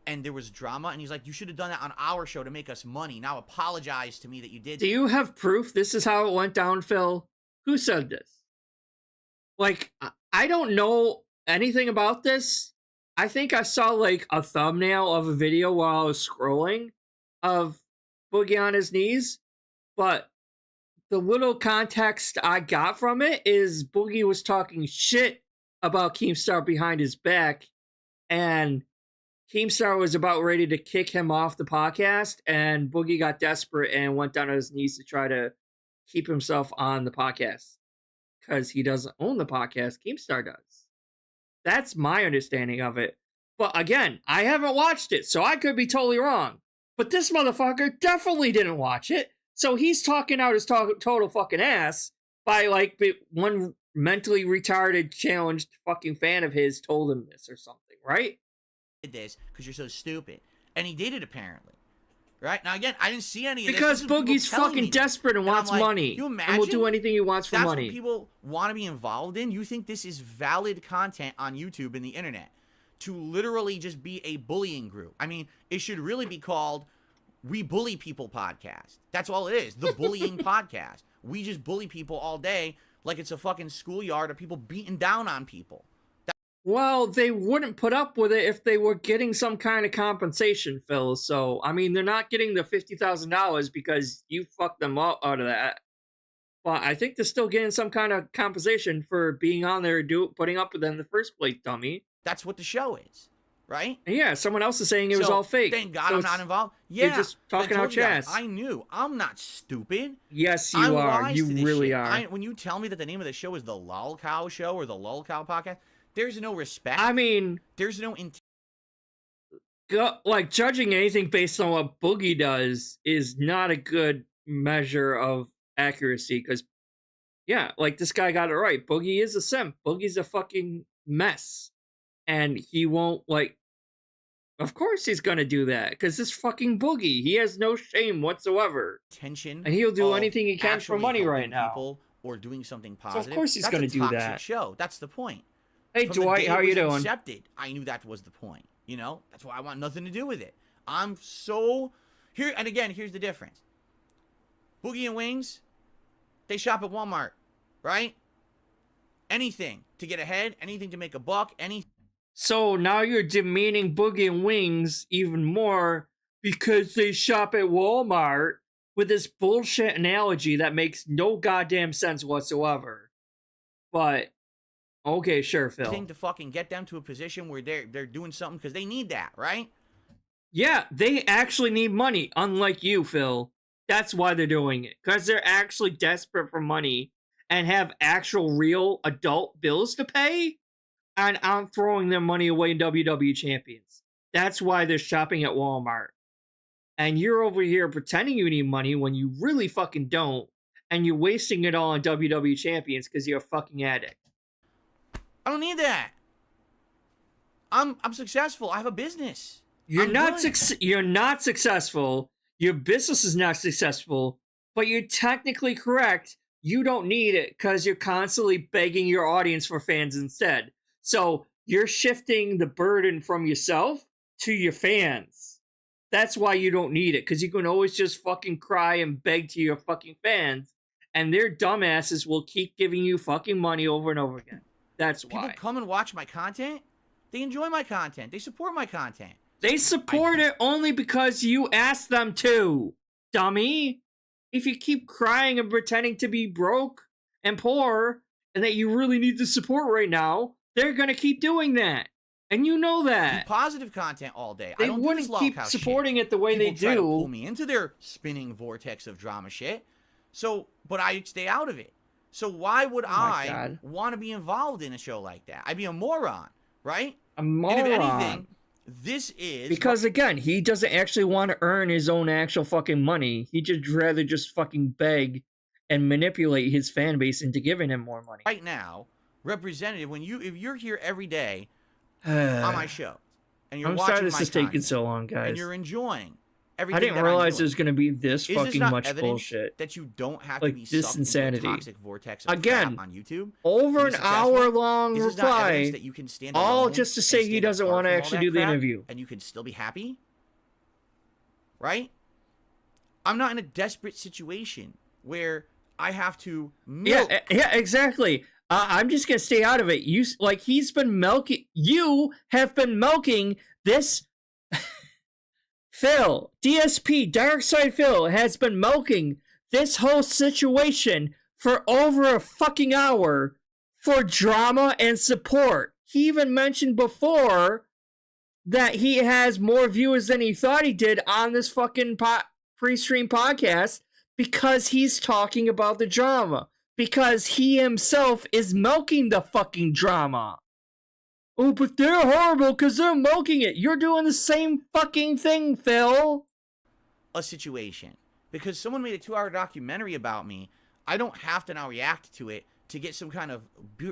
and there was drama, and he's like, you should have done that on our show to make us money. Now apologize to me that you did. Do you have proof this is how it went down, Phil? Who said this? Like, I don't know anything about this. I think I saw like a thumbnail of a video while I was scrolling of Boogie on his knees, but the little context I got from it is Boogie was talking shit about Keemstar behind his back, and Keemstar was about ready to kick him off the podcast, and Boogie got desperate and went down on his knees to try to keep himself on the podcast because he doesn't own the podcast. Keemstar does. That's my understanding of it. But again, I haven't watched it, so I could be totally wrong. But this motherfucker definitely didn't watch it, so he's talking out his total fucking ass by like one mentally retarded, challenged fucking fan of his told him this or something, right? Did this because you're so stupid, and he did it apparently. Right now, again, I didn't see any of because this. Because Boogie's fucking desperate and wants money. You imagine? And will do anything he wants for that's money. What people want to be involved in. You think this is valid content on YouTube and the internet to literally just be a bullying group? I mean, it should really be called We Bully People Podcast. That's all it is. The bullying podcast. We just bully people all day like it's a fucking schoolyard of people beating down on people. Well, they wouldn't put up with it if they were getting some kind of compensation, Phil. So, I mean, they're not getting the $50,000 because you fucked them up out of that. But I think they're still getting some kind of compensation for being on there, putting up with them in the first place, dummy. That's what the show is, right? And yeah, someone else is saying it was all fake. Thank God so I'm not involved. Yeah, you're just talking out your ass. I knew. I'm not stupid. Yes, you are. You really are. When you tell me that the name of the show is the Lolcow Show or the Lolcow Podcast, there's no respect. I mean, there's no intent. Like, judging anything based on what Boogie does is not a good measure of accuracy, because, yeah, like, this guy got it right. Boogie is a simp. Boogie's a fucking mess. And he won't, like, of course he's gonna do that, because it's fucking Boogie. He has no shame whatsoever. Tension. And he'll do anything he can for money right now. Or doing something positive. So of course he's gonna do that. Show. That's the point. Hey, From Dwight, how are you doing? Accepted, I knew that was the point. You know, that's why I want nothing to do with it. I'm so here, and again, here's the difference. Boogie and Wings, they shop at Walmart, right? Anything to get ahead, anything to make a buck, anything. So now you're demeaning Boogie and Wings even more because they shop at Walmart with this bullshit analogy that makes no goddamn sense whatsoever. But okay, sure, Phil. To fucking get them to a position where they're doing something because they need that, right? Yeah, they actually need money, unlike you, Phil. That's why they're doing it. Because they're actually desperate for money and have actual real adult bills to pay. And I'm throwing their money away in WWE Champions. That's why they're shopping at Walmart. And you're over here pretending you need money when you really fucking don't. And you're wasting it all on WWE Champions because you're a fucking addict. I don't need that. I'm successful. I have a business. You're not successful. Your business is not successful, but you're technically correct. You don't need it because you're constantly begging your audience for fans instead. So you're shifting the burden from yourself to your fans. That's why you don't need it, because you can always just fucking cry and beg to your fucking fans, and their dumbasses will keep giving you fucking money over and over again. That's why. People come and watch my content. They enjoy my content. They support my content. They support it only because you asked them to, dummy. If you keep crying and pretending to be broke and poor and that you really need the support right now, they're going to keep doing that. And you know that. Do positive content all day. They I don't wouldn't do this keep lolcow supporting shit. it the way People they try to do. pull me into their spinning vortex of drama shit. So, but I stay out of it. So why would I want to be involved in a show like that? I'd be a moron, right? A moron. And if anything, this is... Because, again, he doesn't actually want to earn his own actual fucking money. He'd just rather just fucking beg and manipulate his fan base into giving him more money. Right now, representative, if you're here every day on my show, and you're I'm watching sorry this my is taking content, so long, guys. and you're enjoying everything I didn't that realize I'm there's going to be this Is fucking not much evidence bullshit. that you don't have Like, to be this sucked insanity. into a toxic vortex of Again, crap on YouTube? Over an hour-long Is this not evidence reply, that you can stand all alone just to and say he stand doesn't apart want to from all actually that do the crap, interview. and you can still be happy? Right? I'm not in a desperate situation where I have to milk. Yeah, exactly. I'm just gonna stay out of it. You he's been milking. You have been milking this Phil, DSP, darksydephil has been milking this whole situation for over a fucking hour for drama and support. He even mentioned before that he has more viewers than he thought he did on this fucking pre-stream podcast because he's talking about the drama. Because he himself is milking the fucking drama. Oh, but they're horrible because they're milking it. You're doing the same fucking thing, Phil. A situation. Because someone made a 2-hour documentary about me, I don't have to now react to it to get some kind of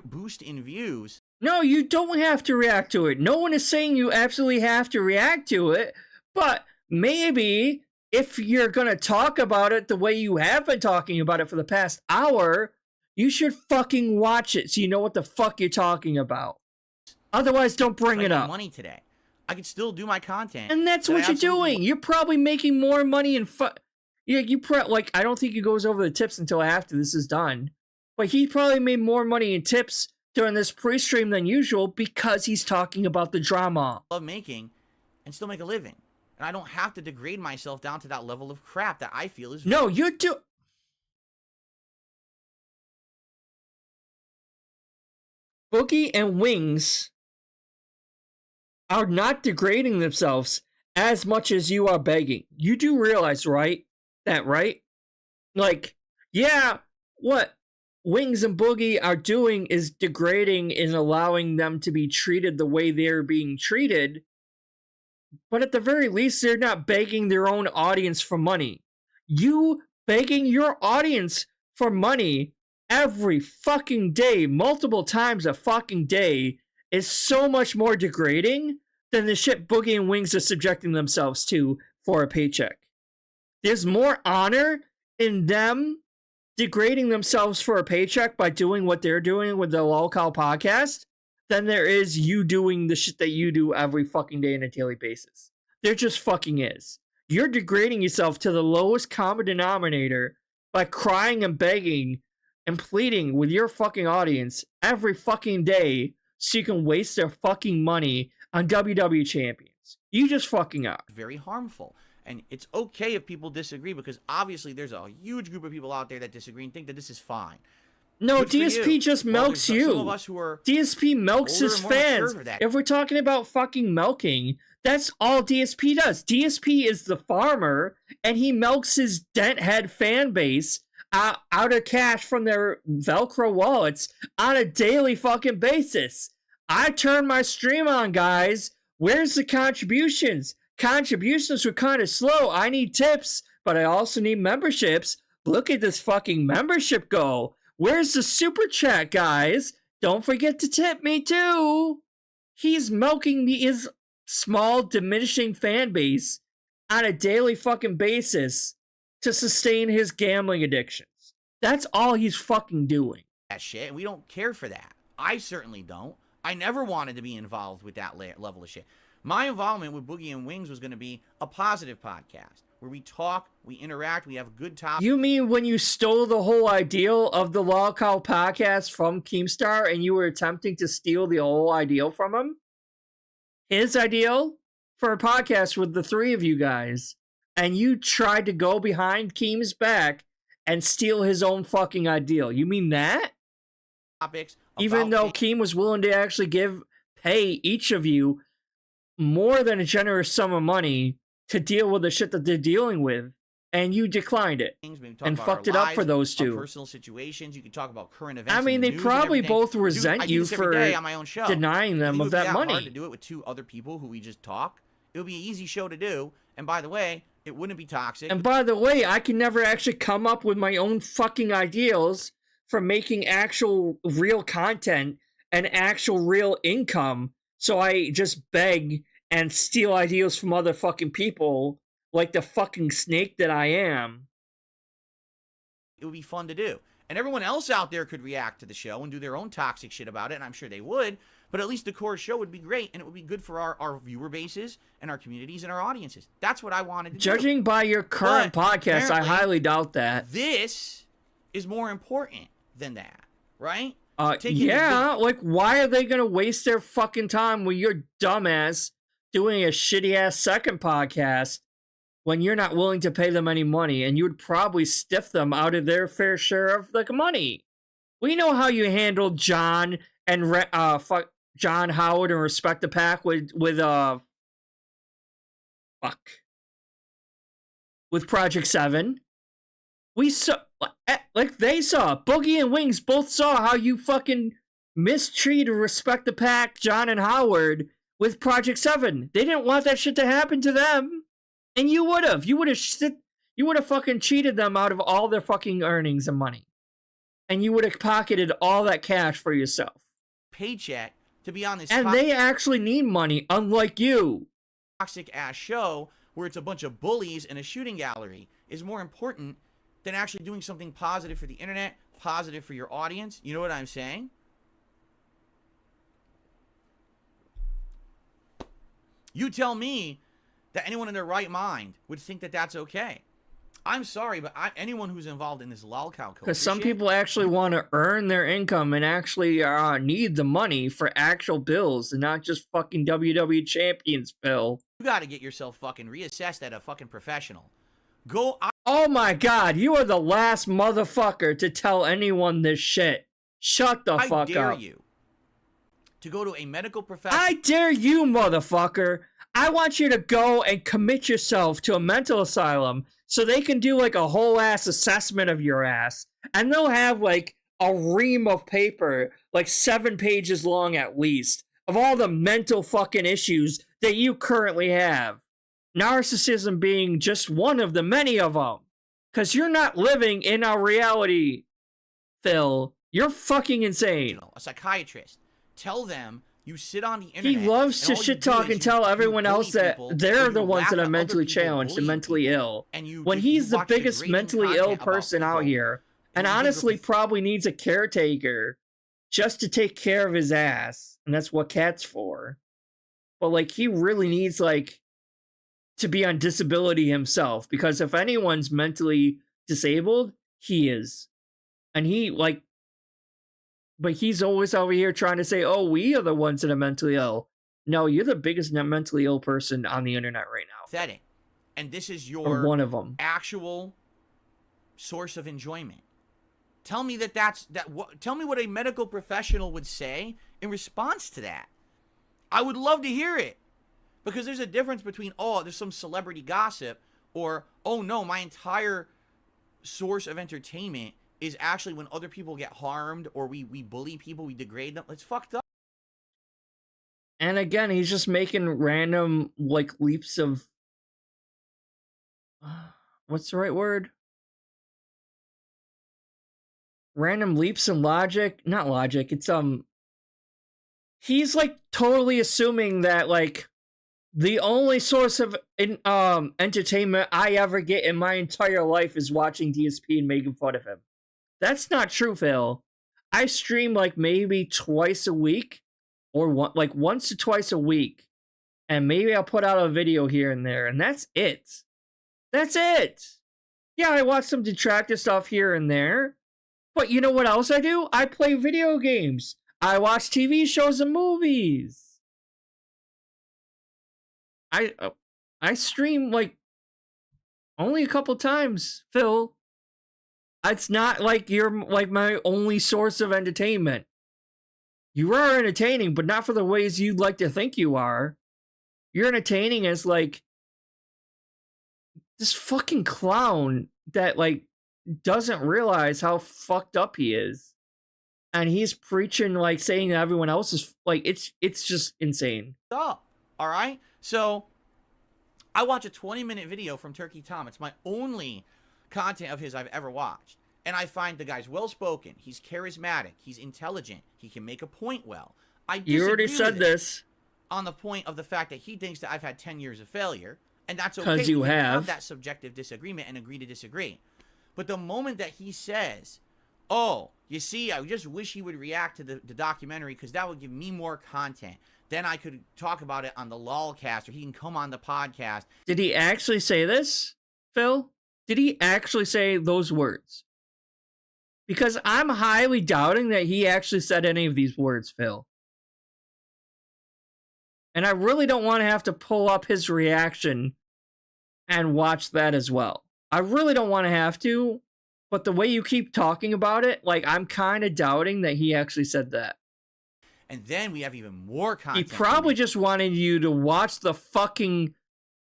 boost in views. No, you don't have to react to it. No one is saying you absolutely have to react to it. But maybe if you're going to talk about it the way you have been talking about it for the past hour, you should fucking watch it so you know what the fuck you're talking about. Otherwise, don't bring it up. Money today. I could still do my content. And that's what you're doing. You're probably making more money in like, I don't think he goes over the tips until after this is done. But he probably made more money in tips during this pre-stream than usual because he's talking about the drama. Love making and still make a living. And I don't have to degrade myself down to that level of crap that I feel is... No, you do... Boogie and Wings are not degrading themselves as much as you are begging. You do realize, right? That, right? Like, yeah, what Wings and Boogie are doing is degrading and allowing them to be treated the way they're being treated. But at the very least, they're not begging their own audience for money. You begging your audience for money every fucking day, multiple times a fucking day, is so much more degrading than the shit Boogie and Wings are subjecting themselves to for a paycheck. There's more honor in them degrading themselves for a paycheck by doing what they're doing with the lolcow podcast than there is you doing the shit that you do every fucking day on a daily basis. There just fucking is. You're degrading yourself to the lowest common denominator by crying and begging and pleading with your fucking audience every fucking day so you can waste their fucking money on WWE champions. You just fucking are. Very harmful. And it's okay if people disagree because obviously there's a huge group of people out there that disagree and think that this is fine. No, Good DSP just milks you. Some of us who are DSP milks his fans. If we're talking about fucking milking, that's all DSP does. DSP is the farmer, and he milks his dent head fan base out of cash from their Velcro wallets on a daily fucking basis. I turned my stream on, guys. Where's the contributions? Contributions were kind of slow. I need tips, but I also need memberships. Look at this fucking membership go. Where's the super chat, guys? Don't forget to tip me too. He's milking his small, diminishing fan base on a daily fucking basis to sustain his gambling addictions. That's all he's fucking doing. That shit, and we don't care for that. I certainly don't. I never wanted to be involved with that level of shit. My involvement with Boogie and Wings was going to be a positive podcast where we talk, we interact, we have good topics. You mean when you stole the whole ideal of the lolcow podcast from Keemstar and you were attempting to steal the whole ideal from him? His ideal for a podcast with the three of you guys. And you tried to go behind Keem's back and steal his own fucking ideal. You mean that? Topics. Even though Keem was willing to actually pay each of you more than a generous sum of money to deal with the shit that they're dealing with, and you declined it and fucked it up for those two. Personal situations. You can talk about current events. I mean, they probably both resent you for on my own show. denying them of that money. Hard to do it with two other people who we just talk. It would be an easy show to do. And by the way, it wouldn't be toxic. And by the way, I can never actually come up with my own fucking ideals for making actual real content and actual real income. So I just beg and steal ideas from other fucking people like the fucking snake that I am. It would be fun to do. And everyone else out there could react to the show and do their own toxic shit about it, and I'm sure they would. But at least the core show would be great, and it would be good for our viewer bases and our communities and our audiences. That's what I wanted to do. Judging by your current podcast, I highly doubt that. This is more important than that, right? Yeah, like, why are they gonna waste their fucking time with your dumbass doing a shitty-ass second podcast when you're not willing to pay them any money, and you would probably stiff them out of their fair share of the money. We know how you handled John and John Howard and Respect the Pack with Project 7. We saw, like they saw, Boogie and Wings both saw how you fucking mistreated Respect the Pack, John and Howard with Project 7. They didn't want that shit to happen to them. And you would have. You would have fucking cheated them out of all their fucking earnings and money. And you would have pocketed all that cash for yourself. Paycheck to be on this and they actually need money, unlike you. Toxic ass show where it's a bunch of bullies in a shooting gallery is more important than actually doing something positive for the internet, positive for your audience. You know what I'm saying? You tell me that anyone in their right mind would think that that's okay. I'm sorry, but anyone who's involved in this lolcow culture, because some people actually want to earn their income and actually need the money for actual bills and not just fucking WWE champions, Phil. You got to get yourself fucking reassessed at a fucking professional. Oh my God, you are the last motherfucker to tell anyone this shit. Shut the fuck up. I dare you to go to a medical professional. I dare you, motherfucker. I want you to go and commit yourself to a mental asylum so they can do like a whole ass assessment of your ass. And they'll have like a ream of paper, like 7 pages long at least, of all the mental fucking issues that you currently have. Narcissism being just one of the many of them. Because you're not living in our reality, Phil. You're fucking insane. A psychiatrist. Tell them you sit on the internet. He loves to shit talk and tell everyone else that they're the ones that are mentally challenged and mentally ill. When he's the biggest mentally ill person out here. And honestly probably needs a caretaker just to take care of his ass. And that's what Cat's for. But like he really needs like to be on disability himself. Because if anyone's mentally disabled, he is. And he like... But he's always over here trying to say, oh, we are the ones that are mentally ill. No, you're the biggest mentally ill person on the internet right now. Pathetic. And this is your or one of them. Actual source of enjoyment. Tell me tell me what a medical professional would say in response to that. I would love to hear it. Because there's a difference between, oh, there's some celebrity gossip, or, oh no, my entire source of entertainment is actually when other people get harmed or we bully people, we degrade them. It's fucked up. And again, he's just making random, like, leaps of... what's the right word? Random leaps in logic? Not logic, it's, he's, like, totally assuming that, like, the only source of entertainment I ever get in my entire life is watching DSP and making fun of him. That's not true, Phil. I stream like maybe twice a week or like once to twice a week. And maybe I'll put out a video here and there. And that's it. That's it. Yeah, I watch some Detractor stuff here and there. But you know what else I do? I play video games. I watch TV shows and movies. I stream like only a couple times, Phil. It's not like you're like my only source of entertainment. You are entertaining, but not for the ways you'd like to think you are. You're entertaining as like this fucking clown that like doesn't realize how fucked up he is. And he's preaching like saying that everyone else is like it's just insane. All right? So I watch a 20-minute video from Turkey Tom. It's my only content of his I've ever watched. And I find the guy's well-spoken. He's charismatic. He's intelligent. He can make a point well. You already said this. On the point of the fact that he thinks that I've had 10 years of failure. And that's okay. Because you have that subjective disagreement and agree to disagree. But the moment that he says, oh, you see, I just wish he would react to the documentary because that would give me more content. Then I could talk about it on the lolcast or he can come on the podcast. Did he actually say this, Phil? Did he actually say those words? Because I'm highly doubting that he actually said any of these words, Phil. And I really don't want to have to pull up his reaction and watch that as well. I really don't want to have to, but the way you keep talking about it, like, I'm kind of doubting that he actually said that. And then we have even more He content. probably just wanted you to watch the fucking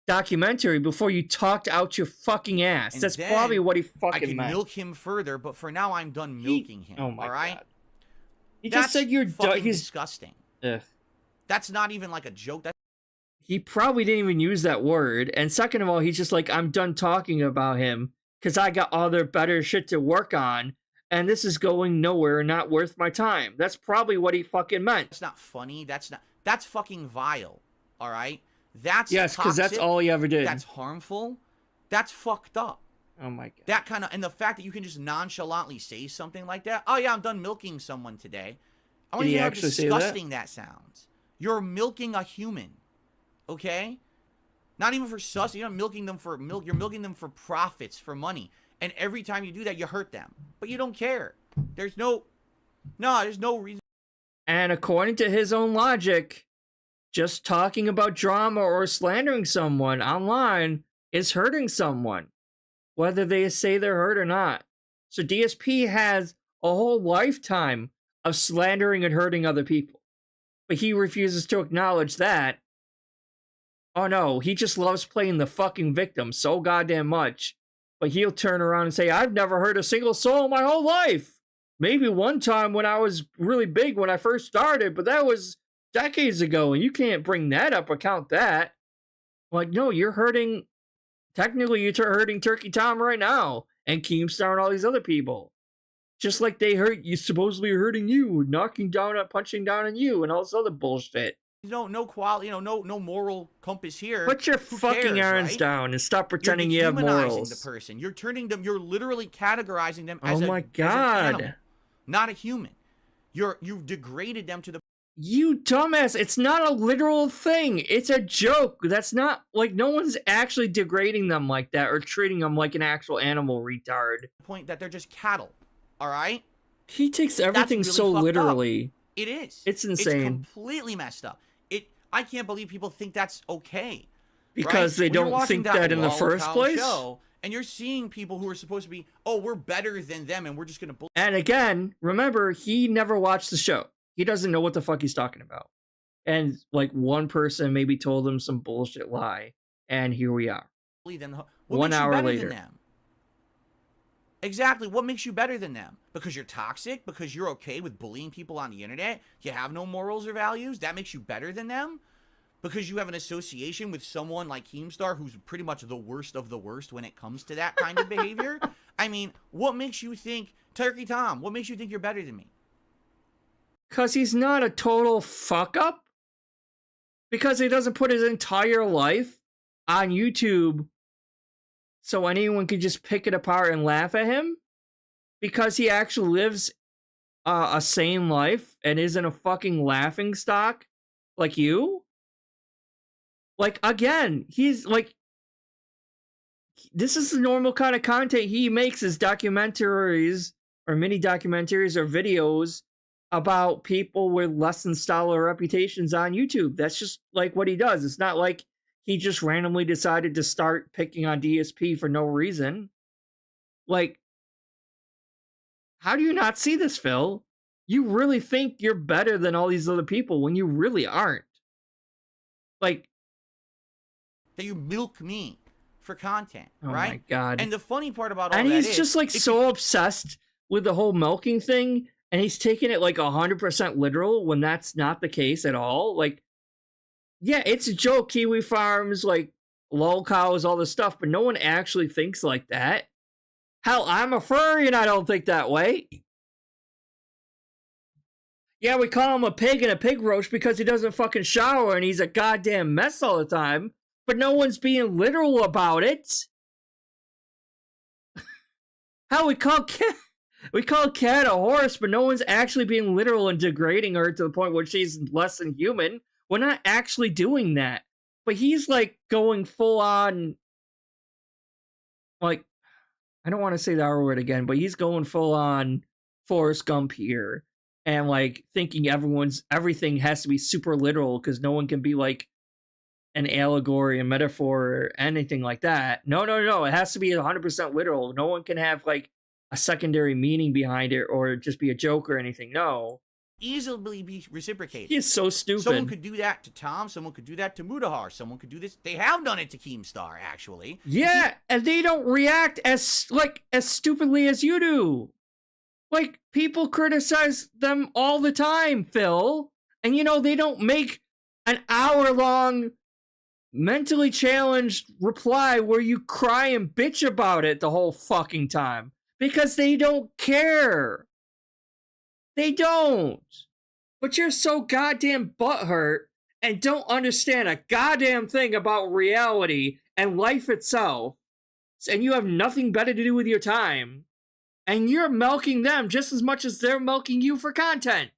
documentary before you talked out your fucking ass. And That's then probably what he I fucking can meant. milk him further, but for now I'm done milking him. Oh my all right? God. He That's just said you're fucking he's disgusting. Ugh. That's not even like a joke. That's He probably didn't even use that word. And second of all, he's just like, I'm done talking about him because I got other better shit to work on, and this is going nowhere, not worth my time. That's probably what he fucking meant. not funny. That's fucking vile. All right? That's Yes, because that's toxic. all he ever did. That's harmful. That's fucked up. Oh my God. That kind of, and the fact that you can just nonchalantly say something like that. Oh yeah, I'm done milking someone today. I want Did to he hear how actually say that? disgusting that sounds. You're milking a human, okay? Not even for sus. You're not milking them for milk. You're milking them for profits, for money. And every time you do that, you hurt them. But you don't care. There's no reason. And according to his own logic, just talking about drama or slandering someone online is hurting someone, whether they say they're hurt or not. So DSP has a whole lifetime of slandering and hurting other people. But he refuses to acknowledge that. Oh no, he just loves playing the fucking victim so goddamn much. But he'll turn around and say, I've never hurt a single soul in my whole life. Maybe one time when I was really big when I first started, but that was decades ago, and you can't bring that up or count that. Like, no, you're hurting, technically you're hurting Turkey Tom right now, and Keemstar and all these other people. Just like they hurt you, supposedly hurting you, knocking down, punching down on you, and all this other bullshit. No quality, no moral compass here. Put your Who fucking cares, arms right? down and stop You're pretending you have dehumanizing morals. the person. You're turning them. You're literally categorizing them as Oh a, my as an God. animal, not a human. You've degraded them to the. You dumbass, it's not a literal thing. It's a joke. That's not, like, no one's actually degrading them like that or treating them like an actual animal retard. Point that they're just cattle. All right. He takes everything really so fucked up. literally. It is. It's insane. It's completely messed up. I can't believe people think that's okay. Because right? they don't think that in the first lolcow place. Show, and you're seeing people who are supposed to be, oh, we're better than them, and we're just gonna. And again, remember, he never watched the show. He doesn't know what the fuck he's talking about. And like one person maybe told him some bullshit lie, and here we are. What 1 makes you hour better later. than them? Exactly. What makes you better than them? Because you're toxic? Because you're okay with bullying people on the internet? You have no morals or values? That makes you better than them? Because you have an association with someone like Keemstar, who's pretty much the worst of the worst when it comes to that kind of behavior? I mean, what makes you think, Turkey Tom, what makes you think you're better than me? Because he's not a total fuck up. Because he doesn't put his entire life on YouTube so anyone can just pick it apart and laugh at him. Because he actually lives a sane life and isn't a fucking laughing stock like you. Like, again, he's like, this is the normal kind of content he makes, is documentaries or mini documentaries or videos about people with less than stellar reputations on YouTube. That's just like what he does. It's not like he just randomly decided to start picking on DSP for no reason. Like, how do you not see this, Phil? You really think you're better than all these other people when you really aren't. Like, That you milk me for content, oh right? my God. And the funny part about all And that he's is, just like if so obsessed with the whole milking thing, and he's taking it like 100% literal when that's not the case at all. Like, yeah, it's a joke, Kiwi Farms, like lolcows, all this stuff, but no one actually thinks like that. Hell, I'm a furry and I don't think that way. Yeah, we call him a pig and a Pigroach because he doesn't fucking shower and he's a goddamn mess all the time, but no one's being literal about it. Hell, we call Cat a horse, but no one's actually being literal and degrading her to the point where she's less than human. We're not actually doing that. But he's like going full on, like, I don't want to say the R word again, but he's going full on Forrest Gump here. And like thinking everything has to be super literal because no one can be like an allegory, a metaphor, or anything like that. No. It has to be 100% literal. No one can have like a secondary meaning behind it or just be a joke or anything. No. Easily be reciprocated. He is so stupid. Someone could do that to Tom. Someone could do that to Mudahar. Someone could do this. They have done it to Keemstar, actually. Yeah, and they don't react as stupidly as you do. Like, people criticize them all the time, Phil. And they don't make an hour-long mentally challenged reply where you cry and bitch about it the whole fucking time. Because they don't care. They don't. But you're so goddamn butthurt and don't understand a goddamn thing about reality and life itself. And you have nothing better to do with your time. And you're milking them just as much as they're milking you for content.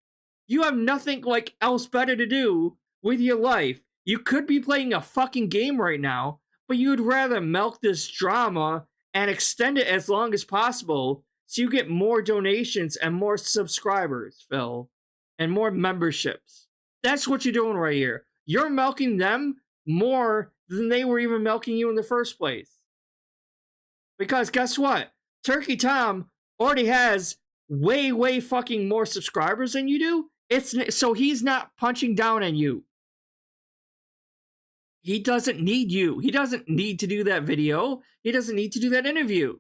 You have nothing else better to do with your life. You could be playing a fucking game right now, but you'd rather milk this drama and extend it as long as possible so you get more donations and more subscribers, Phil, and more memberships. That's what you're doing right here. You're milking them more than they were even milking you in the first place. Because guess what? Turkey Tom already has way fucking more subscribers than you do. So he's not punching down on you. He doesn't need you. He doesn't need to do that video. He doesn't need to do that interview.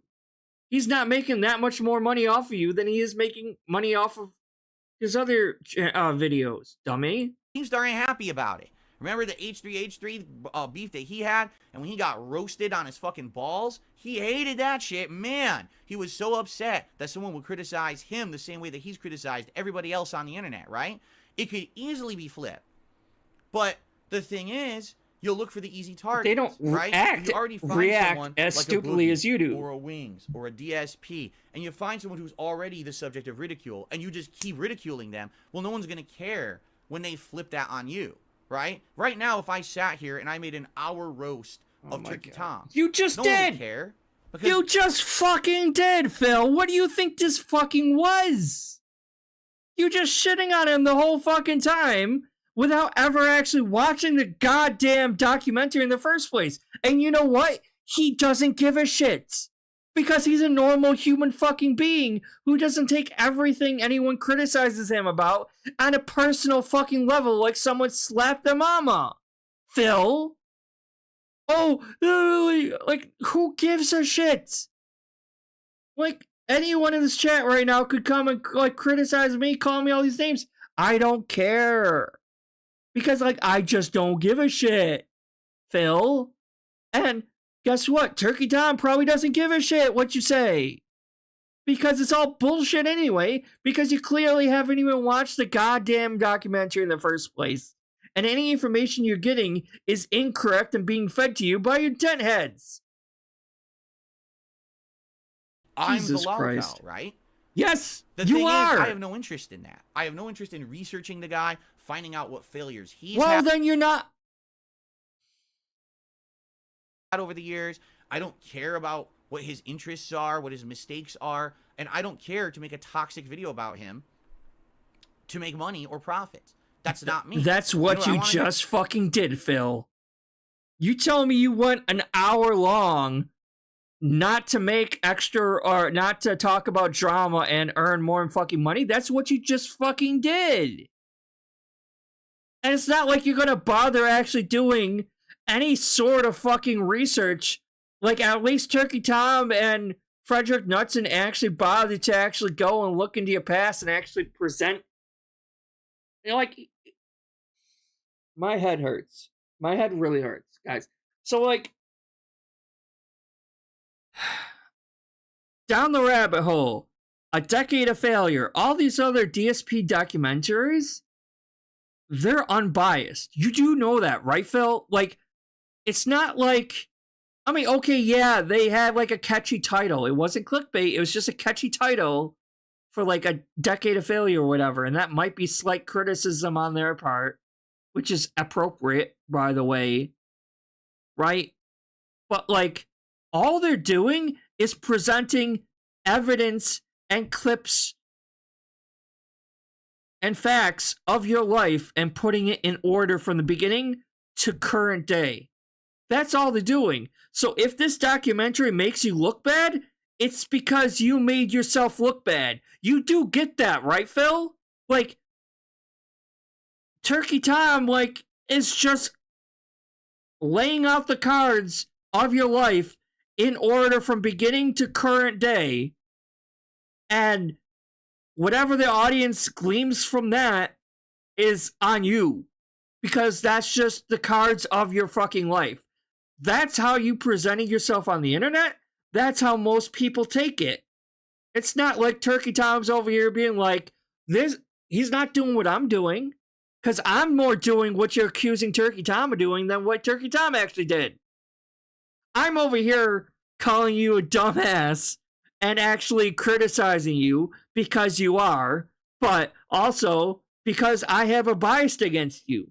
He's not making that much more money off of you than he is making money off of his other videos, dummy. Keemstar ain't happy about it. Remember the H3 beef that he had? And when he got roasted on his fucking balls, he hated that shit. Man, he was so upset that someone would criticize him the same way that he's criticized everybody else on the internet, right? It could easily be flipped. But the thing is, you'll look for the easy targets. They don't right? You already find react as like stupidly as you do. Or a Wings, or a DSP, and you find someone who's already the subject of ridicule, and you just keep ridiculing them, well, no one's going to care when they flip that on you, right? Right now, if I sat here and I made an hour roast of Turkey Tom, you just no did. one would care. You just fucking did, Phil. What do you think this fucking was? You just shitting on him the whole fucking time without ever actually watching the goddamn documentary in the first place. And you know what? He doesn't give a shit. Because he's a normal human fucking being who doesn't take everything anyone criticizes him about on a personal fucking level like someone slapped their mama. Phil? Oh, who gives a shit? Anyone in this chat right now could come and criticize me, call me all these names. I don't care. Because, I just don't give a shit, Phil. And guess what? Turkey Tom probably doesn't give a shit what you say. Because it's all bullshit anyway, because you clearly haven't even watched the goddamn documentary in the first place. And any information you're getting is incorrect and being fed to you by your dent heads. I'm Jesus the Christ. lolcow, right? Yes, the you thing are. Is, I have no interest in that. I have no interest in researching the guy, finding out what failures he's well, then you're not. Had over the years. I don't care about what his interests are, what his mistakes are, and I don't care to make a toxic video about him to make money or profit. That's not me. That's what you just fucking did, Phil. You tell me you went an hour long not to make extra or not to talk about drama and earn more fucking money. That's what you just fucking did. And it's not like you're gonna bother actually doing any sort of fucking research. At least Turkey Tom and Frederick Knudsen actually bothered to actually go and look into your past and actually present. My head hurts. My head really hurts, guys. So, down the rabbit hole, A Decade of Failure, all these other DSP documentaries, they're unbiased. You do know that, right, Phil? It's not okay, yeah, they had a catchy title. It wasn't clickbait, it was just a catchy title for A Decade of Failure or whatever, and that might be slight criticism on their part, which is appropriate, by the way, right? But, all they're doing is presenting evidence and clips and facts of your life and putting it in order from the beginning to current day. That's all they're doing. So if this documentary makes you look bad, it's because you made yourself look bad. You do get that, right, Phil? Like, Turkey Tom, like, is just laying out the cards of your life in order from beginning to current day, and whatever the audience gleams from that is on you, because that's just the cards of your fucking life. That's how you presenting yourself on the internet. That's how most people take it. It's not like Turkey Tom's over here being like, this, he's not doing what I'm doing, because I'm more doing what you're accusing Turkey Tom of doing than what Turkey Tom actually did. I'm over here calling you a dumbass and actually criticizing you because you are, but also because I have a bias against you.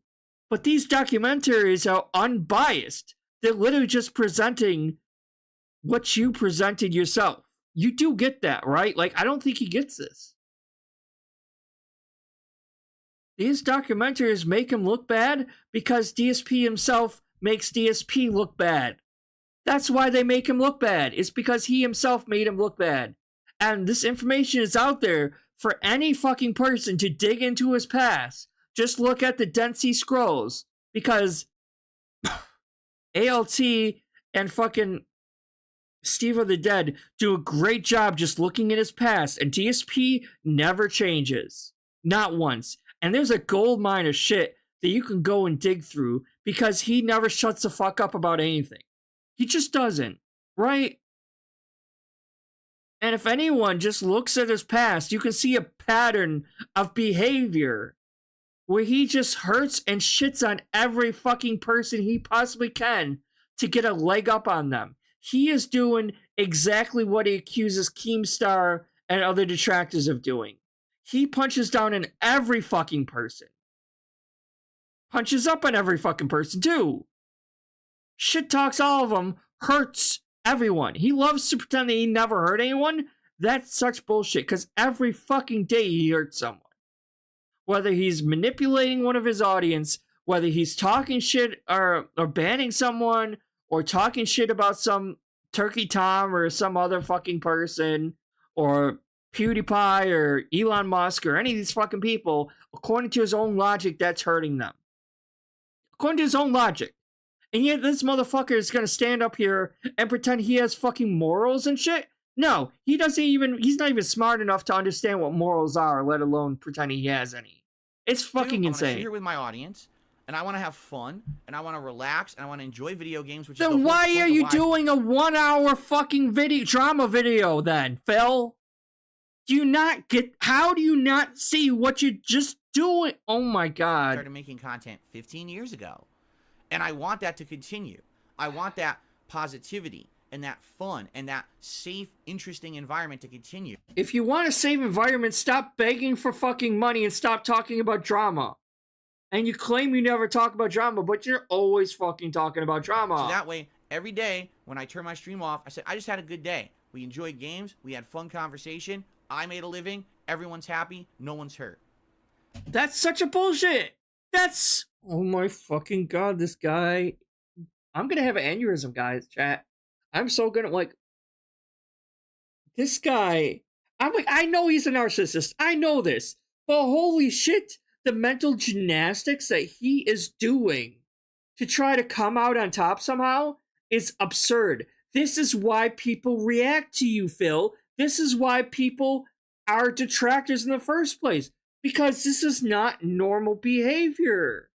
But these documentaries are unbiased. They're literally just presenting what you presented yourself. You do get that, right? Like, I don't think he gets this. These documentaries make him look bad because DSP himself makes DSP look bad. That's why they make him look bad. It's because he himself made him look bad. And this information is out there for any fucking person to dig into his past. Just look at the Dead Sea Scrolls. Because ALT and fucking Steve of the Dead do a great job just looking at his past. And DSP never changes. Not once. And there's a gold mine of shit that you can go and dig through because he never shuts the fuck up about anything. He just doesn't, right? And if anyone just looks at his past, you can see a pattern of behavior where he just hurts and shits on every fucking person he possibly can to get a leg up on them. He is doing exactly what he accuses Keemstar and other detractors of doing. He punches down on every fucking person. Punches up on every fucking person, too. Shit talks all of them, hurts everyone. He loves to pretend that he never hurt anyone. That's such bullshit, because every fucking day he hurts someone. Whether he's manipulating one of his audience, whether he's talking shit or banning someone, or talking shit about some Turkey Tom or some other fucking person, or PewDiePie or Elon Musk or any of these fucking people, according to his own logic, that's hurting them. According to his own logic. And yet this motherfucker is gonna stand up here and pretend he has fucking morals and shit? No, he's not even smart enough to understand what morals are, let alone pretend he has any. It's fucking insane. I'm sit here with my audience, and I want to have fun, and I want to relax, and I want to enjoy video games, which is the Then whole why point are of you why- doing a 1 hour fucking drama video then, Phil? Do you not get, how do you not see what you're just doing? Oh my god. Started making content 15 years ago. And I want that to continue. I want that positivity and that fun and that safe, interesting environment to continue. If you want a safe environment, stop begging for fucking money and stop talking about drama. And you claim you never talk about drama, but you're always fucking talking about drama. So that way, every day when I turn my stream off, I say, I just had a good day. We enjoyed games. We had fun conversation. I made a living. Everyone's happy. No one's hurt. That's such a bullshit. That's, oh my fucking god, this guy. I'm gonna have an aneurysm, guys, chat. I'm so gonna, like, this guy, I'm like, I know he's a narcissist. I know this. But holy shit, the mental gymnastics that he is doing to try to come out on top somehow is absurd. This is why people react to you, Phil. This is why people are detractors in the first place. Because this is not normal behavior.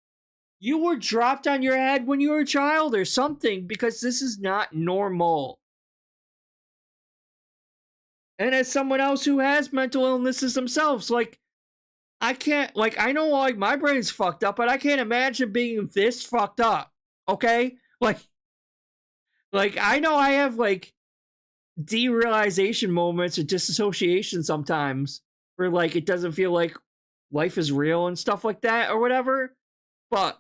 You were dropped on your head when you were a child or something, because this is not normal. And as someone else who has mental illnesses themselves, like, I can't, like, I know, like, my brain's fucked up, but I can't imagine being this fucked up, okay? Like, I know I have, like, derealization moments or disassociation sometimes, where, like, it doesn't feel like life is real and stuff like that or whatever, but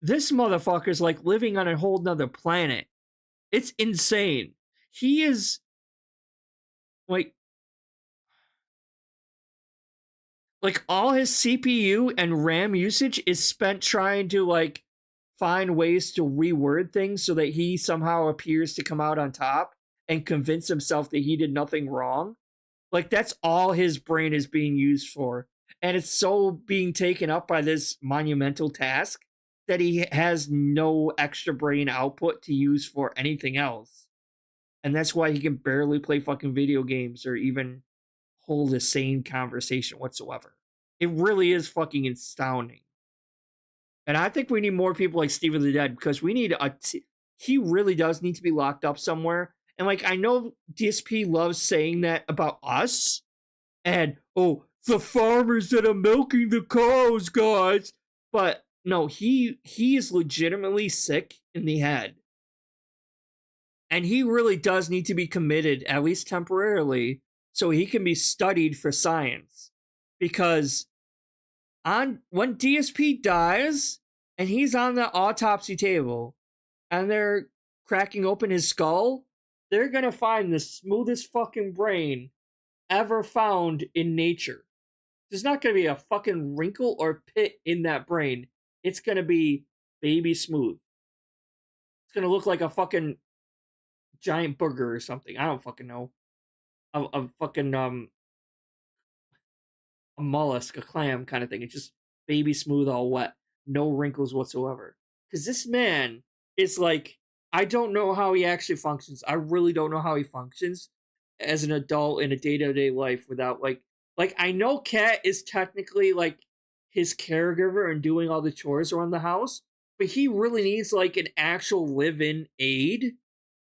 this motherfucker's like living on a whole nother planet. It's insane. He is like all his CPU and RAM usage is spent trying to like find ways to reword things so that he somehow appears to come out on top and convince himself that he did nothing wrong. Like, that's all his brain is being used for. And it's so being taken up by this monumental task that he has no extra brain output to use for anything else. And that's why he can barely play fucking video games or even hold a sane conversation whatsoever. It really is fucking astounding. And I think we need more people like Steve of the Dead, because we need he really does need to be locked up somewhere. And like, I know DSP loves saying that about us, and oh, the farmers that are milking the cows, guys. But no, he is legitimately sick in the head. And he really does need to be committed, at least temporarily, so he can be studied for science. Because when DSP dies and he's on the autopsy table and they're cracking open his skull, they're gonna find the smoothest fucking brain ever found in nature. There's not gonna be a fucking wrinkle or pit in that brain. It's gonna be baby smooth. It's gonna look like a fucking giant booger or something. I don't fucking know. A fucking a mollusk, a clam kind of thing. It's just baby smooth, all wet, no wrinkles whatsoever. Because this man is like, I don't know how he actually functions. I really don't know how he functions as an adult in a day-to-day life without like I know Kat is technically like his caregiver and doing all the chores around the house, but he really needs like an actual live-in aid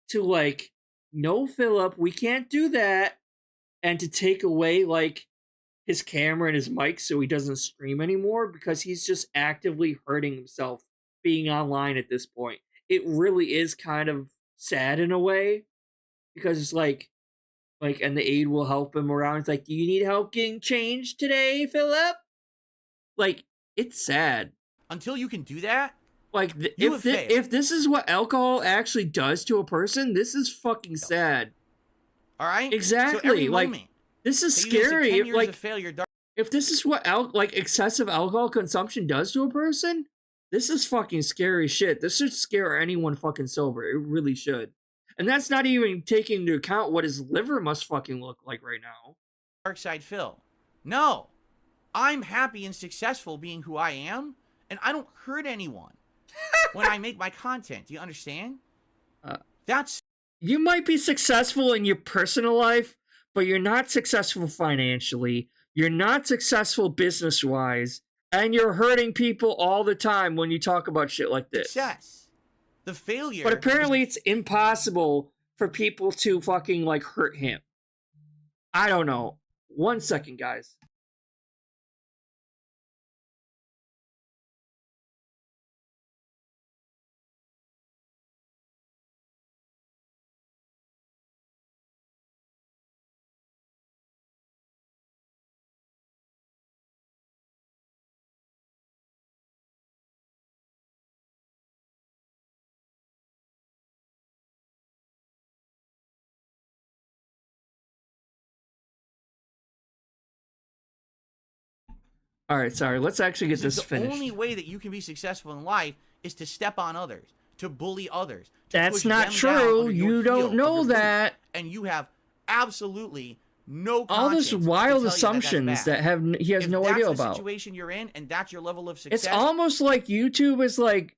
to like, no, Philip, we can't do that, and to take away like his camera and his mic so he doesn't stream anymore, because he's just actively hurting himself being online at this point. It really is kind of sad in a way, because it's like, and the aide will help him around. It's like, do you need help getting changed today, Philip? Like, it's sad. Until you can do that, like, if this is what alcohol actually does to a person, this is fucking sad. All right? Exactly. So every like, moment, this is that you just said 10 scary. years Like, of failure, if this is what excessive alcohol consumption does to a person, this is fucking scary shit. This should scare anyone fucking sober. It really should. And that's not even taking into account what his liver must fucking look like right now. Darksydephil. No. I'm happy and successful being who I am, and I don't hurt anyone when I make my content. Do you understand? That's... You might be successful in your personal life, but you're not successful financially. You're not successful business-wise. And you're hurting people all the time when you talk about shit like this. Success. The failure... But apparently it's impossible for people to fucking, like, hurt him. I don't know. 1 second, guys. All right, sorry. Let's actually get this finished. The only way that you can be successful in life is to step on others, to bully others. To That's push not them true. down under your You don't heel know of your that. boot, and you have absolutely no All this conscience to wild tell you assumptions that he has no idea If that's the about. situation you're in, and that's your level of success, It's almost like YouTube is like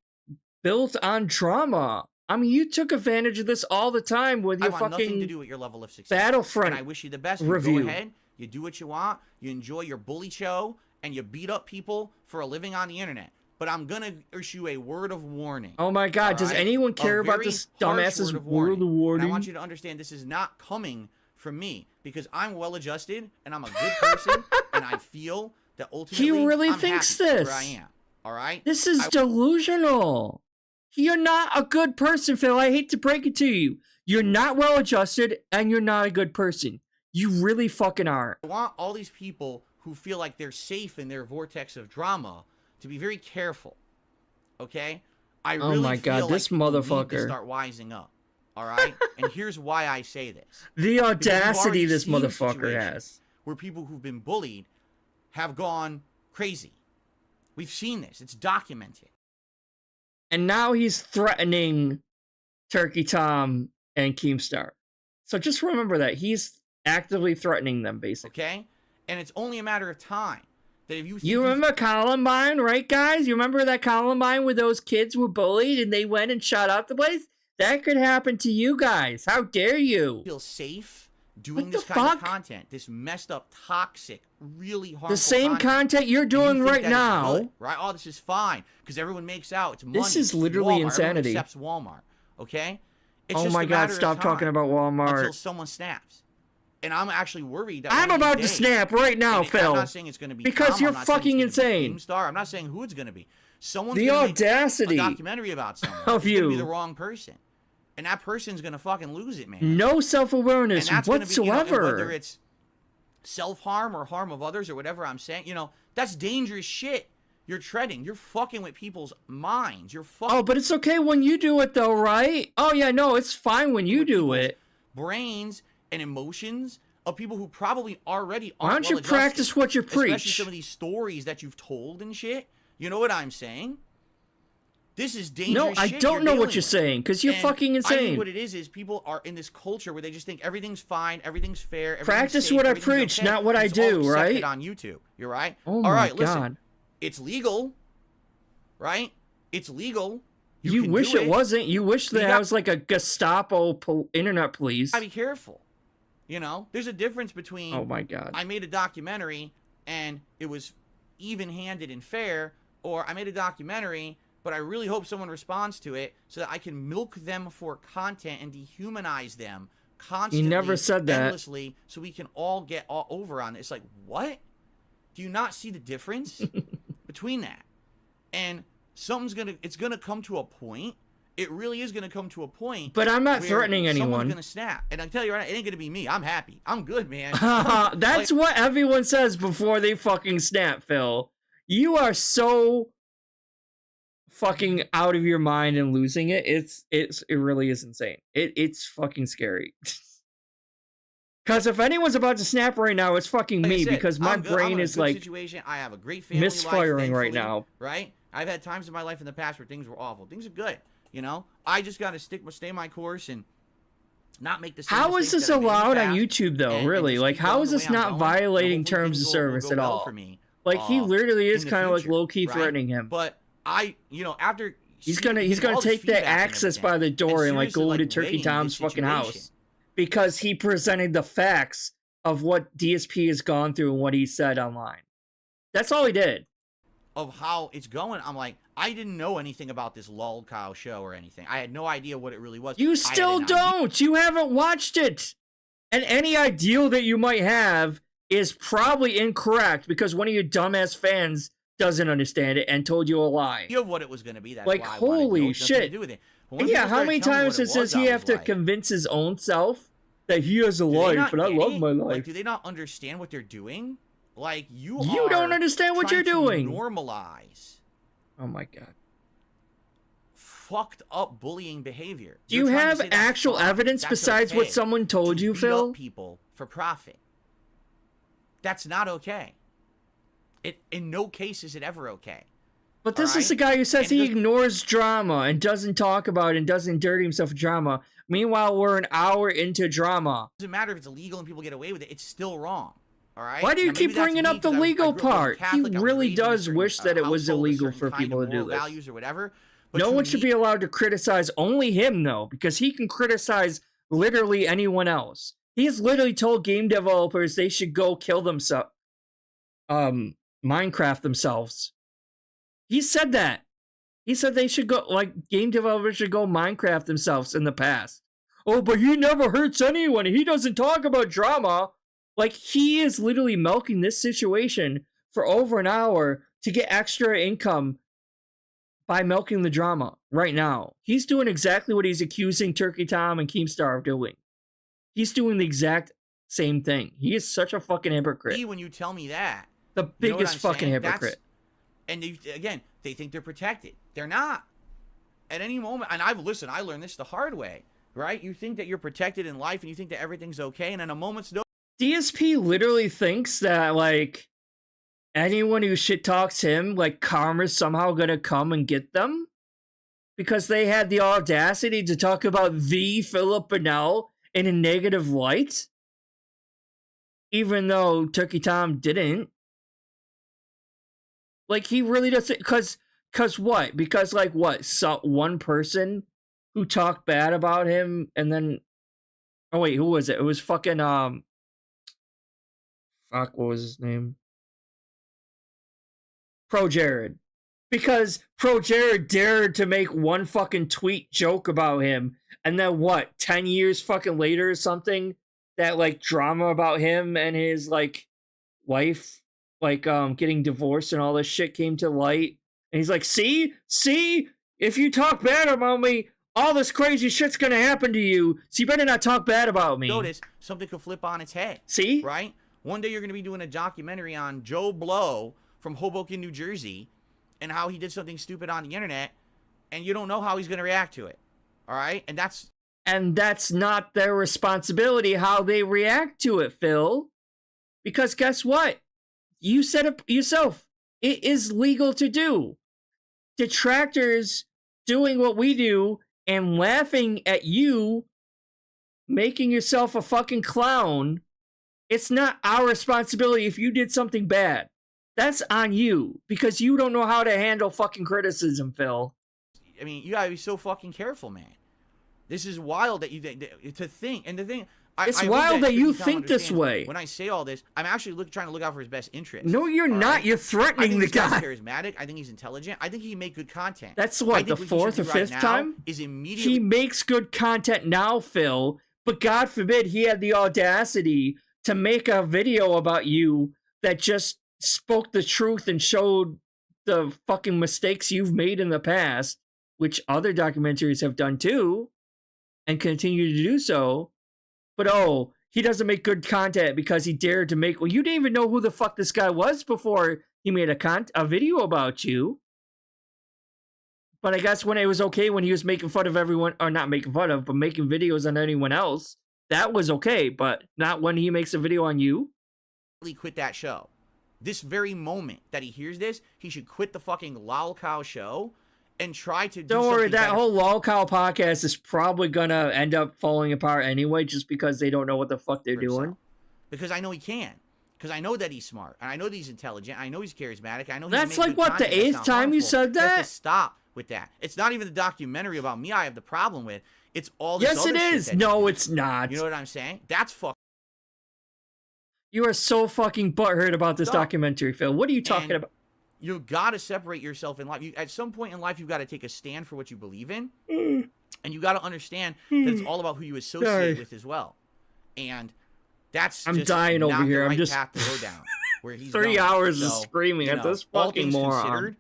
built on trauma. I mean, you took advantage of this all the time with your I want nothing to fucking do with your level of success. Battlefront And I wish you the best. review. You go ahead, you do what you want, you enjoy your bully show, and you beat up people for a living on the internet. But I'm gonna issue a word of warning. Oh my god, does anyone care about this dumbass's word of warning? And I want you to understand this is not coming from me, because I'm well-adjusted, and I'm a good person, and I feel that ultimately He really I'm thinks happy this. where I am. All right? This is delusional. You're not a good person, Phil. I hate to break it to you. You're not well-adjusted, and you're not a good person. You really fucking are. I want all these people who feel like they're safe in their vortex of drama to be very careful, okay? I really oh my god, feel this like people need motherfucker. to start wising up, all right? And here's why I say this. The audacity this seen motherfucker situations has. Where people who've been bullied have gone crazy. We've seen this. It's documented. And now he's threatening Turkey Tom and Keemstar. So just remember that. He's actively threatening them, basically. Okay? And it's only a matter of time. That if You remember Columbine, right, guys? You remember that Columbine where those kids were bullied and they went and shot up the place? That could happen to you guys. How dare you? Feel safe doing What this the kind fuck? of content, this messed up, toxic, really harmful The same content you're and you doing think right that it's now. good, right? Oh, this is fine because everyone makes out. It's money. This is it's literally Walmart. insanity. Everyone accepts Walmart. Okay? It's Oh just my a God, matter of stop time talking about until Walmart. someone snaps. And I'm actually worried that I'm one of these about to days- snap right now, and Phil. I'm not saying it's going to be Because Tom, you're I'm not saying fucking it's gonna be insane. Keemstar. I'm not saying who it's going to be. Someone's The gonna make audacity a documentary about someone. of It's gonna be you. the wrong person. And that person's going to fucking lose it, man. No And self-awareness that's gonna be, you know, whatsoever. whether it's self-harm or harm of others or whatever I'm saying, you know, that's dangerous shit. You're treading. You're fucking with people's minds. You're fucking Oh, but it's okay when you do it, though, right? Oh, yeah, no, it's fine when you with do people's it. brains and emotions of people who probably already Why aren't don't you well-adjusted, practice what you especially preach? some of these stories that you've told and shit. You know what I'm saying? This is dangerous No, I shit don't you're know what dealing you're with. saying, because you're And fucking I think insane. what it is people are in this culture where they just think everything's fine, everything's fair, everything's Practice safe, what I everything's preach, okay. not what I It's all do, accepted right? on YouTube, you're right. Oh all my right, listen, God. it's legal, right? It's legal. You can wish do it wasn't. You wish You that got- I was like a Gestapo internet police. Gotta be careful. You know, there's a difference between Oh my God. I made a documentary and it was even-handed and fair, or I made a documentary but I really hope someone responds to it so that I can milk them for content and dehumanize them constantly. You never said that. Endlessly, so we can all get all over on it. It's like, what? Do you not see the difference between that? And it's gonna come to a point. It really is gonna come to a point. But I'm not where threatening anyone. Someone's gonna snap, and I tell you right now, it ain't gonna be me. I'm happy. I'm good, man. That's what everyone says before they fucking snap, Phil. You are so fucking out of your mind and losing it. It really is insane. It's fucking scary. Because if anyone's about to snap right now, it's fucking Like I me, said, because my I'm good. I'm brain in a is good like situation. I have a great family misfiring life, right thankfully, now. Right? I've had times in my life in the past where things were awful. Things are good. You know, I just got to stay my course and not make the same How is mistakes this that I made in the allowed on past, YouTube, though? and Really? just Like, keep how going is the this way I'm not going. violating Hopefully terms things of will service go at well all? for me, Like, he literally is in the kind of like future, low-key right? threatening him. But after He's seeing gonna all this take the feedback and access everything, by the door and like seriously, go to weighing Turkey this Tom's fucking house situation. because he presented the facts of what DSP has gone through and what he said online. That's all he did. Of how it's going, I'm like, I didn't know anything about this lolcow show or anything. I had no idea what it really was. You I had still an idea. don't. You haven't watched it. And any ideal that you might have is probably incorrect because one of your dumbass fans doesn't understand it and told you a lie. Of what it was going to be. That's Like, why I wanted to know. holy It's nothing to shit. do with it. But And when yeah, people how started many telling me times what it does was, he I have was to like, convince his own self that he has a do they life not and I get love it? my Like, life? do they not understand what they're doing? Like, you don't understand what you're trying to doing. Normalize Oh my God. fucked up bullying behavior. Do you You're trying to have say that's actual fine, evidence that's besides what okay someone told to you, beat Phil? up people for profit. That's not okay. In no case is it ever okay. But this is Alright? the guy who says And he just- ignores drama and doesn't talk about it and doesn't dirty himself with drama. Meanwhile, we're an hour into drama. Doesn't matter if it's illegal and people get away with it. It's still wrong. All right. Why do you Now, maybe keep that's bringing me up the 'cause I legal grew up part? Catholic, He I was really raised in a does certain, wish that it was household with illegal certain for kind people of to do moral this. values or whatever. But No to one should me- be allowed to criticize only him, though, because he can criticize literally anyone else. He has literally told game developers they should go kill themselves, Minecraft themselves. He said that. He said they should go, like, game developers should go Minecraft themselves in the past. Oh, but he never hurts anyone. He doesn't talk about drama. Like, he is literally milking this situation for over an hour to get extra income by milking the drama right now. He's doing exactly what he's accusing Turkey Tom and Keemstar of doing. He's doing the exact same thing. He is such a fucking hypocrite. When you tell me that, The you know what biggest I'm fucking saying? hypocrite. And again, they think they're protected. They're not. At any moment, and I learned this the hard way, right? You think that you're protected in life and you think that everything's okay, and in a moment's notice, DSP literally thinks that, like, anyone who shit talks him, like, karma's somehow gonna come and get them. because they had the audacity to talk about the Philip Burnell in a negative light, even though Turkey Tom didn't. Like, he really doesn't, because what? Because, like, what? So, one person who talked bad about him, and then, oh wait, who was it? It was fucking, fuck, what was his name? Pro Jared. Because Pro Jared dared to make one fucking tweet joke about him, and then what, 10 years fucking later or something, that, like, drama about him and his, like, wife, like, getting divorced and all this shit came to light, and he's like, see, if you talk bad about me, all this crazy shit's gonna happen to you, so you better not talk bad about me. Notice, something could flip on its head. See? Right? One day you're gonna be doing a documentary on Joe Blow from Hoboken, New Jersey, and how he did something stupid on the internet, and you don't know how he's gonna react to it. Alright? And that's not their responsibility how they react to it, Phil. Because guess what? You said it yourself. It is legal to do. Detractors doing what we do and laughing at you, making yourself a fucking clown. It's not our responsibility if you did something bad. That's on you, because you don't know how to handle fucking criticism, Phil. I mean, you gotta be so fucking careful, man. This is wild that you to think. And the thing, it's I wild that you Tom think this way. When I say all this, I'm actually trying to look out for his best interest. No, you're not. Right? You're threatening the guy. I think he's charismatic. I think he's intelligent. I think he can make good content. That's what, the fourth or fifth time? He makes good content now, Phil. But God forbid he had the audacity to make a video about you that just spoke the truth and showed the fucking mistakes you've made in the past, which other documentaries have done too, and continue to do so. But oh, he doesn't make good content because he dared to make... Well, you didn't even know who the fuck this guy was before he made a video about you. But I guess when it was okay when he was making fun of everyone, or not making fun of, but making videos on anyone else, that was okay, but not when he makes a video on you. Quit that show. This very moment that he hears this, he should quit the fucking lolcow show and try to do Don't worry, that better. whole lolcow podcast is probably gonna end up falling apart anyway, just because they don't know what the fuck they're doing. Because I know he can. Because I know that he's smart. And I know that he's intelligent. I know he's charismatic. I know That's like, what, the 8th time you said that? You have to stop with that. It's not even the documentary about me I have the problem with. It's all this Yes, other it shit is. that No, he it's not. You know what I'm saying? That's fuck. You are so fucking butthurt about this documentary, Phil. What are you talking about? You gotta separate yourself in life. At some point in life, you've got to take a stand for what you believe in, and you got to understand that it's all about who you associate with as well. And that's I'm dying over here. Right I'm just path to go down. Where he's 3 going. hours of So, screaming at this fucking moron.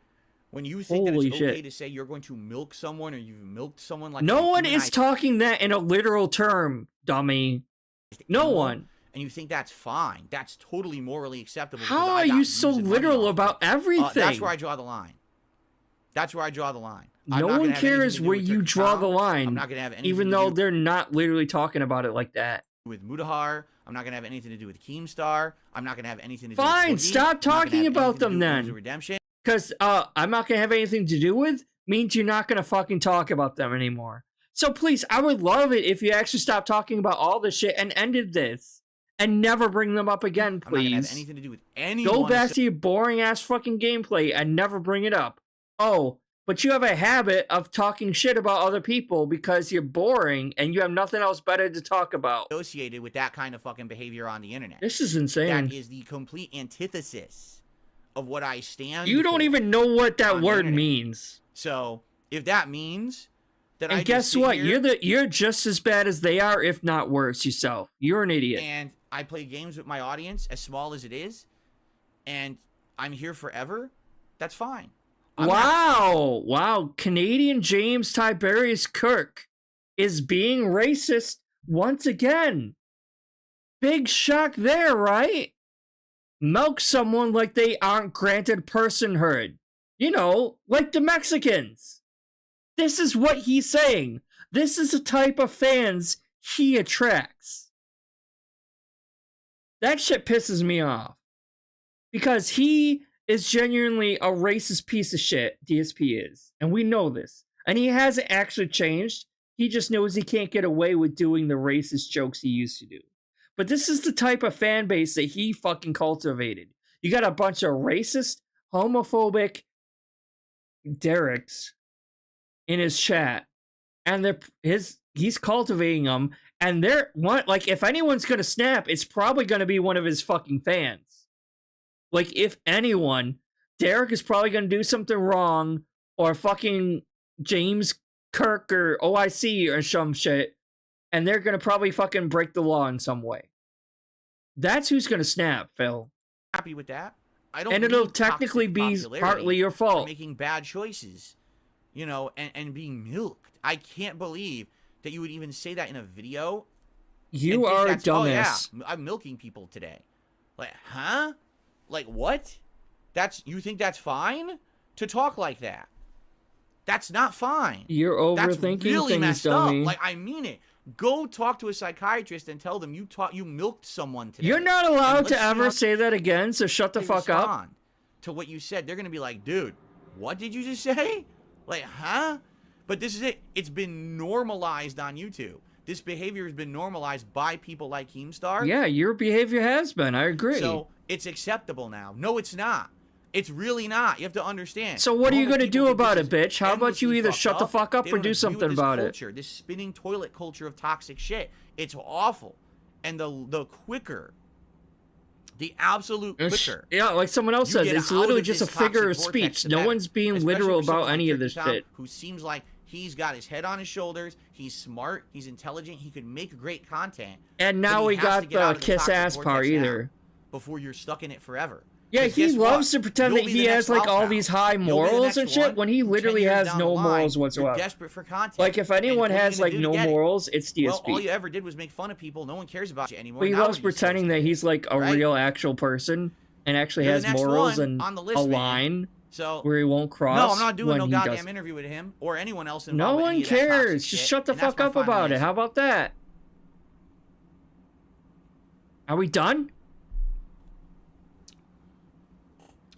When you think Holy that it's okay shit. to say you're going to milk someone or you've milked someone, like No one is talking that in a literal term, dummy. No one. And you think that's fine. That's totally morally acceptable. How are you so literal about everything? That's where I draw the line. That's where I draw the line. No one cares where you draw the line. I'm not going to have anything even though they're not literally talking about it like that. With Mudahar, I'm not going to have anything to do with Keemstar. I'm not going to have anything to do Fine, with stop talking about them then. Redemption. Because I'm not going to have anything to do with means you're not going to fucking talk about them anymore. So please, I would love it if you actually stopped talking about all this shit and ended this. And never bring them up again, please. I'm not gonna have anything to do with anyone. Go back to your boring ass fucking gameplay and never bring it up. Oh, but you have a habit of talking shit about other people because you're boring and you have nothing else better to talk about. Associated with that kind of fucking behavior on the internet. This is insane. That is the complete antithesis of what I stand You don't for even know what that word internet. means. So if that means that and guess what? You're just as bad as they are, if not worse yourself. You're an idiot. And I play games with my audience, as small as it is, and I'm here forever. That's fine. Wow. Canadian James Tiberius Kirk is being racist once again. Big shock there, right? Milk someone like they aren't granted personhood. You know, like the Mexicans. This is what he's saying. This is the type of fans he attracts. That shit pisses me off. Because he is genuinely a racist piece of shit, DSP is. And we know this. And he hasn't actually changed. He just knows he can't get away with doing the racist jokes he used to do. But this is the type of fan base that he fucking cultivated. You got a bunch of racist, homophobic Derek's in his chat. And he's cultivating them. And they're like, if anyone's gonna snap, it's probably gonna be one of his fucking fans. Like, if anyone, Derek is probably gonna do something wrong, or fucking James Kirk or OIC or some shit, and they're gonna probably fucking break the law in some way. That's who's gonna snap, Phil. Happy with that. I don't. And it'll need technically toxic be popularity partly your for fault. making bad choices, you know, and being milked. I can't believe that you would even say that in a video. You are a dumbass. Oh yeah, I'm milking people today. Like, huh? Like what? You think that's fine to talk like that? That's not fine. You're overthinking That's really things, messed dummy. up. Like, I mean it. Go talk to a psychiatrist and tell them you milked someone today. You're not allowed And to let's see ever how say that again, so shut the they fuck up. respond to what you said. They're gonna be like, dude, what did you just say? Like, huh? But this is it. It's been normalized on YouTube. This behavior has been normalized by people like Keemstar. Yeah, your behavior has been. I agree. So it's acceptable now. No, it's not. It's really not. You have to understand. So what are you Normal going to people do think about this it, bitch? How is about you endlessly either fucked shut the fuck up They or don't do agree something with this about culture, this spinning toilet culture of toxic shit. It's awful. And the quicker, the absolute it? quicker. Yeah, like someone else you says, get it's out literally of just a this figure of toxic vortex, speech. the No better. one's being Especially literal for someone about like any of Turkey this Tom, shit. who seems like he's got his head on his shoulders, he's smart, he's intelligent, he could make great content. And now but we he has to got get out the of kiss toxic ass vortex part now either. Before you're stuck in it forever. Yeah, 'Cause he guess loves what? to pretend You'll that be he the has next like all lolcow. these high You'll be the morals next and shit one when he 10 literally years has down no the line, morals You're whatsoever. desperate for content. Like if And anyone what are you has gonna like do to no get it? morals, it's DSP. Well, all you ever did was make fun of people. No one cares about you anymore. But he Now loves what are you supposed pretending to that do? he's like a Right? real actual person and actually You're has the next morals one and on the a list, man. line So where he won't cross. no, I'm not doing when no he goddamn does. interview with him or anyone else No involved with any one of that toxic cares. Just shit, shut the and that's fuck my up final about it. answer. How about that? Are we done?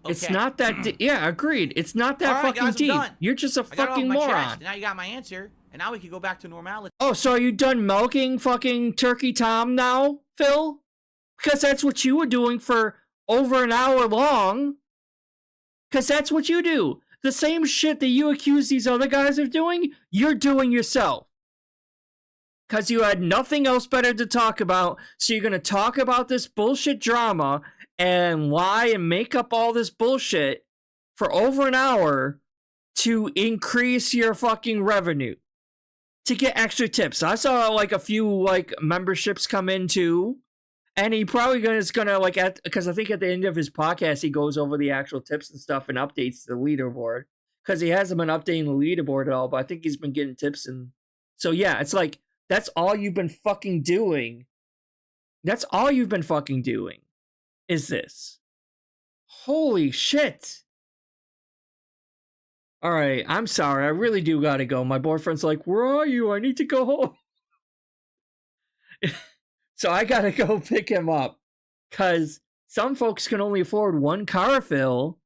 It's Okay. not that. Yeah, agreed. It's not that All right, fucking guys, I'm deep. done. You're just a I got it off fucking my moron. chest. Now you got my answer, and now we can go back to normality. Oh, so are you done milking fucking Turkey Tom now, Phil? Because that's what you were doing for over an hour long. Because that's what you do. The same shit that you accuse these other guys of doing, you're doing yourself. Because you had nothing else better to talk about, so you're going to talk about this bullshit drama and lie and make up all this bullshit for over an hour to increase your fucking revenue. To get extra tips. I saw like a few like memberships come in too. And he probably is gonna like because I think at the end of his podcast he goes over the actual tips and stuff and updates the leaderboard. Because he hasn't been updating the leaderboard at all, but I think he's been getting tips and so yeah, it's like that's all you've been fucking doing. That's all you've been fucking doing. Is this. Holy shit. Alright, I'm sorry. I really do gotta go. My boyfriend's like, where are you? I need to go home. So I gotta go pick him up. Because some folks can only afford one car fill.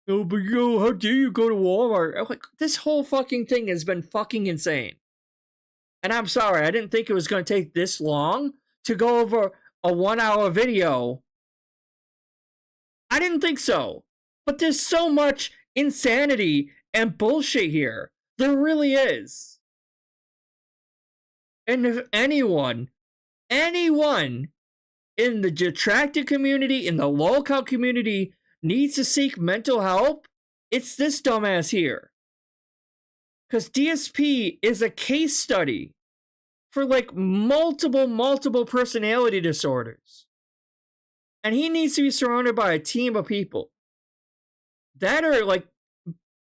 Oh, but yo, how dare you go to Walmart? I'm like, this whole fucking thing has been fucking insane. And I'm sorry, I didn't think it was going to take this long to go over a 1 hour video. I didn't think so. But there's so much insanity and bullshit here. There really is. And if anyone in the Detractor community, in the lolcow community, needs to seek mental help, it's this dumbass here. Because DSP is a case study for like multiple personality disorders. And he needs to be surrounded by a team of people that are like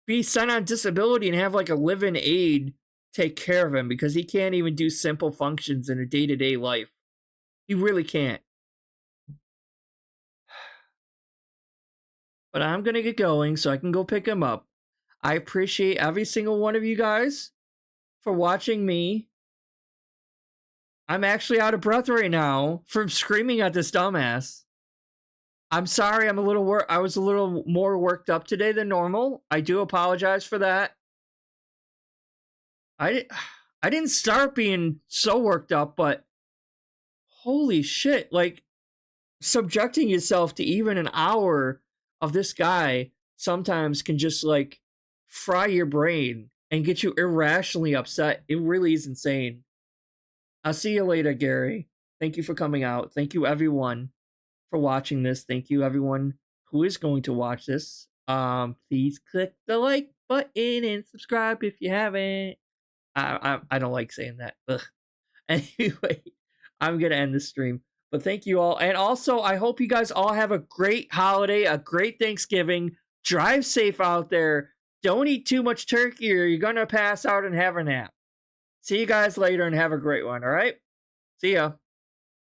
be sent on disability and have like a live-in aide take care of him because he can't even do simple functions in a day-to-day life. He really can't. But I'm going to get going so I can go pick him up. I appreciate every single one of you guys for watching me. I'm actually out of breath right now from screaming at this dumbass. I'm sorry, I was a little more worked up today than normal. I do apologize for that. I didn't start being so worked up, but holy shit, like subjecting yourself to even an hour of this guy sometimes can just like fry your brain and get you irrationally upset. It really is insane. I'll see you later, Gary. Thank you for coming out. Thank you everyone for watching this. Thank you everyone who is going to watch this. Please click the like button and subscribe if you haven't. I don't like saying that. Ugh. Anyway, I'm gonna end the stream. But thank you all. And also, I hope you guys all have a great holiday, a great Thanksgiving. Drive safe out there. Don't eat too much turkey or you're gonna pass out and have a nap. See you guys later and have a great one, all right? See ya.